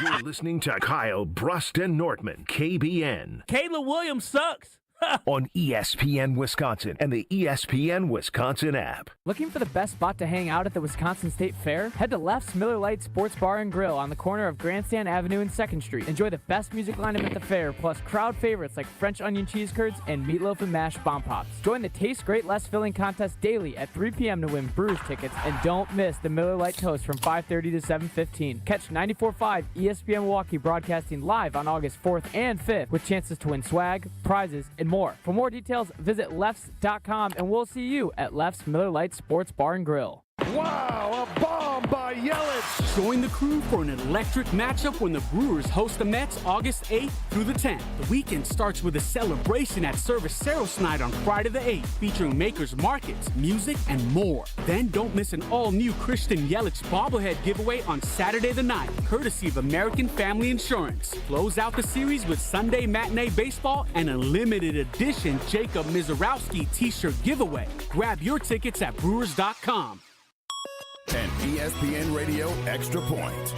You're listening to Kyle Bruston Nortman, KBN.
Kayla Williams sucks.
On ESPN Wisconsin and the ESPN Wisconsin app.
Looking for the best spot to hang out at the Wisconsin State Fair? Head to Left's Miller Lite Sports Bar and Grill on the corner of Grandstand Avenue and 2nd Street. Enjoy the best music lineup at the fair, plus crowd favorites like French onion cheese curds and meatloaf and mashed bomb pops. Join the Taste Great Less Filling contest daily at 3 p.m. to win Brewers tickets, and don't miss the Miller Lite Toast from 5:30 to 7:15. Catch 94.5 ESPN Milwaukee broadcasting live on August 4th and 5th with chances to win swag, prizes, and more. For more details, visit lefts.com, and we'll see you at Left's Miller Lite Sports Bar and Grill.
Wow, a bomb by Yelich. Join the crew for an electric matchup when the Brewers host the Mets August 8th through the 10th. The weekend starts with a celebration at Cerveceros Night on Friday the 8th, featuring makers markets, music, and more. Then don't miss an all-new Christian Yelich bobblehead giveaway on Saturday the 9th, courtesy of American Family Insurance. Close out the series with Sunday Matinee Baseball and a limited edition Jacob Mizorowski t-shirt giveaway. Grab your tickets at Brewers.com.
And ESPN Radio Extra Point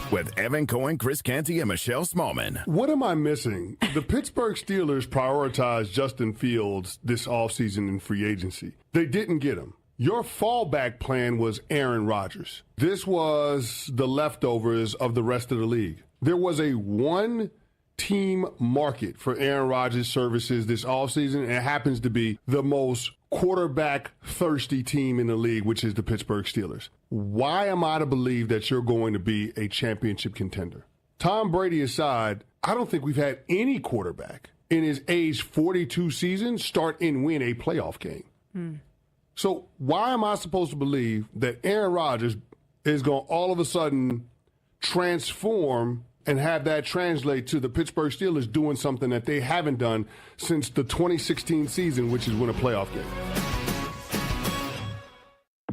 with Evan Cohen, Chris Canty, and Michelle Smallman.
What am I missing? The Pittsburgh Steelers prioritized Justin Fields this offseason in free agency. They didn't get him. Your fallback plan was Aaron Rodgers. This was the leftovers of the rest of the league. There was a one-team market for Aaron Rodgers' services this offseason, and it happens to be the most quarterback-thirsty team in the league, which is the Pittsburgh Steelers. Why am I to believe that you're going to be a championship contender? Tom Brady aside, I don't think we've had any quarterback in his age 42 season start and win a playoff game. So why am I supposed to believe that Aaron Rodgers is going to all of a sudden transform and have that translate to the Pittsburgh Steelers doing something that they haven't done since the 2016 season, which is win a playoff game?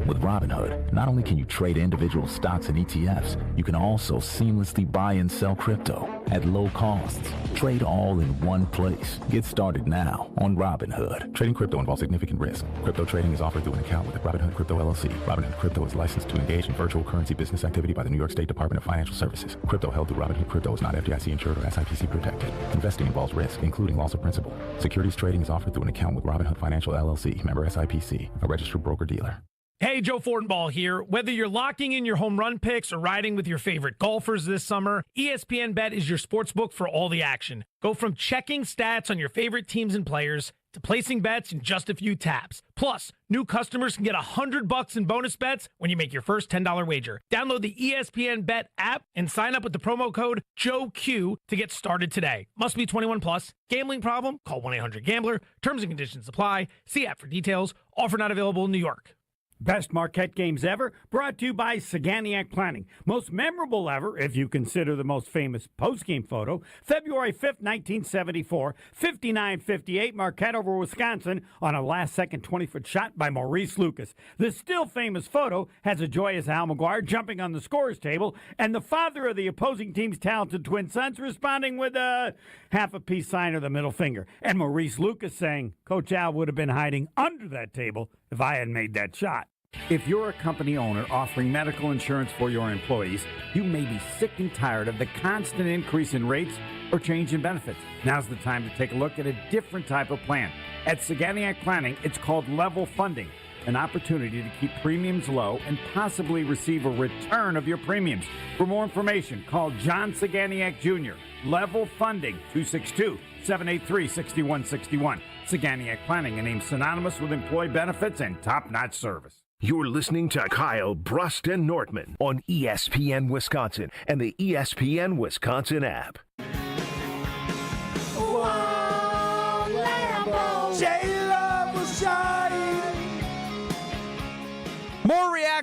With Robinhood, not only can you trade individual stocks and ETFs, you can also seamlessly buy and sell crypto at low costs. Trade all in one place. Get started now on Robinhood. Trading crypto involves significant risk. Crypto trading is offered through an account with Robinhood Crypto LLC. Robinhood Crypto is licensed to engage in virtual currency business activity by the New York State Department of Financial Services. Crypto held through Robinhood Crypto is not FDIC insured or SIPC protected. Investing involves risk, including loss of principal. Securities trading is offered through an account with Robinhood Financial LLC, member SIPC, a registered broker-dealer.
Hey, Joe Fortenbaugh here. Whether you're locking in your home run picks or riding with your favorite golfers this summer, ESPN Bet is your sports book for all the action. Go from checking stats on your favorite teams and players to placing bets in just a few taps. Plus, new customers can get $100 in bonus bets when you make your first $10 wager. Download the ESPN Bet app and sign up with the promo code JOEQ to get started today. Must be 21 plus. Gambling problem? Call 1-800-GAMBLER. Terms and conditions apply. See app for details. Offer not available in New York.
Best Marquette games ever, brought to you by Saganiac Planning. Most memorable ever, if you consider the most famous postgame photo, February 5th, 1974, 59-58, Marquette over Wisconsin on a last-second 20-foot shot by Maurice Lucas. This still famous photo has a joyous Al McGuire jumping on the scorer's table, and the father of the opposing team's talented twin sons responding with a half a peace sign or the middle finger. And Maurice Lucas saying, Coach Al would have been hiding under that table if I had made that shot. If you're a company owner offering medical insurance for your employees, you may be sick and tired of the constant increase in rates or change in benefits. Now's the time to take a look at a different type of plan. At Saganiac Planning, it's called level funding, an opportunity to keep premiums low and possibly receive a return of your premiums. For more information, call John Saganiac Jr. Level Funding, 262-783-6161. Saganiac Planning, a name synonymous with employee benefits and top-notch service.
You're listening to Kyle Bruston Nortman on ESPN Wisconsin and the ESPN Wisconsin app.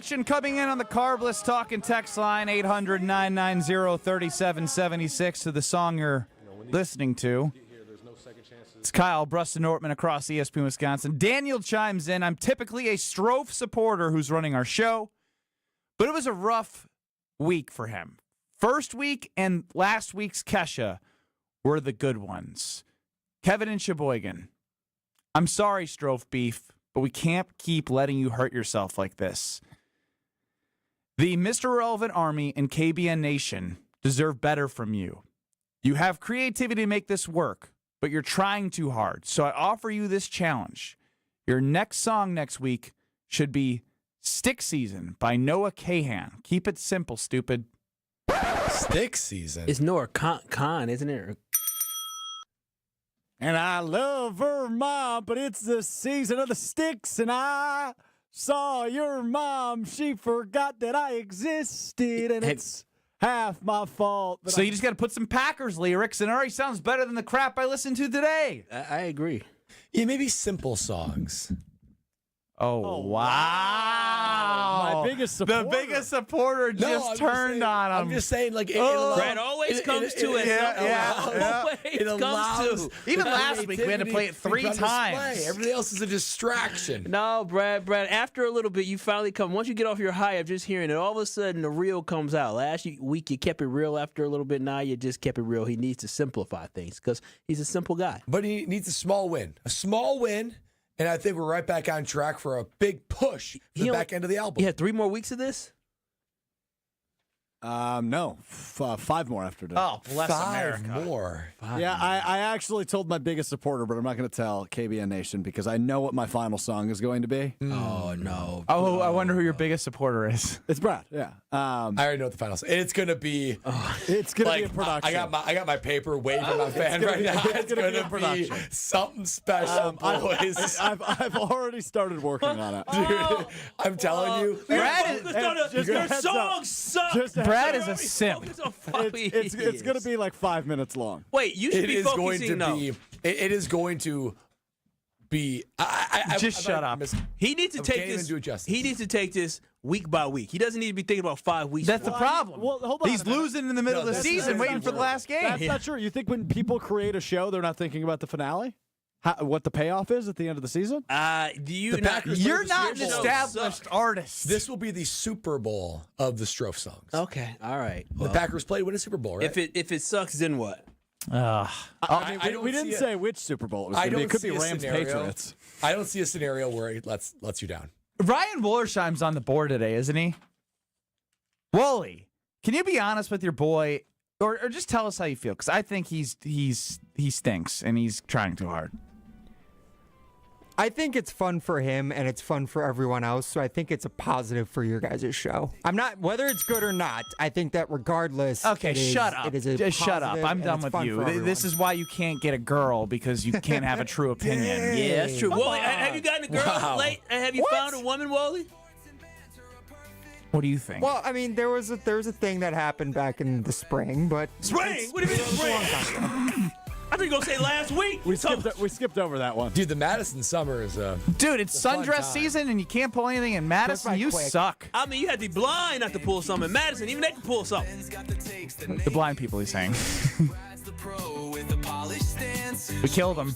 action coming in on the Carbless Talk and Text line, 800-990-3776 to the song you're listening to. It's Kyle Bruston-Nortman across ESPN Wisconsin. Daniel chimes in. I'm typically a Strofe supporter who's running our show, but it was a rough week for him. First week and last week's Kesha were the good ones. Kevin in Sheboygan. I'm sorry, Strofe Beef, but we can't keep letting you hurt yourself like this. The Mr. Relevant Army and KBN Nation deserve better from you. You have creativity to make this work, but you're trying too hard. So I offer you this challenge. Your next song next week should be Stick Season by Noah Kahan. Keep it simple, stupid.
Stick Season?
It's Noah Khan, isn't it?
And I love her mom, but it's the season of the sticks, and I saw your mom. She forgot that I existed, and it's half my fault.
So you just got to put some Packers lyrics, and it already sounds better than the crap I listened to today.
I agree.
Yeah, maybe simple songs.
Oh, wow.
My biggest supporter.
The biggest supporter just turned on him.
I'm just saying, like,
Brad always comes to it.
It allows.
Even last week, we had to play it 3 times.
Everything else is a distraction.
No, Brad, after a little bit, you finally come. Once you get off your high of just hearing it, all of a sudden, the real comes out. Last week, you kept it real. After a little bit, now you just kept it real. He needs to simplify things because he's a simple guy.
But he needs a small win. A small win. And I think we're right back on track for a big push for the back end of the album.
You had 3 more weeks of this?
No. 5 more after today.
Oh, bless
5
America.
more.
Yeah, I actually told my biggest supporter, but I'm not going to tell KBN Nation because I know what my final song is going to be.
Oh, no.
Oh, I wonder who your biggest supporter is.
It's Brad, yeah.
I already know what the final song. It's going to be...
it's going to be a production.
I got my paper waving my fan right now. It's going to be something special, boys.
I've already started working on it.
Dude, I'm telling you.
Brad your song sucks.
Brad is a simp.
It's going to be like 5 minutes long.
Wait, you should be focusing now.
It is going to be.
Just shut up.
He needs to take this. He needs to take this week by week. He doesn't need to be thinking about 5 weeks.
That's the problem.
Well, hold on.
He's losing in the middle of the season, waiting for the last game.
That's not true. You think when people create a show, they're not thinking about the finale? What the payoff is at the end of the season?
You're not
an established artist.
This will be the Super Bowl of the Strofe songs.
Okay, all right.
The Packers played win a Super Bowl, right?
If it sucks, then what?
We didn't say which Super Bowl it was going to be. It could be Rams Patriots.
I don't see a scenario where he lets you down.
Ryan Wollersheim's on the board today, isn't he? Wooly, can you be honest with your boy, or just tell us how you feel? Because I think he stinks and he's trying too hard.
I think it's fun for him and it's fun for everyone else, so I think it's a positive for your guys' show. I'm not, whether it's good or not, I think that regardless.
Okay, shut up.
It is a
just shut up. I'm done with you. This is why you can't get a girl, because you can't have a true opinion.
Yeah, that's true. Wally, have you gotten a girl late? Have you found a woman, Wally?
What do you think?
Well, I mean, there was a thing that happened back in the spring, but
spring? What do you mean spring? I think you're going to say last week.
We skipped over that one.
Dude, the Madison summer is
Dude, it's sundress season and you can't pull anything in Madison. You suck.
I mean, you had to be blind not to pull something in Madison. Even they can pull something.
The blind people, he's saying. We killed him.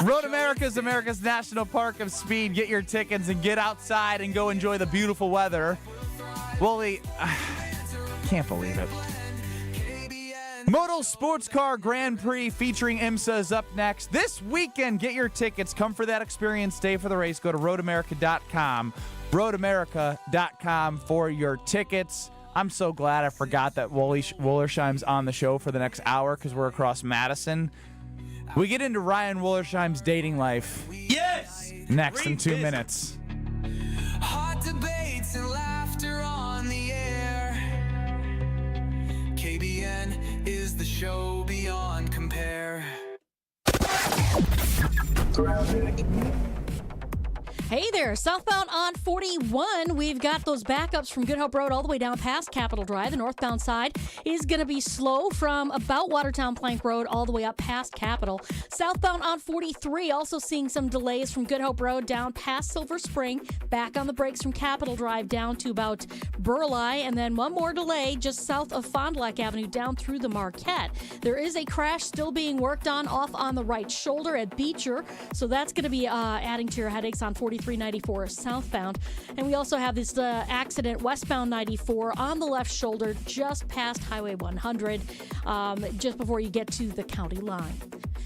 Road America is America's national park of speed. Get your tickets and get outside and go enjoy the beautiful weather. Wooly, can't believe it. Moto Sports Car Grand Prix featuring IMSA is up next. This weekend, get your tickets. Come for that experience. Stay for the race. Go to roadamerica.com. Roadamerica.com for your tickets. I'm so glad I forgot that Wollersheim's on the show for the next hour because we're across Madison. We get into Ryan Wollersheim's dating life.
Yes!
Next in 2 minutes.
Hot debates and laughter on the air. KBN is the show beyond compare.
Hey there, southbound on 41. We've got those backups from Good Hope Road all the way down past Capitol Drive. The northbound side is going to be slow from about Watertown Plank Road all the way up past Capitol. Southbound on 43, also seeing some delays from Good Hope Road down past Silver Spring, back on the brakes from Capitol Drive down to about Burleigh, and then one more delay just south of Fond du Lac Avenue down through the Marquette. There is a crash still being worked on off on the right shoulder at Beecher, so that's going to be adding to your headaches on 4394 southbound. And we also have this accident westbound 94 on the left shoulder just past Highway 100, just before you get to the county line.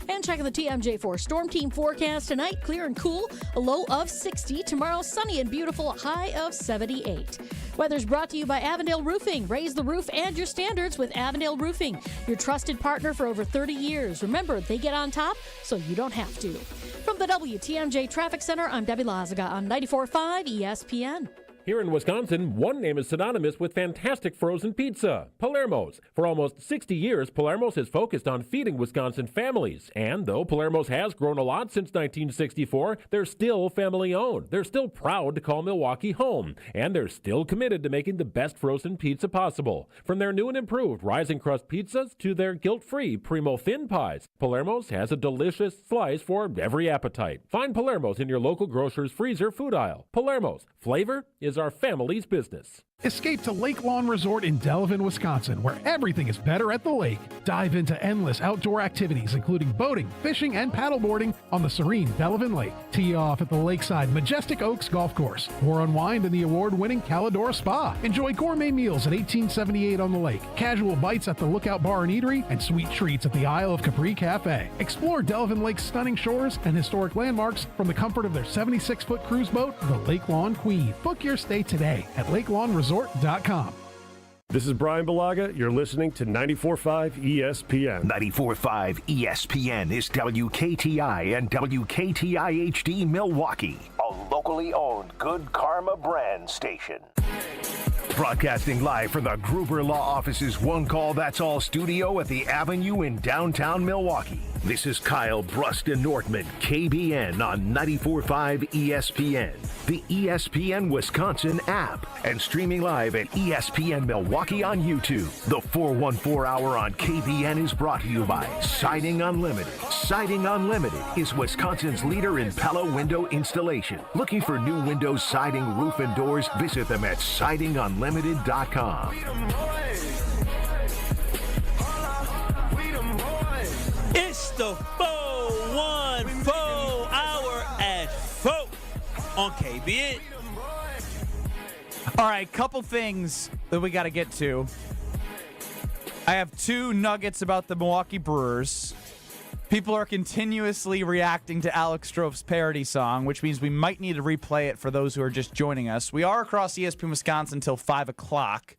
And checking the TMJ4 Storm Team forecast tonight, clear and cool, a low of 60. Tomorrow, sunny and beautiful, a high of 78. Weather's brought to you by Avondale Roofing. Raise the roof and your standards with Avondale Roofing, your trusted partner for over 30 years. Remember, they get on top, so you don't have to. From the WTMJ Traffic Center, I'm Debbie Lazaga on 94.5 ESPN.
Here in Wisconsin, one name is synonymous with fantastic frozen pizza, Palermo's. For almost 60 years, Palermo's has focused on feeding Wisconsin families. And though Palermo's has grown a lot since 1964, they're still family-owned. They're still proud to call Milwaukee home. And they're still committed to making the best frozen pizza possible. From their new and improved rising crust pizzas to their guilt-free Primo thin pies, Palermo's has a delicious slice for every appetite. Find Palermo's in your local grocer's freezer food aisle. Palermo's, flavor is our family's business.
Escape to Lake Lawn Resort in Delavan, Wisconsin, where everything is better at the lake. Dive into endless outdoor activities, including boating, fishing, and paddleboarding on the serene Delavan Lake. Tee off at the lakeside Majestic Oaks Golf Course, or unwind in the award-winning Calidora Spa. Enjoy gourmet meals at 1878 on the lake, casual bites at the Lookout Bar and Eatery, and sweet treats at the Isle of Capri Cafe. Explore Delavan Lake's stunning shores and historic landmarks from the comfort of their 76-foot cruise boat, the Lake Lawn Queen. Book your stay today at LakeLawnResort.com.
This is Brian Balaga. You're listening to 94.5 ESPN.
94.5 ESPN is WKTI and WKTI HD Milwaukee, a locally owned Good Karma brand station. Broadcasting live from the Gruber Law Office's One Call That's All studio at the Avenue in downtown Milwaukee. This is Kyle Bruston Nortman, KBN on 94.5 ESPN, the ESPN Wisconsin app, and streaming live at ESPN Milwaukee on YouTube. The 414 Hour on KBN is brought to you by Siding Unlimited. Siding Unlimited is Wisconsin's leader in Pella window installation. Looking for new windows, siding, roof, and doors? Visit them at sidingunlimited.com.
It's the 414 Hour at 4 on KBN.
All right, couple things that we got to get to. I have two nuggets about the Milwaukee Brewers. People are continuously reacting to Alex Strouf's parody song, which means we might need to replay it for those who are just joining us. We are across ESPN Wisconsin until 5 o'clock.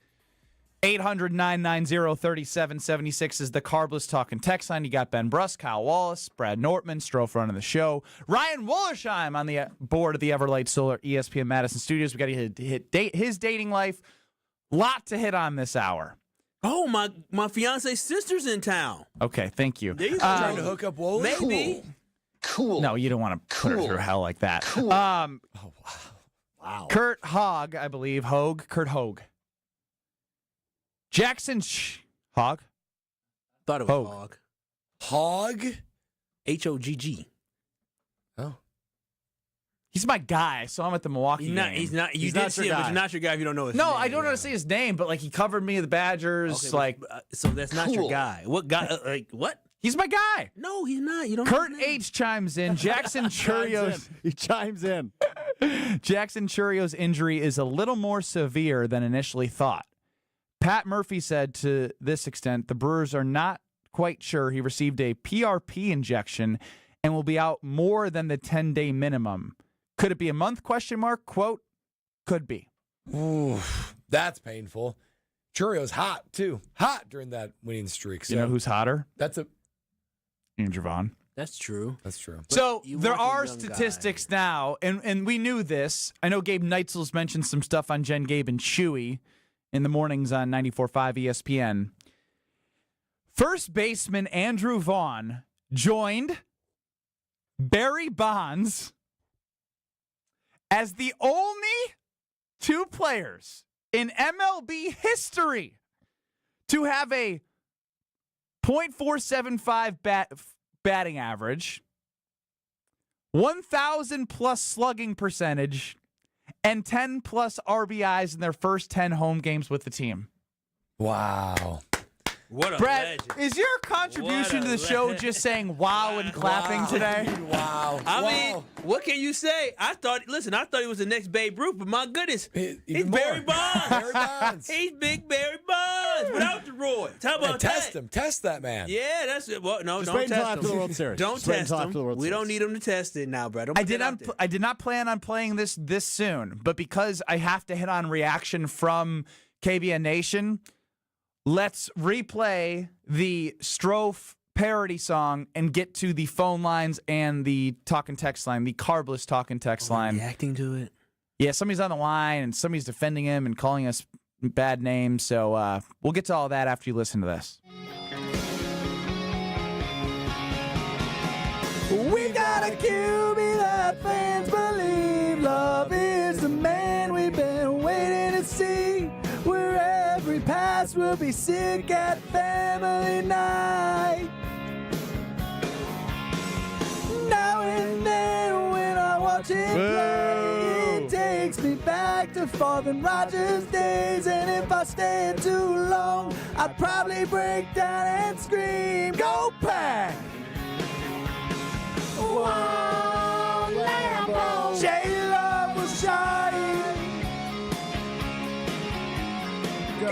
800-990-3776 is the Carbless Talking text line. You got Ben Bruss, Kyle Wallace, Brad Nortman, Strouf running the show. Ryan Wollersheim on the board of the Everlight Solar ESPN Madison Studios. We got to hit his dating life. Lot to hit on this hour.
Oh, my fiance's sister's in town.
Okay, thank you.
Trying to hook up Wole?
Maybe.
Cool. No, you don't want to put her through hell like that.
Cool.
Wow. Kurt Hogg, I believe. Kurt Hogg. Jackson Hogg?
Thought it was Hogg.
Hogg?
H-O-G-G.
Oh.
He's my guy, so I'm at the Milwaukee game.
He's not. You did see him, but you're not your guy if you don't know his name.
No, I don't know how to say his name, but like he covered me, the Badgers.
Okay, so that's not your guy. What guy? What?
He's my guy.
No, he's not. You don't.
Kurt H chimes in. Jackson Churio's.
He chimes in.
Jackson Churio's injury is a little more severe than initially thought. Pat Murphy said to this extent, the Brewers are not quite sure he received a PRP injection and will be out more than the 10-day minimum. Could it be a month? ? Quote, could be.
Ooh, that's painful. Churio's hot, too. Hot during that winning streak. So
you know who's hotter?
That's
Andrew Vaughn.
That's true.
That's true.
So there are statistics now, and we knew this. I know Gabe Neitzel's mentioned some stuff on Jen, Gabe, and Chewy in the mornings on 94.5 ESPN. First baseman Andrew Vaughn joined Barry Bonds as the only two players in MLB history to have a .475 batting average, 1,000 plus slugging percentage, and 10 plus RBIs in their first 10 home games with the team.
Wow.
What a
Brett,
legend.
is your contribution to the show just saying wow and clapping today?
Wow.
I mean, what can you say? I thought he was the next Babe Ruth, but my goodness, he's Barry Bonds.
Barry Bonds.
He's big Barry Bonds without the roids. How about
test
that?
him. Test that man.
Yeah, that's it. Well, no,
Just
don't
wait until
test
after
him.
the World Series.
Don't
Just wait
test
until
him.
after the World
We don't
Series.
need him to test it now, Brett. Don't
I
put
did
that out there.
I did not plan on playing this soon, but because I have to hit on reaction from KBN Nation, let's replay the Strofe parody song and get to the phone lines and the talk and text line, the carbless talk and text line.
Reacting to it?
Yeah, somebody's on the line and somebody's defending him and calling us bad names. So we'll get to all that after you listen to this.
We got a QB that fans believe. Love is the man we've been waiting to see. Where every pass will be sick at family night. Now and then when I watch him play, it takes me back to Farthen Rogers days. And if I stayed too long, I'd probably break down and scream, "Go Pack!" Whoa, Lambo. J-Love was shine. Go,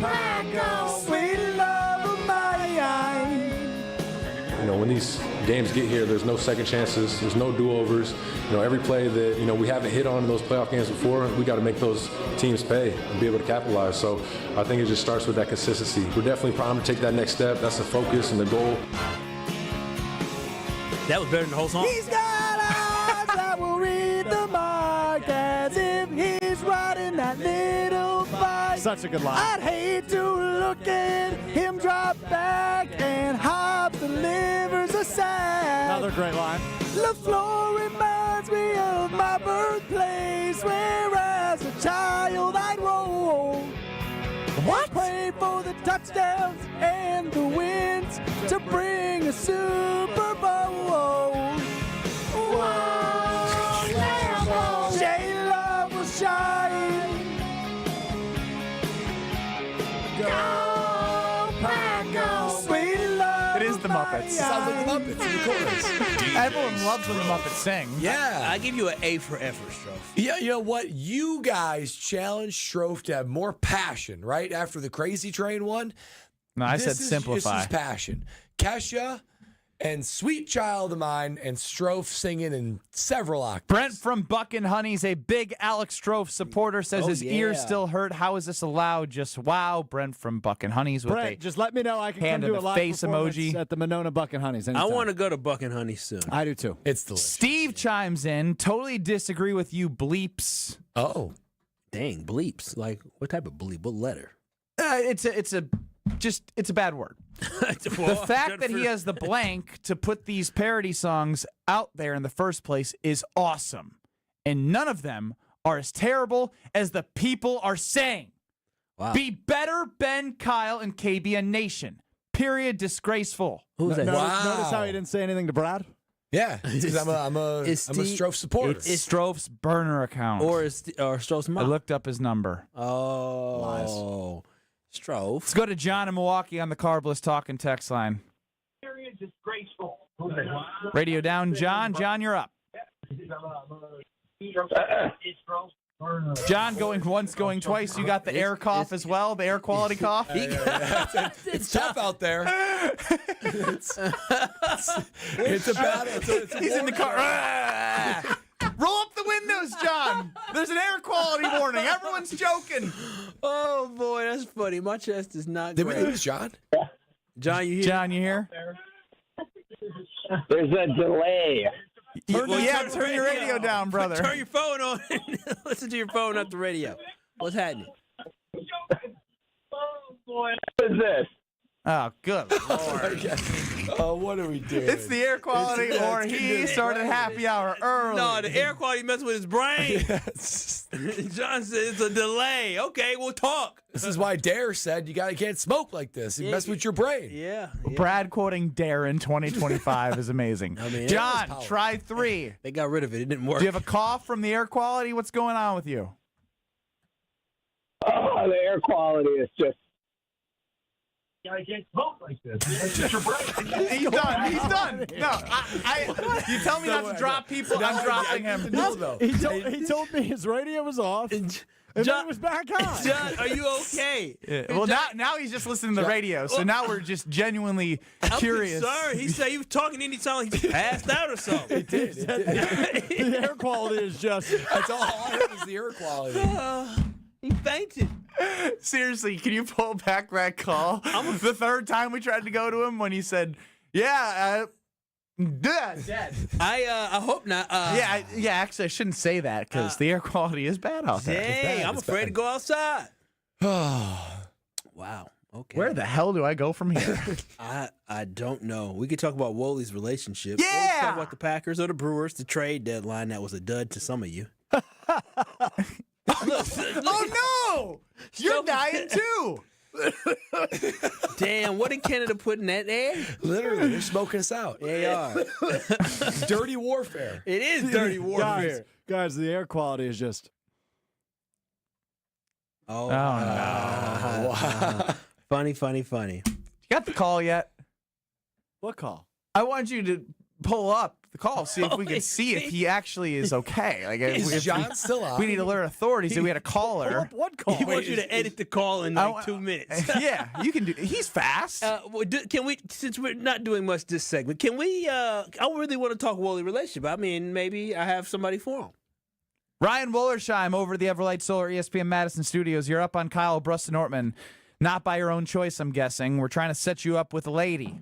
Pack, go. Sweet love of mine.
You know, when these games get here, there's no second chances, there's no do-overs. You know, every play that, you know, we haven't hit on in those playoff games before, we got to make those teams pay and be able to capitalize. So I think it just starts with that consistency. We're definitely primed to take that next step. That's the focus and the goal.
That was better than the whole song.
He's got eyes that will read the mark as if he's riding that little bike.
Such a good line.
I'd hate to look at him drop back and Hobbs delivers a sack.
Another great line.
LaFleur reminds me of my birthplace where as a child I'd roll. What? Pray for the touchdowns and the wins to bring a Super Bowl. Whoa, Lambo. J-Love will shine. Go, Pack, go. Sweet love.
It is the Muppets.
Sounds like the Muppets in the chorus.
Everyone loves when the Muppets sing.
Yeah.
I give you an A for effort, Strofe.
Yeah, you know what? You guys challenged Strofe to have more passion, right? After the Crazy Train one.
No, I said simplify.
This is passion. Kesha and Sweet Child of Mine and Strofe singing in several octaves.
Brent from Buck and Honey's a big Alex Strofe supporter, says his ears still hurt. How is this allowed? Just wow. Brent from Buck and Honey's with
Brent, just let me know. I can
hand
come
in
do a
the
live
face
performance
emoji.
at the Monona Buck and Honeys.
I
anytime.
want to go to Buck and Honey soon.
I do too.
It's delicious.
Steve chimes in. Totally disagree with you, bleeps.
Oh,
dang, bleeps. Like, what type of bleep? What letter?
It's a bad word. The fact that he has the blank to put these parody songs out there in the first place is awesome. And none of them are as terrible as the people are saying.
Wow.
Be better, Ben, Kyle, and KBN Nation. Period. Disgraceful.
Who's that?
Notice how he didn't say anything to Brad?
yeah. Because I'm a Strofe supporter.
It's Strofe's burner account.
Or Strofe's
I
mom.
looked up his number.
Oh. Strofe.
Let's go to John in Milwaukee on the Carbless talking text line.
Period disgraceful.
Radio down, John. John, you're up. John going once, going twice. You got the air cough as well, the air quality cough.
It's tough out there. It's a battle.
He's in the car. Roll up the windows, John. There's an air quality warning. Everyone's joking.
Oh, boy, that's funny. My chest is not
Did we
great.
lose John?
John, you here?
John, you here?
There's a delay.
Turn your radio down, brother.
Turn your phone on. Listen to your phone, not the radio. What's happening?
Oh, boy. What is this?
Oh, good Lord.
Oh, what are we doing?
It's the air quality, or he started happy hour early.
No, the air quality messing with his brain. John said it's a delay. Okay, we'll talk.
This is why Dare said you can't smoke like this. You mess with your brain.
Yeah.
Brad quoting Dare in 2025 is amazing.
I mean,
John, try 3.
They got rid of it. It didn't work.
Do you have a cough from the air quality? What's going on with you?
Oh, the air quality is just.
I can't smoke like this. He's
done. He's done. No, you tell me not to drop people. I'm dropping him.
He told me his radio was off. And then it was back on.
John, are you okay?
Yeah. Well, now he's just listening to the radio, so now we're just genuinely curious.
Sorry, he said he was talking any time like he passed out or something.
It did.
The air quality is just.
That's all I heard is the air quality.
He fainted.
Seriously, can you pull back that call? The third time we tried to go to him when he said, dead.
I hope not.
Actually, I shouldn't say that because the air quality is bad out there.
Dang, I'm afraid to go outside. Wow. Okay.
Where the hell do I go from here?
I don't know. We could talk about Woley's relationship.
Yeah.
Or we could talk about the Packers or the Brewers, the trade deadline that was a dud to some of you. Look,
oh no! You're dying too.
Damn, what did Canada put in that air?
Literally, they're smoking us out.
They are.
Dirty warfare.
It is dirty warfare.
Guys, the air quality is just.
Oh,
no.
Wow.
Funny.
You got the call yet?
What call?
I want you to pull up the call, see if we can see if he actually is okay. Like,
Is John still on?
We need to alert authorities that we had a caller.
What call?
He wants you to edit the call in like 2 minutes.
Yeah, you can do. He's fast.
Can we, since we're not doing much this segment, can we? I really want to talk Woley relationship. I mean, maybe I have somebody for him.
Ryan Wollersheim over at the Everlight Solar ESPN Madison Studios. You're up on Kyle Bruston Ortman. Not by your own choice, I'm guessing. We're trying to set you up with a lady.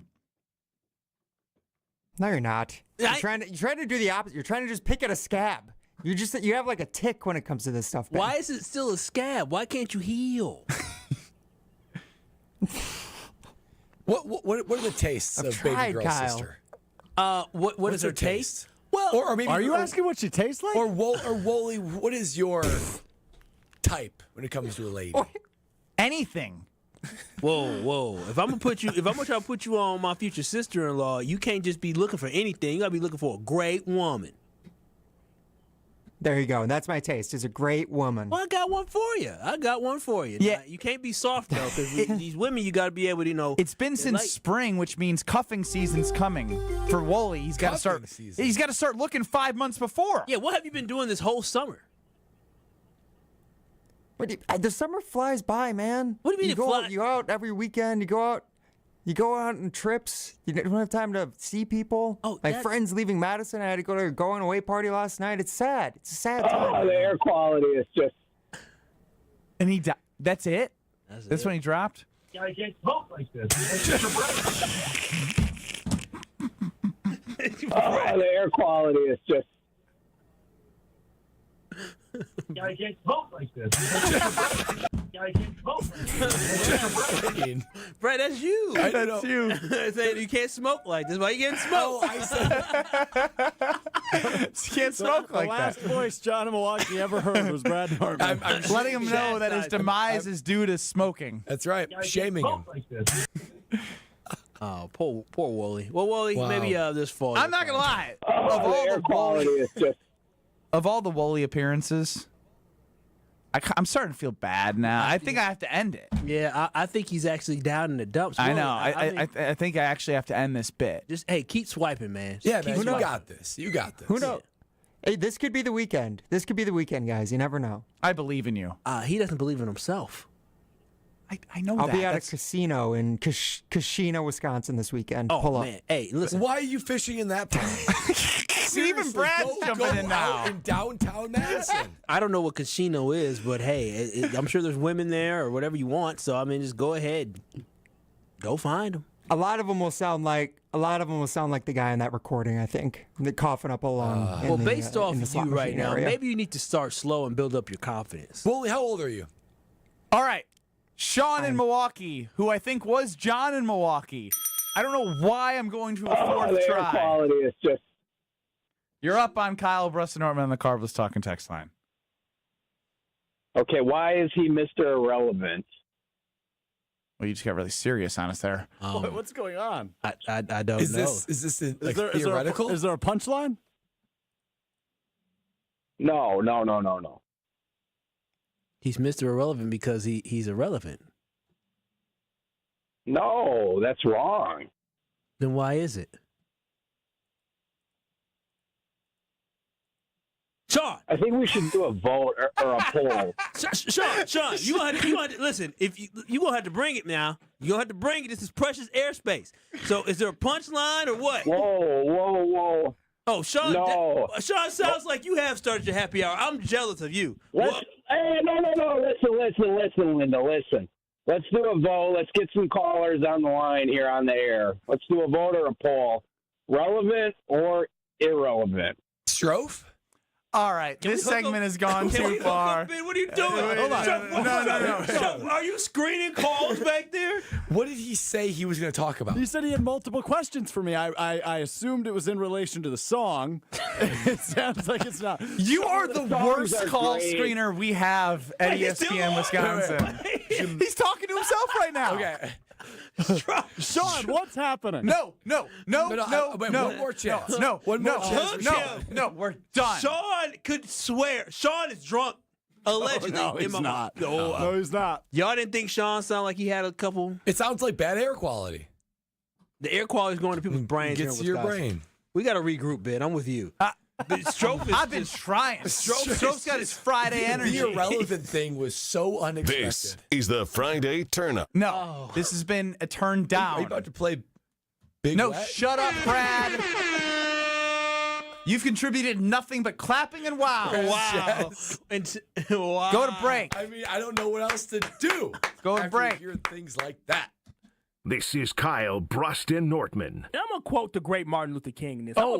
No, you're not. You're trying to do the opposite. You're trying to just pick at a scab. You have like a tick when it comes to this stuff, Ben.
Why is it still a scab? Why can't you heal?
What are the tastes of baby girl
Kyle.
sister?
What is her taste? Well,
or maybe
are you asking what she tastes like?
Or Wooly, what is your type when it comes to a lady?
Anything.
Whoa! If I'm gonna try to put you on my future sister-in-law, you can't just be looking for anything. You gotta be looking for a great woman.
There you go. And that's my taste. Is a great woman.
Well, I got one for you.
Yeah.
Now, you can't be soft though, because these women, you gotta be able to,
It's been since spring, which means cuffing season's coming for Wooly. He's got to start. He's got to start looking 5 months before.
Yeah. What have you been doing this whole summer?
The summer flies by, man.
What do you mean
You go out every weekend. You go out on trips. You don't have time to see people. My friend's leaving Madison. I had to go to a going away party last night. It's sad. It's a sad time.
Oh, the air quality is just.
And he that's it? That's when he dropped?
I can't smoke like this.
Oh, the air quality is just.
I can't smoke like this. I can't smoke like this.
Brad, that's you.
That's you.
Saying you can't smoke like this. Why you getting smoked?
I said
You can't smoke like
the last
that.
voice John in Milwaukee ever heard was Brad Hartman.
I'm letting him know that his demise is due to smoking.
That's right. Shaming him.
Like this.
Oh, poor Wooly. Well, Wooly, maybe this fall.
I'm not gonna lie.
Oh, the air quality is just.
Of all the Wooly appearances, I'm starting to feel bad now. I think I have to end it.
Yeah, I think he's actually down in the dumps.
I
Wooly,
know. I think I actually have to end this bit.
Just keep swiping, man.
Yeah, man, you got this. You got this.
Who knows? Hey, this could be the weekend. This could be the weekend, guys. You never know.
I believe in you.
He doesn't believe in himself.
I know
I'll
that.
be at a casino in Kashina, Wisconsin this weekend.
Oh,
Pull up.
man. Hey, listen.
Why are you fishing in that place?
Even Brad's jumping in now.
In downtown Madison.
I don't know what casino is, but hey, I'm sure there's women there or whatever you want. So I mean, just go ahead, go find them.
A lot of them will sound like the guy in that recording. I think they're coughing up along.
Well, based off
in the
of
slot
you right
machine
now,
area.
maybe you need to start slow and build up your confidence.
Wooly, how old are you?
All right. Sean in Milwaukee, who I think was John in Milwaukee. I don't know why I'm going to a fourth
the
try.
air quality is just.
You're up on Kyle Bruston Nortman on the Carbless Talking text line.
Okay, why is he Mr. Irrelevant?
Well, you just got really serious on us there.
What's going on?
I don't know.
Is this theoretical?
Is there a punchline?
No.
He's Mr. Irrelevant because he's irrelevant.
No, that's wrong.
Then why is it? Sean,
I think we should do a vote or a poll.
Sean, you gonna have to listen. If you gonna have to bring it now, you gonna have to bring it. This is precious airspace. So, is there a punchline or what?
Whoa!
Oh, Sean.
No.
Sean sounds like you have started your happy hour. I'm jealous of you.
Hey, no. Listen, Linda. Listen. Let's do a vote. Let's get some callers on the line here on the air. Let's do a vote or a poll. Relevant or irrelevant?
Strofe?
All right, this segment has gone too far.
What are you doing?
Hold on.
No. Are you screening calls back there?
What did he say he was going to talk about?
He said he had multiple questions for me. I assumed it was in relation to the song. It sounds like it's not.
You are the worst call screener we have at ESPN Wisconsin. He's talking to himself right now.
Okay.
Sean, what's happening?
No.
One more chance.
No, we're done.
Sean could swear. Sean is drunk. Allegedly.
No, he's not. No, he's not.
Y'all didn't think Sean sounded like he had a couple?
It sounds like bad air quality.
The air quality is going to people's brains.
Gets to your brain.
We got to regroup, Ben. I'm with you.
I've been trying. Stroke's got his Friday energy.
The irrelevant thing was so unexpected.
This is the Friday turn-up.
No, this has been a turn down.
Are you about to play Big
No,
Wet?
shut up, Brad. You've contributed nothing but clapping and wow.
Wow. Wow.
Go to break.
I mean, I don't know what else to do.
Go to
after
break.
Hear things like that.
This is Kyle Bruston Nortman.
And I'm going to quote the great Martin Luther King in this.
Wow.
I'm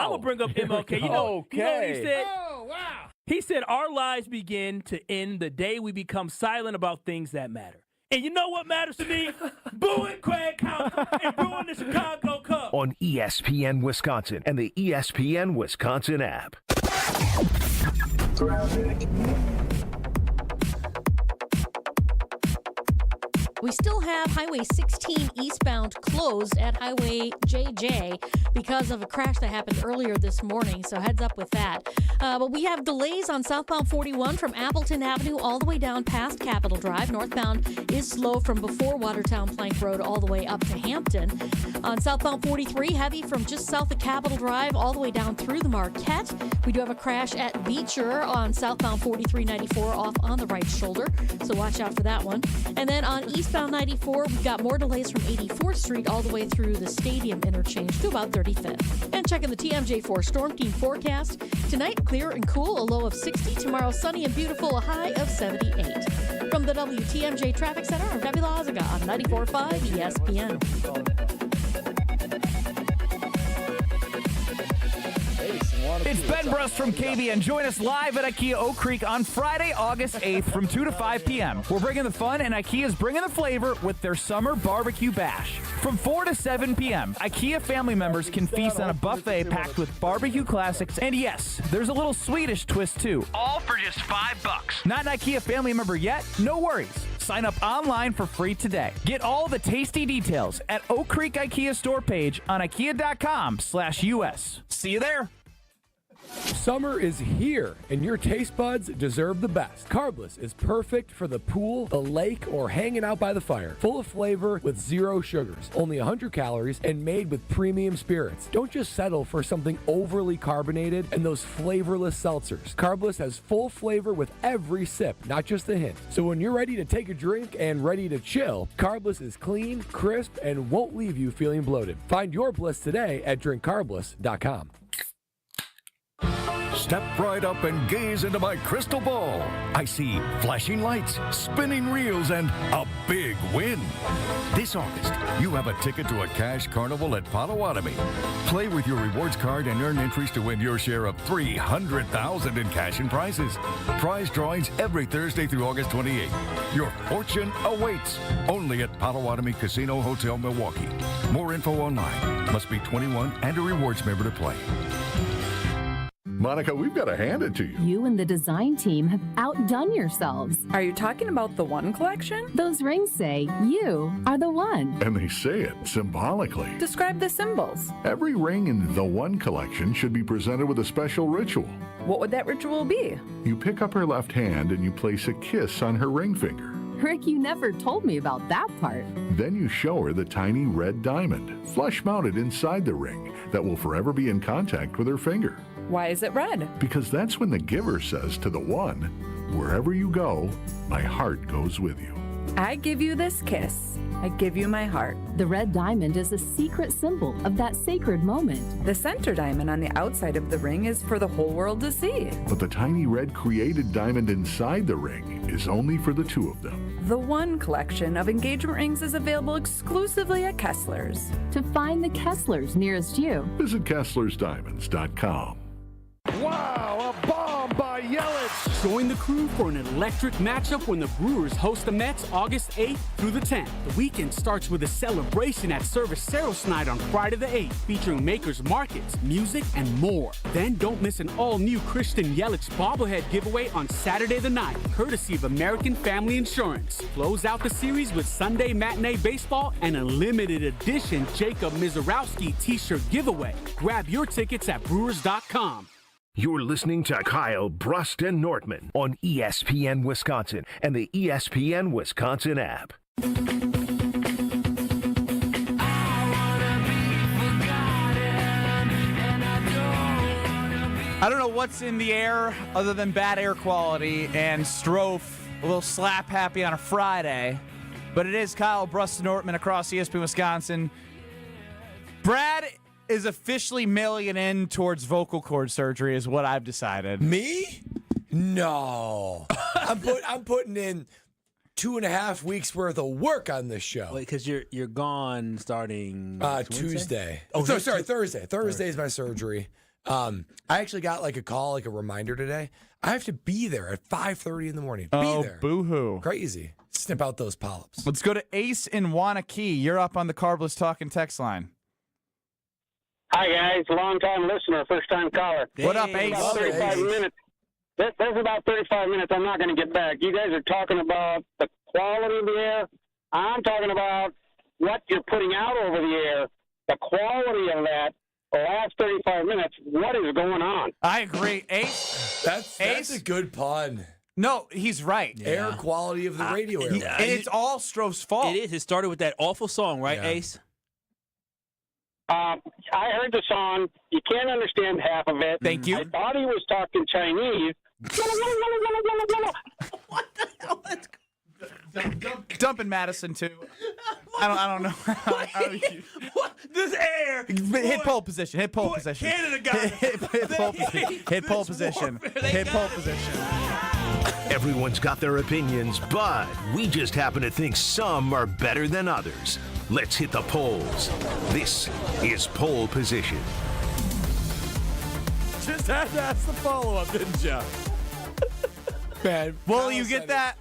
going to bring up MLK. You know what he said?
Oh, wow.
He said, our lives begin to end the day we become silent about things that matter. And you know what matters to me? Booing Craig Counsell and booing the Chicago Cubs.
On ESPN Wisconsin and the ESPN Wisconsin app.
We still have Highway 16 eastbound closed at Highway JJ because of a crash that happened earlier this morning, so heads up with that. But we have delays on southbound 41 from Appleton Avenue all the way down past Capitol Drive. Northbound is slow from before Watertown Plank Road all the way up to Hampton. On southbound 43, heavy from just south of Capitol Drive all the way down through the Marquette. We do have a crash at Beecher on southbound 4394 off on the right shoulder, so watch out for that one. And then on eastbound 94, we've got more delays from 84th Street all the way through the Stadium interchange to about 35th. And checking the TMJ4 Storm Team forecast. Tonight, clear and cool, a low of 60. Tomorrow, sunny and beautiful, a high of 78. From the WTMJ Traffic Center, I'm Debbie Lazaga on 94.5 ESPN.
It's Ben Brust from KBN. Join us live at IKEA Oak Creek on Friday, August 8th from 2 to 5 p.m. We're bringing the fun, and IKEA's bringing the flavor with their summer barbecue bash. From 4 to 7 p.m., IKEA family members can feast on a buffet packed with barbecue classics. And yes, there's a little Swedish twist, too. All for just $5. Not an IKEA family member yet? No worries. Sign up online for free today. Get all the tasty details at Oak Creek IKEA store page on IKEA.com/US. See you there.
Summer is here, and your taste buds deserve the best. Carbless is perfect for the pool, the lake, or hanging out by the fire. Full of flavor with zero sugars, only 100 calories, and made with premium spirits. Don't just settle for something overly carbonated and those flavorless seltzers. Carbless has full flavor with every sip, not just a hint. So when you're ready to take a drink and ready to chill, Carbless is clean, crisp, and won't leave you feeling bloated. Find your bliss today at drinkcarbless.com.
step right up and gaze into my crystal ball. I see flashing lights, spinning reels, and a big win. This August, you have a ticket to a cash carnival at Potawatomi. Play with your rewards card and earn entries to win your share of $300,000 in cash and prizes. Prize drawings every Thursday through August 28th. Your fortune awaits only at Potawatomi Casino Hotel, Milwaukee. More info online. Must be 21 and a rewards member to play.
Monica, we've got to hand it to you.
You and the design team have outdone yourselves.
Are you talking about the One Collection?
Those rings say you are the one.
And they say it symbolically.
Describe the symbols.
Every ring in the One Collection should be presented with a special ritual.
What would that ritual be?
You pick up her left hand and you place a kiss on her ring finger.
Rick, you never told me about that part.
Then you show her the tiny red diamond, flush-mounted inside the ring, that will forever be in contact with her finger.
Why is it red?
Because that's when the giver says to the one, wherever you go, my heart goes with you.
I give you this kiss. I give you my heart.
The red diamond is a secret symbol of that sacred moment.
The center diamond on the outside of the ring is for the whole world to see.
But the tiny red created diamond inside the ring is only for the two of them.
The One Collection of engagement rings is available exclusively at Kessler's.
To find the Kessler's nearest you,
visit KesslersDiamonds.com.
Wow, a bomb by Yelich.
Join the crew for an electric matchup when the Brewers host the Mets August 8th through the 10th. The weekend starts with a celebration at Service Saros Night on Friday the 8th, featuring makers markets, music, and more. Then don't miss an all-new Christian Yelich bobblehead giveaway on Saturday the 9th, courtesy of American Family Insurance. Close out the series with Sunday Matinee Baseball and a limited edition Jacob Mizorowski t-shirt giveaway. Grab your tickets at Brewers.com.
You're listening to Kyle Brust and Nortman on ESPN Wisconsin and the ESPN Wisconsin app.
I don't know what's in the air other than bad air quality and Strofe a little slap happy on a Friday, but it is Kyle Brust and Nortman across ESPN Wisconsin. Brad is officially mailing in towards vocal cord surgery is what I've decided.
Me? No. I'm putting in 2.5 weeks worth of work on this show.
Wait, because you're gone starting
Tuesday.
Oh,
sorry, Thursday. Thursday is my surgery. I actually got like a call, like a reminder today. I have to be there at 5:30 in the morning. Be there.
Boo-hoo.
Crazy. Snip out those polyps.
Let's go to Ace in Wanakee. You're up on the Carbless Talking text line.
Hi, guys. Long-time listener, first-time caller.
What up, Ace?
About 35 minutes. There's about 35 minutes I'm not going to get back. You guys are talking about the quality of the air. I'm talking about what you're putting out over the air, the quality of that. The last 35 minutes, what is going on?
I agree. Ace?
That's a good pun.
No, he's right.
Yeah. Air quality of the radio air.
And it's all Strofe's fault.
It is. It started with that awful song, right, Ace?
I heard the song. You can't understand half of it.
Thank you.
I thought he was talking Chinese.
What the hell? That's
Dumping Madison, too. I don't know.
What? This air.
Hit pole position. Hit pole position.
Canada got
Hit pole position. Hit pole position. Hit pole position.
Everyone's got their opinions, but we just happen to think some are better than others. Let's hit the polls. This is Pole Position.
Just had to ask the follow-up, didn't you?
Man,
will you get that?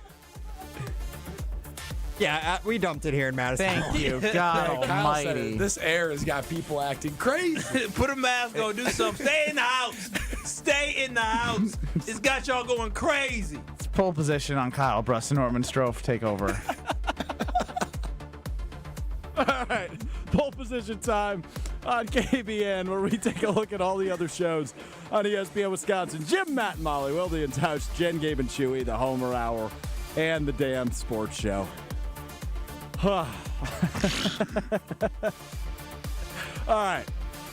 Yeah, we dumped it here in Madison.
Thank you, God almighty.
This air has got people acting crazy.
Put a mask on, do something. Stay in the house. Stay in the house. It's got y'all going crazy.
It's pole position on Kyle Brust and Norman Strofe. Take over.
All right, pole position time on KBN, where we take a look at all the other shows on ESPN Wisconsin. Jim, Matt, and Molly, Wildy and Tausch, Jen, Gabe, and Chewy, the Homer Hour, and the damn sports show. All right,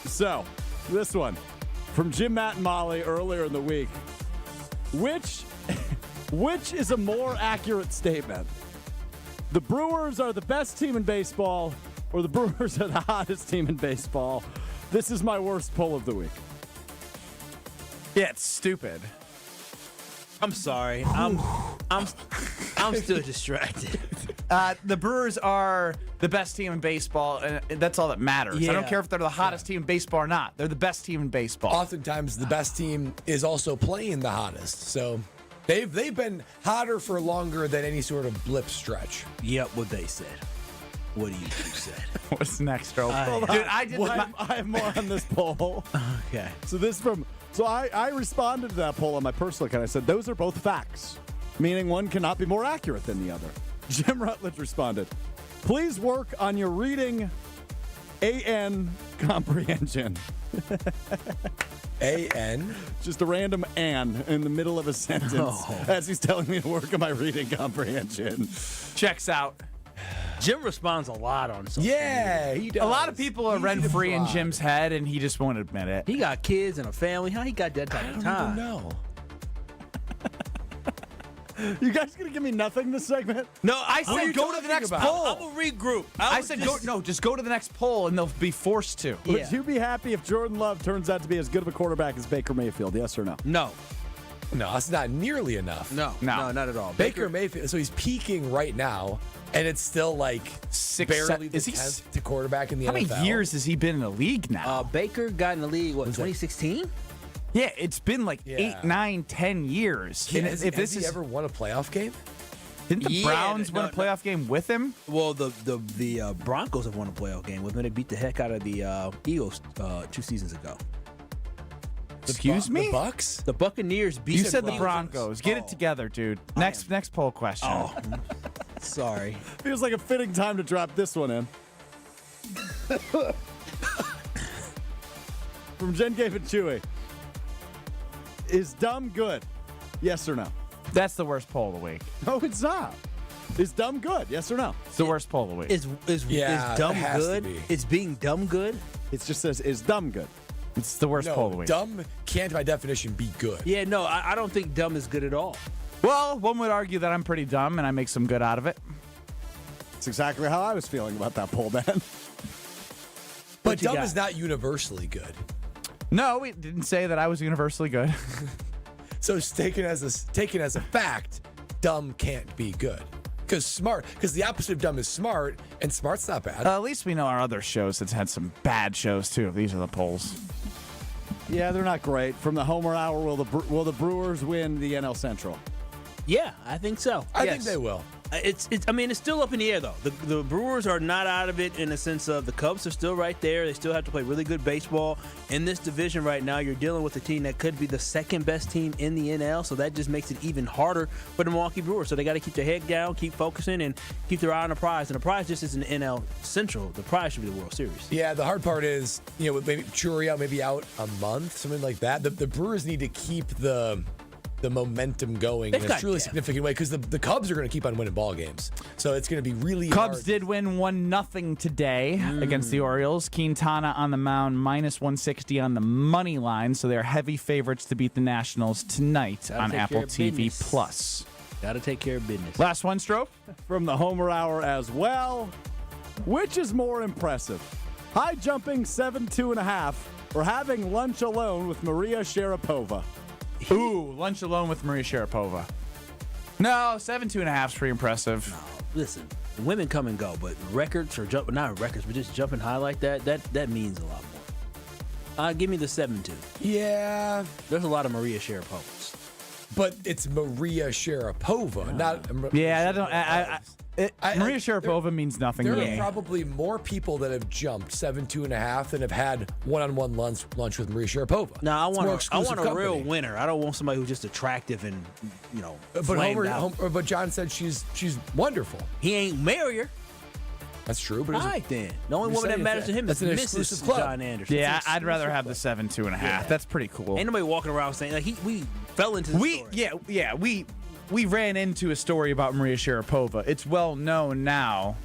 so this one from Jim, Matt, and Molly earlier in the week. Which is a more accurate statement? The Brewers are the best team in baseball, or the Brewers are the hottest team in baseball? This is my worst poll of the week.
Yeah, it's stupid.
I'm sorry. I'm still distracted.
The Brewers are the best team in baseball, and that's all that matters. I don't
Yeah.
care if they're the hottest team in baseball or not. They're the best team in baseball.
Oftentimes, the best team is also playing the hottest. So they've been hotter for longer than any sort of blip stretch.
Yep, what they said. What do you said?
What's next, Joe?
Dude, I have more on this poll.
Okay.
So I responded to that poll on my personal account. I said, those are both facts, meaning one cannot be more accurate than the other. Jim Rutledge responded, please work on your reading AN comprehension.
AN?
Just a random "an" in the middle of a sentence as he's telling me to work on my reading comprehension.
Checks out.
Jim responds a lot on social
Yeah, he does.
A lot of people are rent-free in Jim's head, and he just won't admit it.
He got kids and a family. How he got that type of time?
No.
You guys gonna give me nothing this segment?
No, I said go to the next poll.
I'm going to regroup.
I said just go to the next poll, and they'll be forced to.
Would you be happy if Jordan Love turns out to be as good of a quarterback as Baker Mayfield? Yes or no?
No.
No, that's not nearly enough.
No, not at all.
Baker Mayfield, so he's peaking right now, and it's still like barely the 10th to quarterback in the
How
NFL.
many years has he been in the league now?
Baker got in the league, 2016?
Yeah, it's been like 8, 9, 10 years.
Yeah,
And
has
if
he ever won a playoff game?
Didn't the Browns win a playoff game with him?
Well, the Broncos have won a playoff game with him. They beat the heck out of the Eagles 2 seasons ago.
Excuse me?
The Bucks?
The Buccaneers beat
You said the
Eagles.
Broncos. Get it together, dude. Next poll question.
Oh, sorry.
Feels like a fitting time to drop this one in. From Jen Gabe and Chewy. Is dumb good? Yes or no?
That's the worst poll of the week.
No, it's not. Is dumb good? Yes or no?
It's the worst poll of the week.
Is dumb
it has to
good?
be.
It's being dumb good?
It just says, is dumb good?
It's the worst poll of the
No,
week.
dumb can't by definition be good.
Yeah, no, I don't think dumb is good at all.
Well, one would argue that I'm pretty dumb and I make some good out of it.
That's exactly how I was feeling about that poll, Ben.
But
you
dumb
got?
is not universally good.
No, we didn't say that I was universally good.
So it's taken as a fact, dumb can't be good. Because the opposite of dumb is smart, and smart's not bad.
At least we know our other shows that's had some bad shows too. These are the polls.
Yeah, they're not great. From the Homer Hour, will the Brewers win the NL Central?
Yeah, I think so.
I
Yes.
think they will.
It's still up in the air though. The Brewers are not out of it in the sense of the Cubs are still right there. They still have to play really good baseball. In this division right now, you're dealing with a team that could be the second best team in the NL, so that just makes it even harder for the Milwaukee Brewers. So they got to keep their head down, keep focusing, and keep their eye on the prize. And the prize just isn't the NL Central. The prize should be the World Series.
Yeah, the hard part is, with maybe Churia maybe out a month, something like that. The Brewers need to keep the momentum going in a truly significant way because the Cubs are going to keep on winning ball games. So it's going to be really
Cubs
hard.
did win 1-0 today against the Orioles. Quintana on the mound, -160 on the money line, so they're heavy favorites to beat the Nationals tonight on Apple TV Plus.
Got to take care of business.
Last one, Strope.
From the Homer Hour as well. Which is more impressive? High jumping 7.2.5 or having lunch alone with Maria Sharapova?
Ooh, lunch alone with Maria Sharapova. No, 7.2.5 is pretty impressive.
No, listen, women come and go, but records or not records, but just jumping high like that means a lot more. Give me the 7.2.
Yeah.
There's a lot of Maria Sharapovas.
But it's Maria Sharapova, not
Yeah, Maria Sharapova means nothing
There
to
are
me.
probably more people that have jumped 7.2.5 than have had one-on-one lunch with Maria Sharapova.
No, I want a real
company.
winner. I don't want somebody who's just attractive and
But
flamed out.
but John said she's wonderful.
He ain't marry her.
That's true. But
All right, then. The only woman that matters to him is
that's an exclusive
Mrs.
club.
John Anderson.
Yeah,
It's an
I'd rather
exclusive
have the 7.2.5.
Yeah.
That's pretty cool.
Ain't nobody walking around saying like we fell into the story.
We ran into a story about Maria Sharapova. It's well known now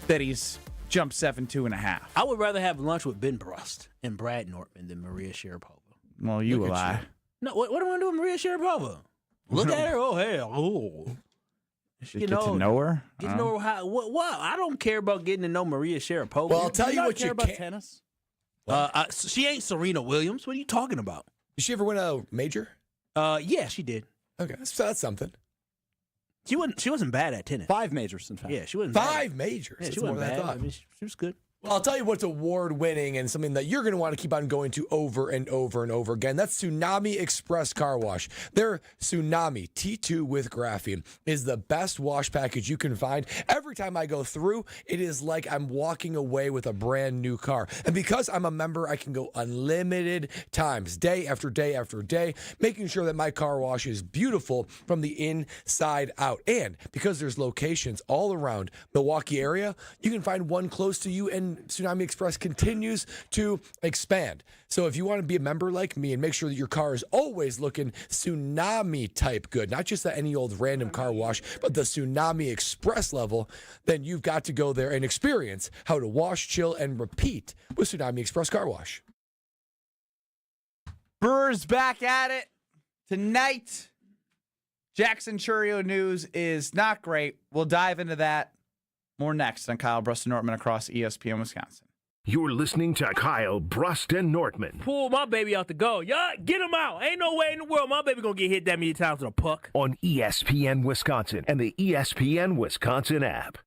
that he's jumped 7.2.5.
I would rather have lunch with Ben Brust and Brad Nortman than Maria Sharapova.
Well, you
Look at
lie.
No, what do I want to do with Maria Sharapova? Look at her. Oh, hell. Oh.
Just get to know her.
Get to know her. How, what? I don't care about getting to know Maria Sharapova.
Well, I'll tell you what
care
you
about
can't.
tennis?
She ain't Serena Williams. What are you talking about?
Did she ever win a major?
Yeah, she did.
Okay, so that's something.
She wasn't bad at tennis.
5 majors, in fact.
Yeah, she wasn't
5 majors.
Yeah,
That's
she
more
wasn't
than I
bad.
thought.
I mean, she was good.
Well, I'll tell you what's award-winning and something that you're going to want to keep on going to over and over and over again. That's Tsunami Express Car Wash. Their Tsunami T2 with graphene is the best wash package you can find. Every time I go through, it is like I'm walking away with a brand new car. And because I'm a member, I can go unlimited times, day after day after day, making sure that my car wash is beautiful from the inside out. And because there's locations all around Milwaukee area, you can find one close to you, and Tsunami Express continues to expand. So if you want to be a member like me and make sure that your car is always looking Tsunami type good, not just any old random car wash, but the Tsunami Express level, then you've got to go there and experience how to wash, chill, and repeat with Tsunami Express Car Wash.
Brewers back at it tonight. Jackson Chourio news is not great. We'll dive into that more next on Kyle Brust and Nortman across ESPN Wisconsin.
You're listening to Kyle Brust and Nortman
Pull my baby out the goal. Y'all, get him out. Ain't no way in the world my baby gonna get hit that many times with a puck.
on ESPN Wisconsin and the ESPN Wisconsin app.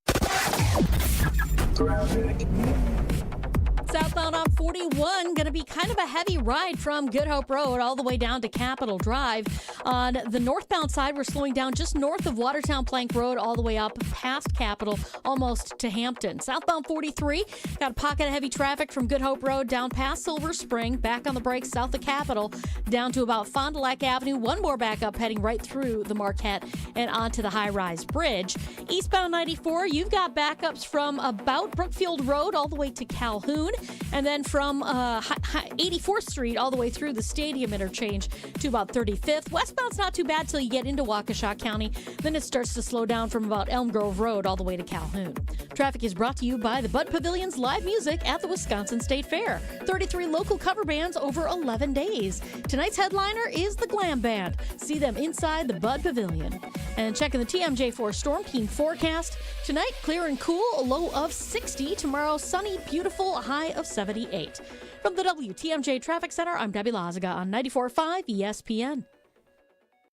Southbound on 41, going to be kind of a heavy ride from Good Hope Road all the way down to Capitol Drive. On the northbound side, we're slowing down just north of Watertown Plank Road all the way up past Capitol, almost to Hampton. Southbound 43, got a pocket of heavy traffic from Good Hope Road down past Silver Spring, back on the brakes south of Capitol, down to about Fond du Lac Avenue. One more backup heading right through the Marquette and onto the high-rise bridge. Eastbound 94, you've got backups from about Brookfield Road all the way to Calhoun. And then from 84th Street all the way through the Stadium interchange to about 35th. Westbound's not too bad till you get into Waukesha County. Then it starts to slow down from about Elm Grove Road all the way to Calhoun. Traffic is brought to you by the Bud Pavilion's live music at the Wisconsin State Fair. 33 local cover bands over 11 days. Tonight's headliner is the Glam Band. See them inside the Bud Pavilion. And checking the TMJ4 Storm Team forecast. Tonight, clear and cool, a low of 60. Tomorrow, sunny, beautiful, a high of 78. From the WTMJ Traffic Center, I'm Debbie Lazaga on 94.5 ESPN.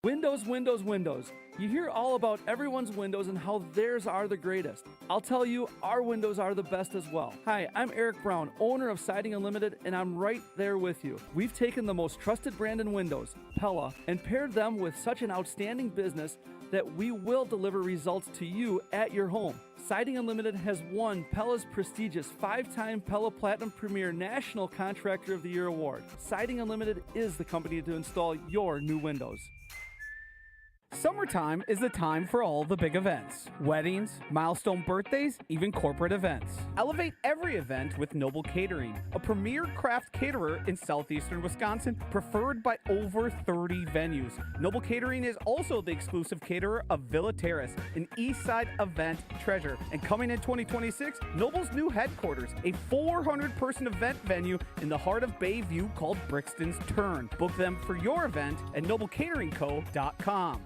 Windows, windows, windows. You hear all about everyone's windows and how theirs are the greatest. I'll tell you, our windows are the best as well. Hi, I'm Eric Brown, owner of Siding Unlimited, and I'm right there with you. We've taken the most trusted brand in windows, Pella, and paired them with such an outstanding business that we will deliver results to you at your home. Siding Unlimited has won Pella's prestigious 5-time Pella Platinum Premier National Contractor of the Year award. Siding Unlimited is the company to install your new windows. Summertime is the time for all the big events. Weddings, milestone birthdays, even corporate events. Elevate every event with Noble Catering, a premier craft caterer in southeastern Wisconsin, preferred by over 30 venues. Noble Catering is also the exclusive caterer of Villa Terrace, an East Side event treasure. And coming in 2026, Noble's new headquarters, a 400-person event venue in the heart of Bayview called Brixton's Turn. Book them for your event at noblecateringco.com.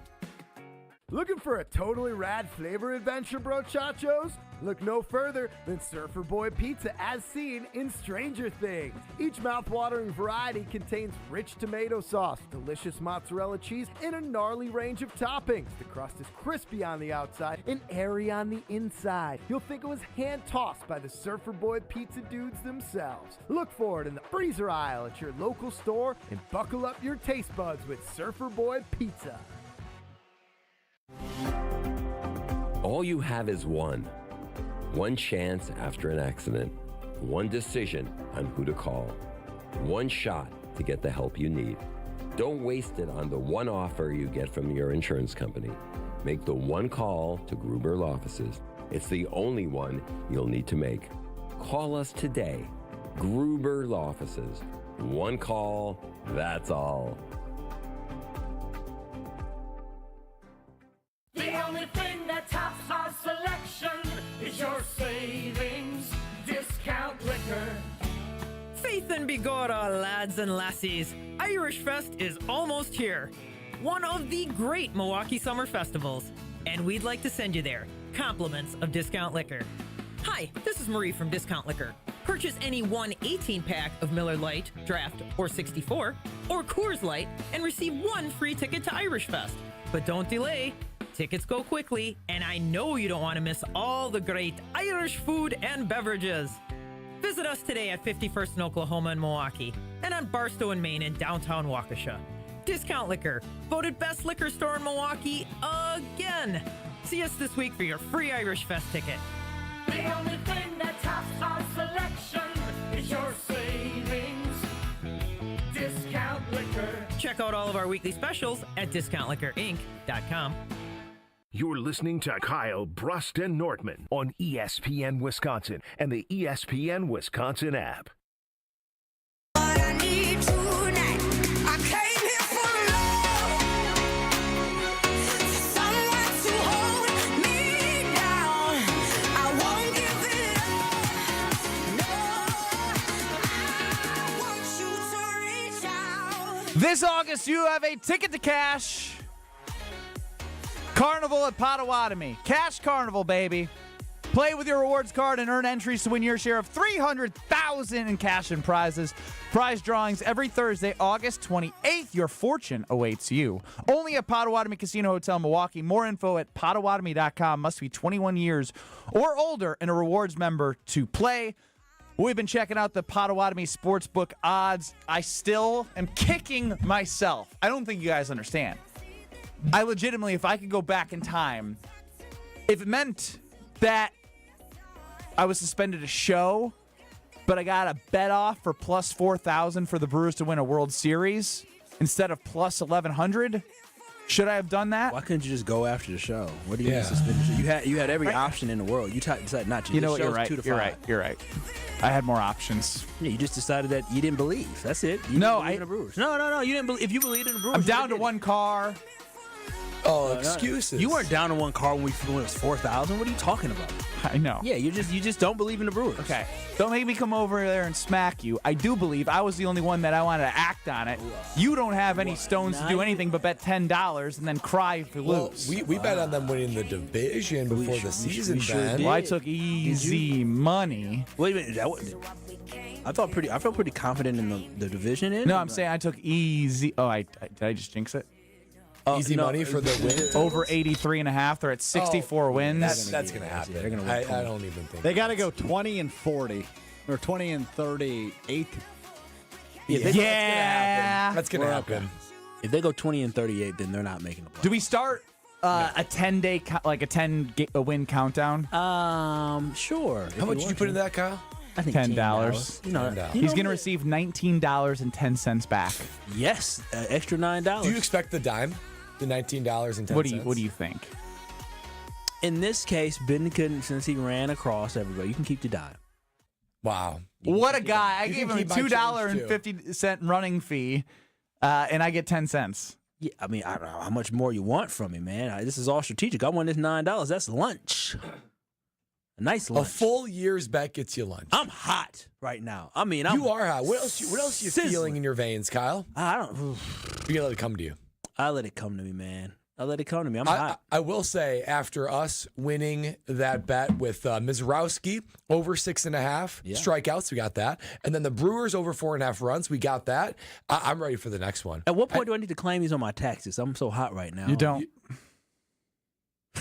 Looking for a totally rad flavor adventure, brochachos? Look no further than Surfer Boy Pizza as seen in Stranger Things. Each mouth-watering variety contains rich tomato sauce, delicious mozzarella cheese, and a gnarly range of toppings. The crust is crispy on the outside and airy on the inside. You'll think it was hand-tossed by the Surfer Boy Pizza dudes themselves. Look for it in the freezer aisle at your local store and buckle up your taste buds with Surfer Boy Pizza.
All you have is one chance after an accident, one decision on who to call, one shot to get the help you need. Don't waste it on the one offer you get from your insurance company. Make the one call to Gruber Law Offices. It's the only one you'll need to make. Call us today. Gruber Law Offices. One call, that's all.
The only thing that tops our selection is your savings discount liquor.
Faith and Bigorra, lads and lassies. Irish Fest is almost here. One of the great Milwaukee summer festivals. And we'd like to send you there. Compliments of Discount Liquor. Hi, this is Marie from Discount Liquor. Purchase any one 18-pack of Miller Lite, Draft, or 64 or Coors Light and receive 1 free ticket to Irish Fest. But don't delay. Tickets go quickly, and I know you don't want to miss all the great Irish food and beverages. Visit us today at 51st in Oklahoma and Milwaukee, and on Barstow and Maine in downtown Waukesha. Discount Liquor, voted best liquor store in Milwaukee again. See us this week for your free Irish Fest ticket.
The only thing that tops our selection is your savings. Discount Liquor.
Check out all of our weekly specials at discountliquorinc.com.
You're listening to Kyle Brust and Nortman on ESPN Wisconsin and the ESPN Wisconsin app.
This August, you have a ticket to Cash Carnival at Potawatomi. Cash Carnival, baby. Play with your rewards card and earn entries to win your share of $300,000 in cash and prizes. Prize drawings every Thursday, August 28th. Your fortune awaits you. Only at Potawatomi Casino Hotel, Milwaukee. More info at potawatomi.com. Must be 21 years or older and a rewards member to play. We've been checking out the Potawatomi Sportsbook odds. I still am kicking myself. I don't think you guys understand. I legitimately, if I could go back in time, if it meant that I was suspended a show, but I got a bet off for plus 4,000 for the Brewers to win a World Series instead of plus 1,100, should I have done that?
Why couldn't you just go after the show? What do you suspended? You had every option in the world. You decided not to.
You know what?
This
You're
show's
right.
2 to 5.
You're right. I had more options.
Yeah, you just decided that you didn't believe. That's it. You
No,
didn't believe in the Brewers. No. You didn't believe. If you believed in the Brewers,
I'm
you
down to
did it.
one car.
Oh, excuses.
You weren't down to one car when it was 4,000. What are you talking about?
I know.
Yeah, you just don't believe in the Brewers.
Okay. Don't make me come over there and smack you. I do believe I was the only one that I wanted to act on it. You don't have any stones to do anything but bet $10 and then cry if you lose.
We bet on them winning the division before the season, Ben.
Well, I took easy money.
Wait a minute. I felt pretty confident in the division.
No, I'm saying I took easy. Oh, did I just jinx it?
Easy money for the win.
Over 83.5. They're at 64 wins.
That's going to happen. I don't even think
they got to go 20 and 40 or 20 and 38.
Yeah.
That's going to happen.
If they go 20 and 38, then they're not making the playoffs.
Do we start a 10-day, like a 10-win countdown?
Sure.
How much did you put in that, Kyle?
I think
$10. He's going to receive $19.10 back.
Yes, extra $9.
Do you expect the dime? The $19.10.
What do you think?
In this case, Ben couldn't, since he ran across everybody. You can keep the dime.
Wow.
What a guy. I
You
gave
can
him a
keep my change,
$2.50 running fee, and I get 10 cents.
Yeah, I mean, I don't know how much more you want from me, man. This is all strategic. I want this $9. That's lunch. A nice lunch.
A full year's bet gets you lunch.
I'm hot right now. I mean,
you are hot. What else are you feeling in your veins, Kyle?
I don't.
You gotta let it come to you.
I let it come to me, man. I let it come to me. I'm hot.
I will say, after us winning that bet with Mizrowski over 6.5 strikeouts, we got that. And then the Brewers over 4.5 runs, we got that. I'm ready for the next one.
At what point do I need to claim these on my taxes? I'm so hot right now.
You don't.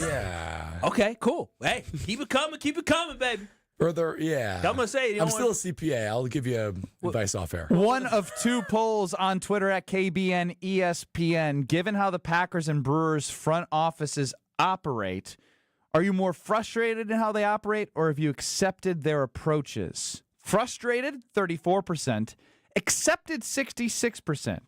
Yeah.
Okay, cool. Hey, keep it coming, baby.
Further, yeah.
I'm gonna say
I'm still a CPA. I'll give you advice off air.
One of 2 polls on Twitter at KBN ESPN. Given how the Packers and Brewers front offices operate, are you more frustrated in how they operate, or have you accepted their approaches? Frustrated, 34%. Accepted, 66%.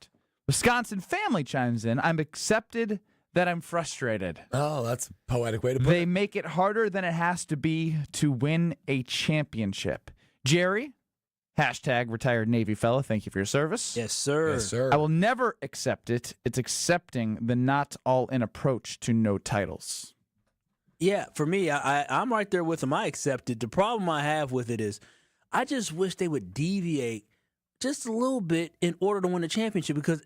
Wisconsin Family chimes in. I'm accepted that I'm frustrated.
Oh, that's a poetic way to put it.
They make it harder than it has to be to win a championship. Jerry, hashtag retired Navy fella, thank you for your service.
Yes, sir.
Yes, sir.
I will never accept it. It's accepting the not all-in approach to no titles.
Yeah, for me, I'm right there with them. I accept it. The problem I have with it is I just wish they would deviate just a little bit in order to win a championship because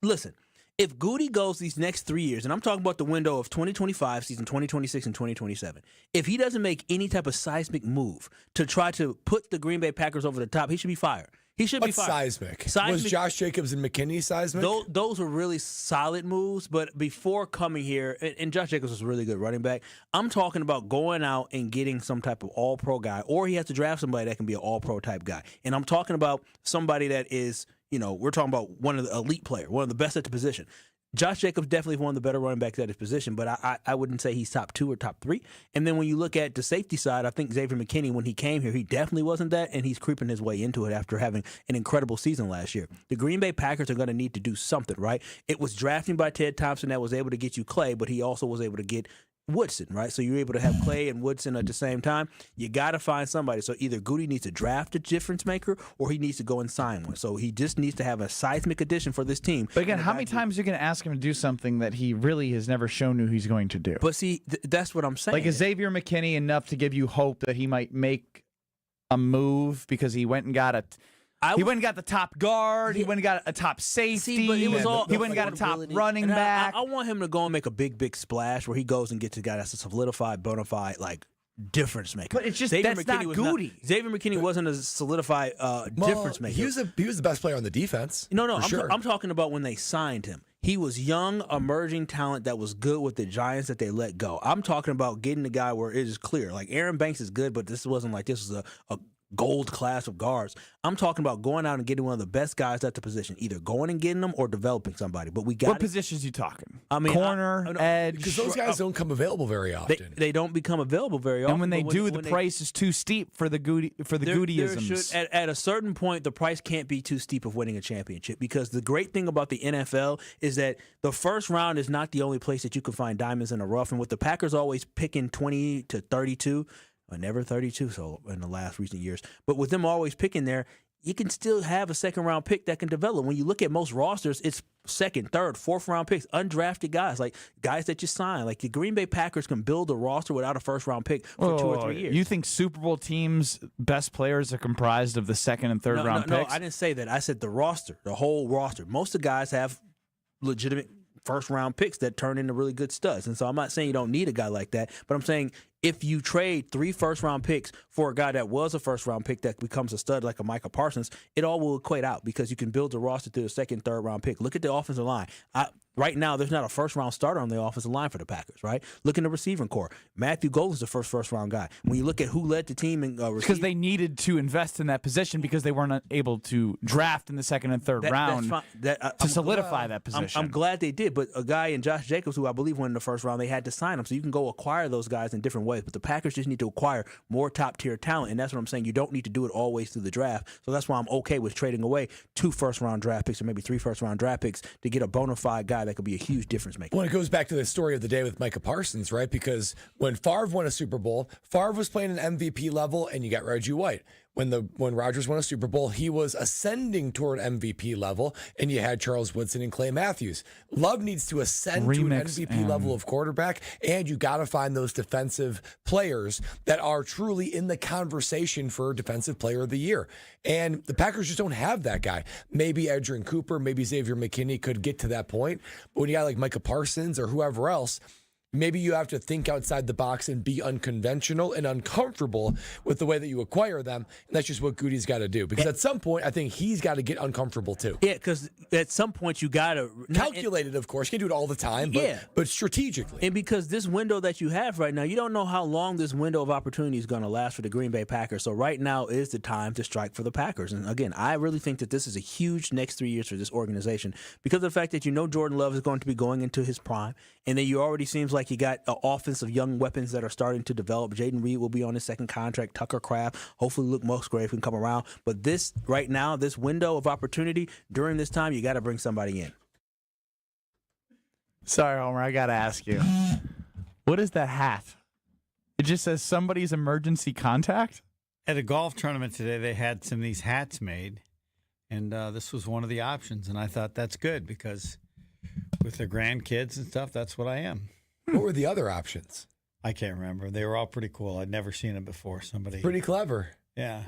listen, if Goody goes these next 3 years, and I'm talking about the window of 2025, season 2026, and 2027, if he doesn't make any type of seismic move to try to put the Green Bay Packers over the top, he should be fired. He should be
What's
fired.
seismic?
Seismic-
Was Josh Jacobs and McKinney seismic?
Those were really solid moves, but before coming here, and Josh Jacobs was a really good running back, I'm talking about going out and getting some type of all-pro guy, or he has to draft somebody that can be an all-pro type guy. And I'm talking about somebody that is, we're talking about one of the elite player, one of the best at the position. Josh Jacobs definitely one of the better running backs at his position, but I wouldn't say he's top 2 or top 3. And then when you look at the safety side, I think Xavier McKinney, when he came here, he definitely wasn't that, and he's creeping his way into it after having an incredible season last year. The Green Bay Packers are going to need to do something, right? It was drafting by Ted Thompson that was able to get you Clay, but he also was able to get Woodson, right? So you're able to have Clay and Woodson at the same time. You got to find somebody. So either Goody needs to draft a difference maker or he needs to go and sign one. So he just needs to have a seismic addition for this team.
But again, how many times are you going to ask him to do something that he really has never shown you he's going to do?
But see, that's what I'm saying.
Like, is Xavier McKinney enough to give you hope that he might make a move because he went and got the top guard. He went and got a top safety.
See, but it was all
he went and got a top running
and
back.
I want him to go and make a big splash where he goes and gets a guy that's a solidified, bona fide, difference maker.
But it's just that's not Goody.
Xavier McKinney wasn't a solidified difference maker.
He was the best player on the defense.
No,
sure.
I'm talking about when they signed him. He was young, emerging talent that was good with the Giants that they let go. I'm talking about getting the guy where it is clear. Like Aaron Banks is good, but this wasn't like this was a gold class of guards. I'm talking about going out and getting one of the best guys at the position, either going and getting them or developing somebody. But we got
what positions you talking?
I mean,
corner, edge,
because those guys don't come available very often.
They don't become available very often.
And when they do, the price is too steep for the Goodyisms.
At a certain point, the price can't be too steep of winning a championship, because the great thing about the NFL is that the first round is not the only place that you can find diamonds in the rough. And with the Packers always picking 20 to 32, or never 32 so in the last recent years, but with them always picking there, you can still have a second-round pick that can develop. When you look at most rosters, it's second, third, fourth-round picks, undrafted guys, like guys that you sign. Like the Green Bay Packers can build a roster without a first-round pick for 2 or 3 years.
You think Super Bowl teams' best players are comprised of the second and third-round picks?
No, I didn't say that. I said the roster, the whole roster. Most of the guys have legitimate first-round picks that turn into really good studs. And so I'm not saying you don't need a guy like that, but I'm saying if you trade 3 first-round picks for a guy that was a first-round pick that becomes a stud like a Micah Parsons, it all will equate out because you can build a roster through the second, third-round pick. Look at the offensive line. Right now, there's not a first-round starter on the offensive line for the Packers, right? Look in the receiving core. Matthew Golden's the first-round guy. When you look at who led the team in
because they needed to invest in that position because they weren't able to draft in the second and third round to solidify that position.
I'm glad they did, but a guy in Josh Jacobs, who I believe went in the first round, they had to sign him. So you can go acquire those guys in different ways, but the Packers just need to acquire more top-tier talent, and that's what I'm saying. You don't need to do it always through the draft. So that's why I'm okay with trading away 2 first-round draft picks or maybe 3 first-round draft picks to get a bona fide guy that could be a huge difference maker.
Well, it goes back to the story of the day with Micah Parsons, right? Because when Favre won a Super Bowl, Favre was playing an MVP level, and you got Reggie White. When Rodgers won a Super Bowl, he was ascending toward MVP level, and you had Charles Woodson and Clay Matthews. Love needs to ascend to an MVP level of quarterback, and you got to find those defensive players that are truly in the conversation for Defensive Player of the Year. And the Packers just don't have that guy. Maybe Edgerrin Cooper, maybe Xavier McKinney could get to that point, but when you got like Micah Parsons or whoever else, maybe you have to think outside the box and be unconventional and uncomfortable with the way that you acquire them. And that's just what Goody's got to do. Because at some point, I think he's got to get uncomfortable too.
Yeah, because at some point you got to...
Calculated, of course. You can't do it all the time, but strategically.
And because this window that you have right now, you don't know how long this window of opportunity is going to last for the Green Bay Packers. So right now is the time to strike for the Packers. And again, I really think that this is a huge next 3 years for this organization because of the fact that Jordan Love is going to be going into his prime. And then you already seems like you got an offense of young weapons that are starting to develop. Jaden Reed will be on his second contract. Tucker Kraft, hopefully Luke Musgrave can come around. But this, right now, this window of opportunity, during this time, you got to bring somebody in.
Sorry, Homer, I got to ask you. What is that hat? It just says somebody's emergency contact?
At a golf tournament today, they had some of these hats made, and this was one of the options. And I thought that's good because with the grandkids and stuff, that's what I am.
What were the other options?
I can't remember. They were all pretty cool. I'd never seen them before. Somebody
pretty clever.
Yeah.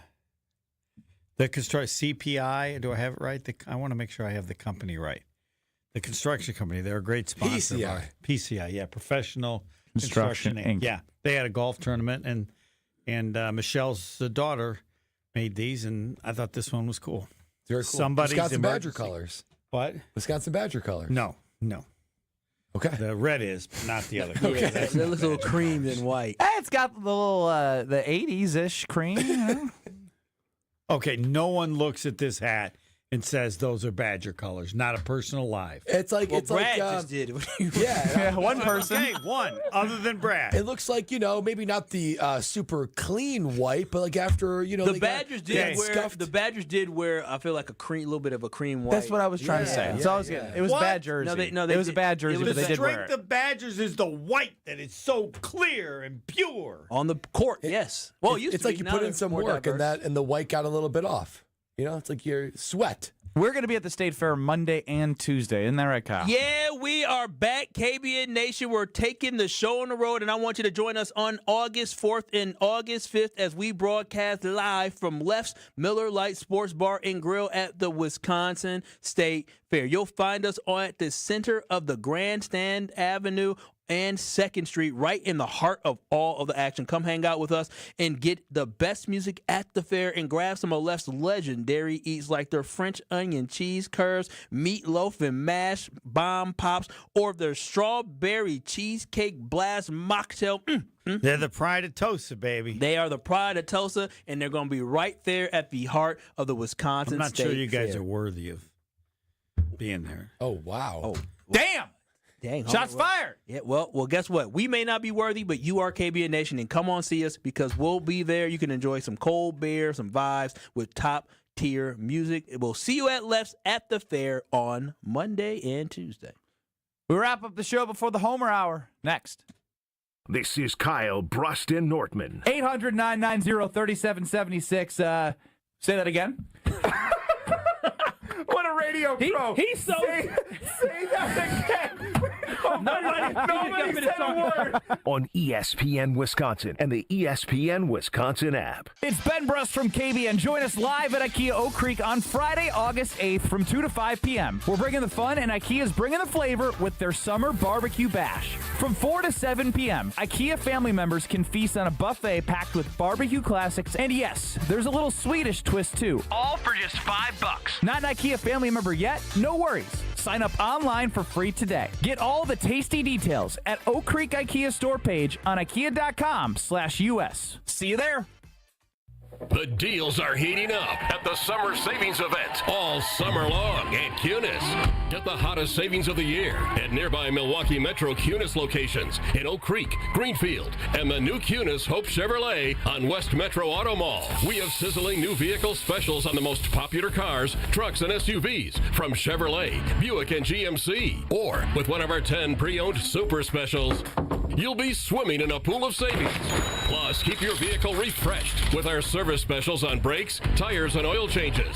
The construction CPI. Do I have it right? I want to make sure I have the company right. The construction company. They're a great sponsor. PCI. Yeah. Professional Construction Inc. Yeah. They had a golf tournament, and Michelle's daughter made these, and I thought this one was cool.
Very cool.
Somebody's
Wisconsin Badger
emergency.
colors.
What?
Wisconsin Badger colors.
No.
Okay.
The red is, not the other.
Yeah, that looks a little cream than white.
Hey, it's got the little the 80s-ish cream. You know?
Okay, no one looks at this hat and says those are Badger colors. Not a person alive.
It's like
Brad just did.
Yeah,
one person.
Okay, one other than Brad.
It looks like, maybe not the super clean white, but like after,
The Badgers did wear. I feel like a little bit of a cream white.
That's what I was trying to say. So it was
What?
bad jersey. It was a bad jersey, but they did wear
The strength
it.
of Badgers is the white that is so clear and pure.
On the court, yes. Well,
it's like you put in some work and the white got a little bit off. It's like your sweat.
We're going to be at the State Fair Monday and Tuesday. Isn't that right, Kyle?
Yeah, we are back, KBN Nation. We're taking the show on the road, and I want you to join us on August 4th and August 5th as we broadcast live from Left's Miller Lite Sports Bar and Grill at the Wisconsin State Fair. You'll find us at the center of the Grandstand Avenue and 2nd Street, right in the heart of all of the action. Come hang out with us and get the best music at the fair and grab some of Left's legendary eats like their French onion cheese curds, meatloaf and mash bomb pops, or their strawberry cheesecake blast mocktail.
They're the pride of Tulsa, baby.
They are the pride of Tulsa, and they're going to be right there at the heart of the Wisconsin
I'm not
State
sure you guys
Fair.
are worthy of being there.
Oh, wow.
Oh,
Damn!
Dang,
Shots fired.
Yeah, well, guess what? We may not be worthy, but you are KBN Nation, and come on see us because we'll be there. You can enjoy some cold beer, some vibes with top-tier music. We'll see you at Left's at the fair on Monday and Tuesday.
We wrap up the show before the Homer Hour. Next.
This is Kyle Bruston Nortman.
800-990-3776. Say that again. What a radio pro.
He's so...
Say that again. Nobody said a word.
On ESPN Wisconsin and the ESPN Wisconsin app.
It's Ben Brust from KBN. Join us live at IKEA Oak Creek on Friday, August 8th from 2 to 5 p.m. We're bringing the fun, and IKEA's bringing the flavor with their summer barbecue bash. From 4 to 7 p.m., IKEA family members can feast on a buffet packed with barbecue classics. And yes, there's a little Swedish twist, too. All for just $5. Not an IKEA family member yet? No worries. Sign up online for free today. Get all the tasty details at Oak Creek IKEA store page on IKEA.com/US. See you there.
The deals are heating up at the Summer Savings Event all summer long at Cunis. Get the hottest savings of the year at nearby Milwaukee Metro Cunis locations in Oak Creek, Greenfield, and the new Cunis Hope Chevrolet on West Metro Auto Mall. We have sizzling new vehicle specials on the most popular cars, trucks, and SUVs from Chevrolet, Buick, and GMC. Or with one of our 10 pre-owned super specials, you'll be swimming in a pool of savings. Plus, keep your vehicle refreshed with our service specials on brakes, tires, and oil changes.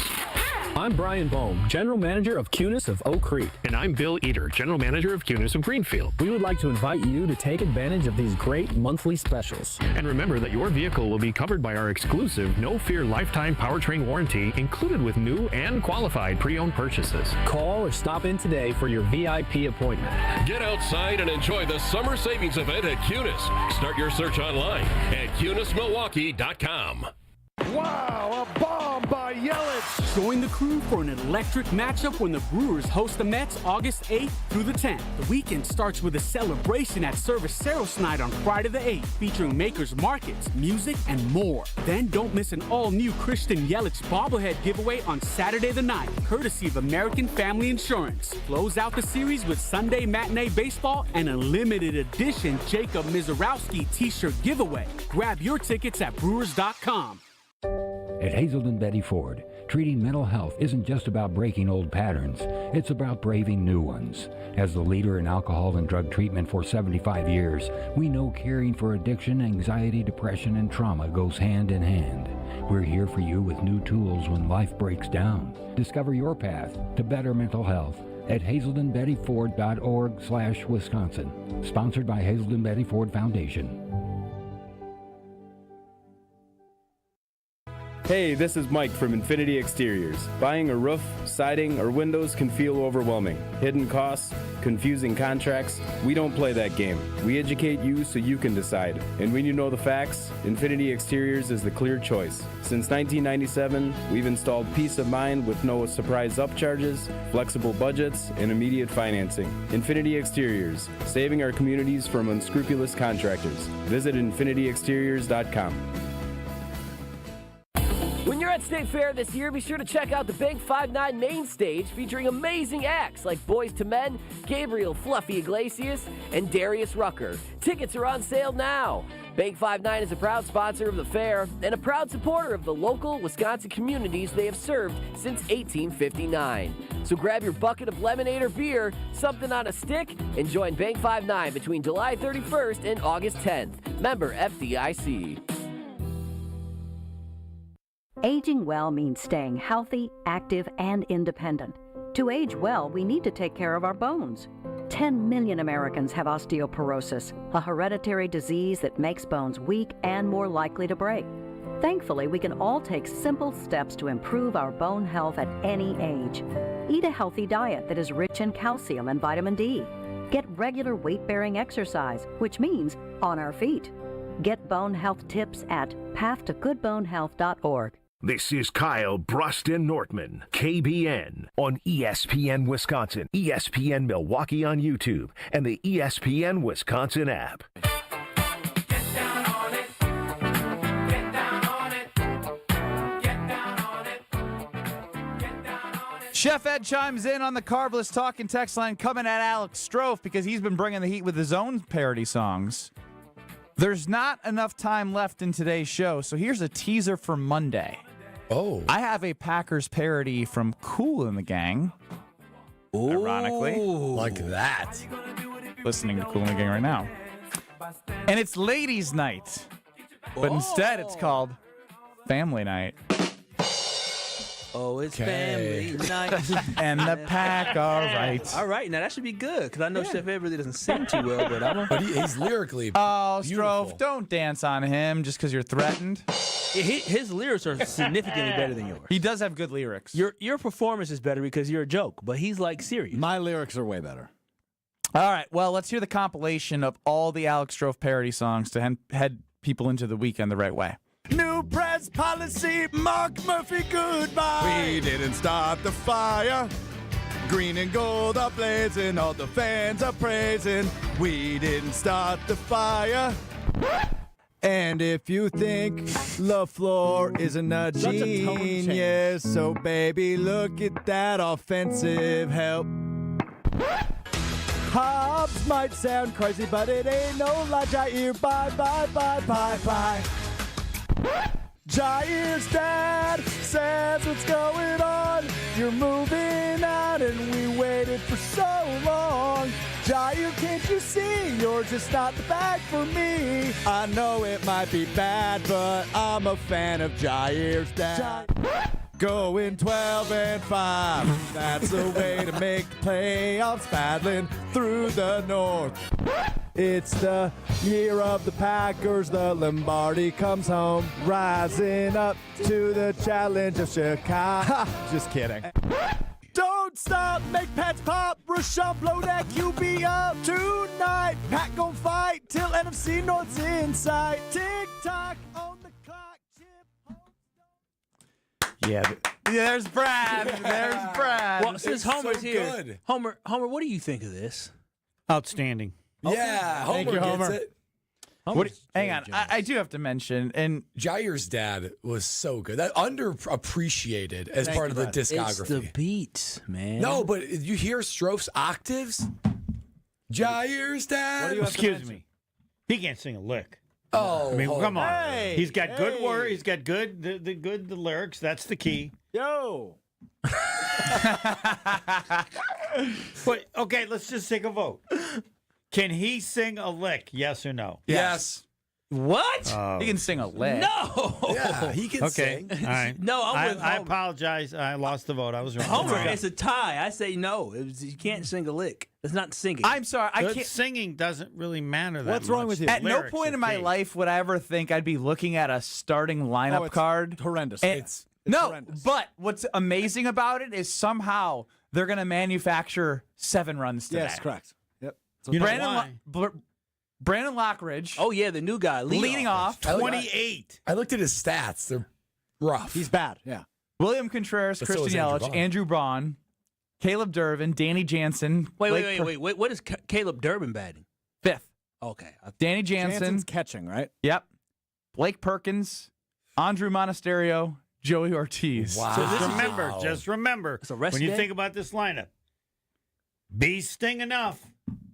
I'm Brian Bohm, General Manager of Cunis of Oak Creek.
And I'm Bill Eater, General Manager of Cunis of Greenfield.
We would like to invite you to take advantage of these great monthly specials.
And remember that your vehicle will be covered by our exclusive No Fear Lifetime Powertrain Warranty included with new and qualified pre-owned purchases.
Call or stop in today for your VIP appointment.
Get outside and enjoy the Summer Savings Event at Cunis. Start your search online at CunisMilwaukee.com.
Wow, a bomb by Yelich.
Join the crew for an electric matchup when the Brewers host the Mets August 8th through the 10th. The weekend starts with a celebration at Service Saros Night on Friday the 8th, featuring makers markets, music, and more. Then don't miss an all-new Christian Yelich bobblehead giveaway on Saturday the 9th, courtesy of American Family Insurance. Close out the series with Sunday Matinee Baseball and a limited edition Jacob Mizorowski t-shirt giveaway. Grab your tickets at Brewers.com.
At Hazelden Betty Ford, treating mental health isn't just about breaking old patterns, it's about braving new ones. As the leader in alcohol and drug treatment for 75 years, we know caring for addiction, anxiety, depression, and trauma goes hand in hand. We're here for you with new tools when life breaks down. Discover your path to better mental health at hazeldenbettyford.org/Wisconsin. Sponsored by Hazelden Betty Ford Foundation.
Hey, this is Mike from Infinity Exteriors. Buying a roof, siding, or windows can feel overwhelming. Hidden costs, confusing contracts. We don't play that game. We educate you so you can decide. And when you know the facts, Infinity Exteriors is the clear choice. Since 1997, we've installed peace of mind with no surprise upcharges, flexible budgets, and immediate financing. Infinity Exteriors, saving our communities from unscrupulous contractors. Visit infinityexteriors.com.
When you're at State Fair this year, be sure to check out the Bank 5-9 main stage featuring amazing acts like Boys to Men, Gabriel Fluffy Iglesias, and Darius Rucker. Tickets are on sale now. Bank 5-9 is a proud sponsor of the fair and a proud supporter of the local Wisconsin communities they have served since 1859. So grab your bucket of lemonade or beer, something on a stick, and join Bank 5-9 between July 31st and August 10th. Member FDIC.
Aging well means staying healthy, active, and independent. To age well, we need to take care of our bones. 10 million Americans have osteoporosis, a hereditary disease that makes bones weak and more likely to break. Thankfully, we can all take simple steps to improve our bone health at any age. Eat a healthy diet that is rich in calcium and vitamin D. Get regular weight-bearing exercise, which means on our feet. Get bone health tips at pathtogoodbonehealth.org.
This is Kyle Bruston Nortman, KBN, on ESPN Wisconsin, ESPN Milwaukee on YouTube, and the ESPN Wisconsin app.
Chef Ed chimes in on the Carbless Talking text line, coming at Alex Strofe because he's been bringing the heat with his own parody songs. There's not enough time left in today's show, so here's a teaser for Monday.
Oh.
I have a Packers parody from Kool and the Gang. Ooh, ironically.
Like that.
Listening to Kool and the Gang right now. And it's Ladies' Night. But instead it's called Family Night.
Oh, it's family night.
And the Pack are right.
All right, now that should be good, because I know Chef Ed really doesn't sing too well, but
he's lyrically
Oh,
beautiful.
Strofe, don't dance on him just because you're threatened.
His lyrics are significantly better than yours.
He does have good lyrics.
Your performance is better because you're a joke, but he's like serious.
My lyrics are way better.
All right, well, let's hear the compilation of all the Alex Strofe parody songs to head people into the weekend the right way.
New press policy, Mark Murphy, goodbye.
We didn't start the fire. Green and gold are blazing, all the fans are praising. We didn't start the fire. And if you think LaFleur isn't a
Such a tone
genius, so baby, look at that offensive help.
Hobbs might sound crazy, but it ain't no lie. Jair, bye, bye, bye, bye, bye. Jair's dad says what's going on. You're moving out and we waited for so long. Jair, can't you see you're just not the bag for me?
I know it might be bad, but I'm a fan of Jair's dad. Going 12-5, that's the way to make the playoffs, paddling through the north. It's the year of the Packers, the Lombardi comes home, rising up to the challenge of Chicago. Just kidding.
Don't stop, make Pats pop. Rashawn, blow that QB up tonight. Pat gon' fight till NFC North's in sight. Tick-tock on the clock.
Yeah, there's Brad. There's Brad.
Well, since Homer's here,
good.
Homer, what do you think of this?
Outstanding.
Yeah, Homer
Thank you, Homer.
gets it.
Hang on, I do have to mention, and
Jair's dad was so good. That underappreciated as part of the discography.
It's the beats, man.
No, but you hear Strofe's octaves? Jair's dad?
Excuse me. He can't sing a lick.
Oh,
I mean, come on.
Hey,
He's got good
hey.
words. He's got good the lyrics. That's the key.
Yo.
But okay, let's just take a vote. Can he sing a lick? Yes or no?
Yes.
What?
He can sing a lick.
No.
Yeah, he can
Okay.
sing.
All right.
No, I'm with
I
Homer.
apologize. I lost the vote. I was wrong.
Homer, it's a tie. I say no. You can't sing a lick. It's not singing.
I'm sorry. I
Good
can't.
singing doesn't really matter that
What's wrong
much.
with you?
The
At no
lyrics
point
are
in my
key.
life would I ever think I'd be looking at a starting lineup
it's
card.
horrendous.
And-
It's
no,
horrendous.
but what's amazing about it is somehow they're going to manufacture 7 runs today.
Yes, correct. Yep. So
You know
Brandon,
why?
Brandon Lockridge.
Oh yeah, the new guy
leading off.
28.
I looked at his stats. They're rough.
he's bad. Yeah.
William Contreras,
But so
Christian
is Andrew
Yelich,
Vaughn.
Andrew Braun, Caleb Durbin, Danny Jansen.
Wait. What is Caleb Durbin batting?
5th.
Okay.
Danny Jansen.
Jansen's catching, right?
Yep. Blake Perkins, Andrew Monasterio, Joey Ortiz.
Wow.
Just remember,
It's a rest
when you
day?
think about this lineup, bees sting enough.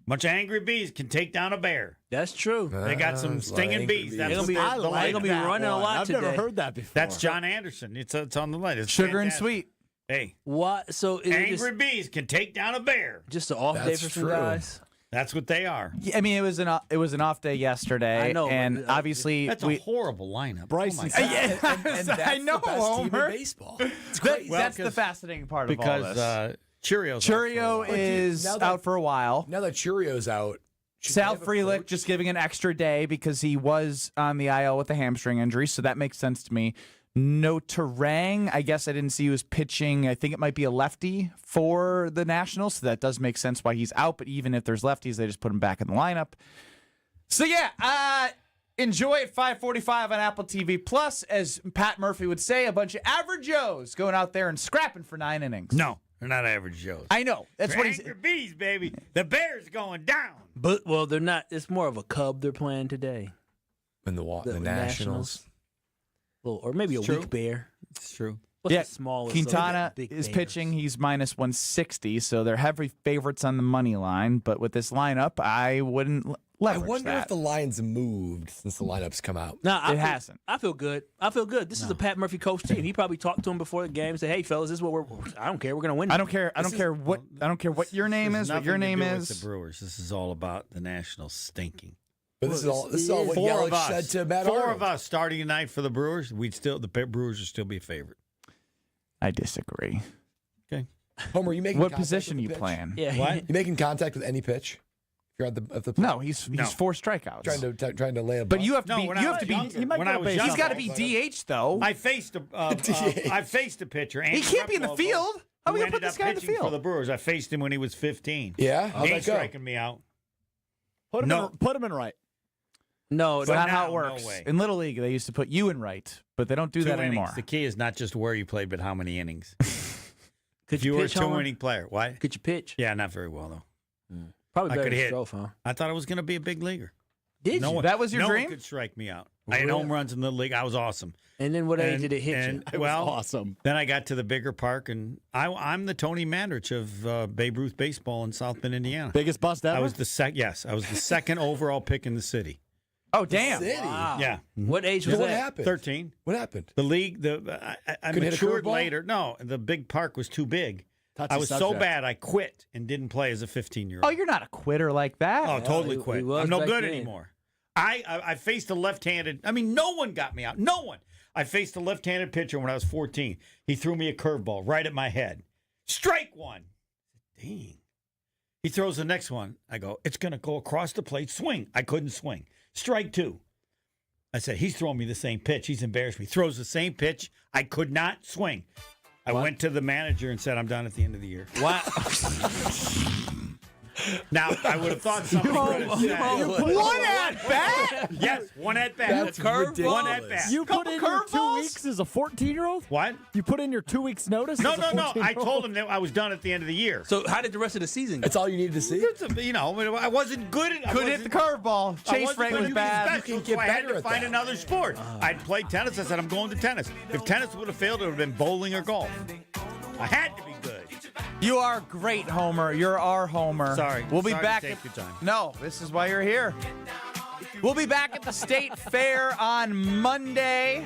Bunch of angry bees can take down a bear.
That's true.
They got some stinging bees. That's
They're
what
gonna be running a lot
I've
today.
never heard that before.
That's John Anderson. It's on the line. It's
Sugar and
fantastic.
sweet.
Hey,
What? So is it
angry bees can take down a bear.
just an off day
That's
for some
true.
guys?
That's what they are.
Yeah, I mean, it was an off day yesterday.
I know,
and
but,
obviously
That's a horrible lineup.
Bryson.
Oh my God.
and that's
I know,
the best team
Homer.
in baseball. It's crazy.
That's the fascinating part of all
Because
this.
Cheerios.
Churio is
now that-
out for a while.
Now that Cheerios out, should
Sal
they have a
Frelick
coach?
just giving an extra day because he was on the IL with a hamstring injury, so that makes sense to me. No Terang, I guess I didn't see he was pitching. I think it might be a lefty for the Nationals, so that does make sense why he's out. But even if there's lefties, they just put him back in the lineup. So yeah, enjoy at 5:45 on Apple TV Plus, as Pat Murphy would say, a bunch of average Joes going out there and scrapping for 9 innings.
No, they're not average Joes.
I know that's
They're
what he's.
angry bees, baby. The bear's going down.
But they're not. It's more of a Cub they're playing today.
in the Nationals.
Well, or maybe
It's
a
true.
weak bear.
It's true.
What's
Yeah,
the smallest?
Quintana
big
is
bears?
pitching. He's minus 160, so they're heavy favorites on the money line. But with this lineup, I wouldn't
I
leverage
wonder
that.
if the line's moved since the lineups come out.
No,
It hasn't.
I feel good. I feel good. This is a Pat Murphy coach team. He probably talked to him before the game. Say, "Hey, fellas, this is what we're. I don't care. We're gonna win.
I don't care. I don't care what your name
This
is.
has
What your
nothing to
name
do with
is.
the Brewers. This is all about the Nationals stinking.
But this is all what
Four of
Yelich
us.
said to Matt
Four
Arnold.
of us starting tonight for the Brewers. The Brewers would still be a favorite.
I disagree.
Okay.
Homer, you making
What
contact
position
with
you
the pitch?
playing?
Yeah.
What?
You making contact with any pitch? If you're at the
No, he's 4 strikeouts.
trying to lay a
But
bunt?
you have to be.
when
You
I
have to
was
be.
younger, when I was
He's
younger,
got to be DH though.
I faced a pitcher.
He can't be in the field. How are we gonna put this guy in the
for
field?
the Brewers? I faced him when he was 15.
Yeah? How'd
He
that
ain't
go?
striking me out.
Put him
No.
in right.
No,
That's
But
not how
now,
it
no
works.
way.
In Little League, they used to put you in right, but they don't do
2
that
innings.
anymore.
The key is not just where you played, but how many innings.
Could
If you were a
pitch, Homer?
2-inning player, why?
Could you pitch?
Yeah, not very well though.
Probably
I
better
could
than
hit.
Strofe, huh?
I thought I was going to be a big leaguer.
Did
no
you?
One,
That was your
no
dream?
one could strike me out. I had
Really?
home runs in the league. I was awesome.
And then what age did it hit you?
Well,
awesome.
Then I got to the bigger park, and I'm the Tony Mandrich of Babe Ruth baseball in South Bend, Indiana.
Biggest bust ever?
I was the second overall pick in the city.
Oh damn!
City.
Wow.
Yeah.
What age was
What
that?
happened?
13.
What happened?
The league, I
Couldn't hit a
matured
curveball?
later. No, the big park was too big.
Touchy
I was so
subject.
bad I quit and didn't play as a 15-year-old.
Oh, you're not a quitter like that.
Oh, totally
he
quit.
was
I'm no
back
good
then.
anymore. I faced a left-handed. I mean, no one got me out. No one. I faced a left-handed pitcher when I was 14. He threw me a curveball right at my head. Strike one. Dang. He throws the next one. I go, it's going to go across the plate. Swing. I couldn't swing. Strike two. I said, he's throwing me the same pitch. He's embarrassed me. Throws the same pitch. I could not swing. I went to the manager and said, I'm done at the end of the year.
What?
Now, I would have thought somebody could have said.
One at bat.
Yes, one at bat.
That's ridiculous.
One at bat.
You put in your 2
curveballs?
weeks as a 14-year-old?
What?
You put in your 2 weeks notice?
No,
as a
no, no. I
14-year-old?
told him that I was done at the end of the year.
So how did the rest of the season go?
That's all you needed to see?
You know, I wasn't good at.
Couldn't hit the curveball. Chase Frank was bad.
You
can get
I had
better
to
at
find
that.
another sport. I'd played tennis. I said, I'm going to tennis. If tennis would have failed, it would have been bowling or golf. I had to be good.
You are great, Homer. You're our Homer.
Sorry.
We'll be
Sorry to
back.
take your time.
No, this is why you're here. We'll be back at the State Fair on Monday.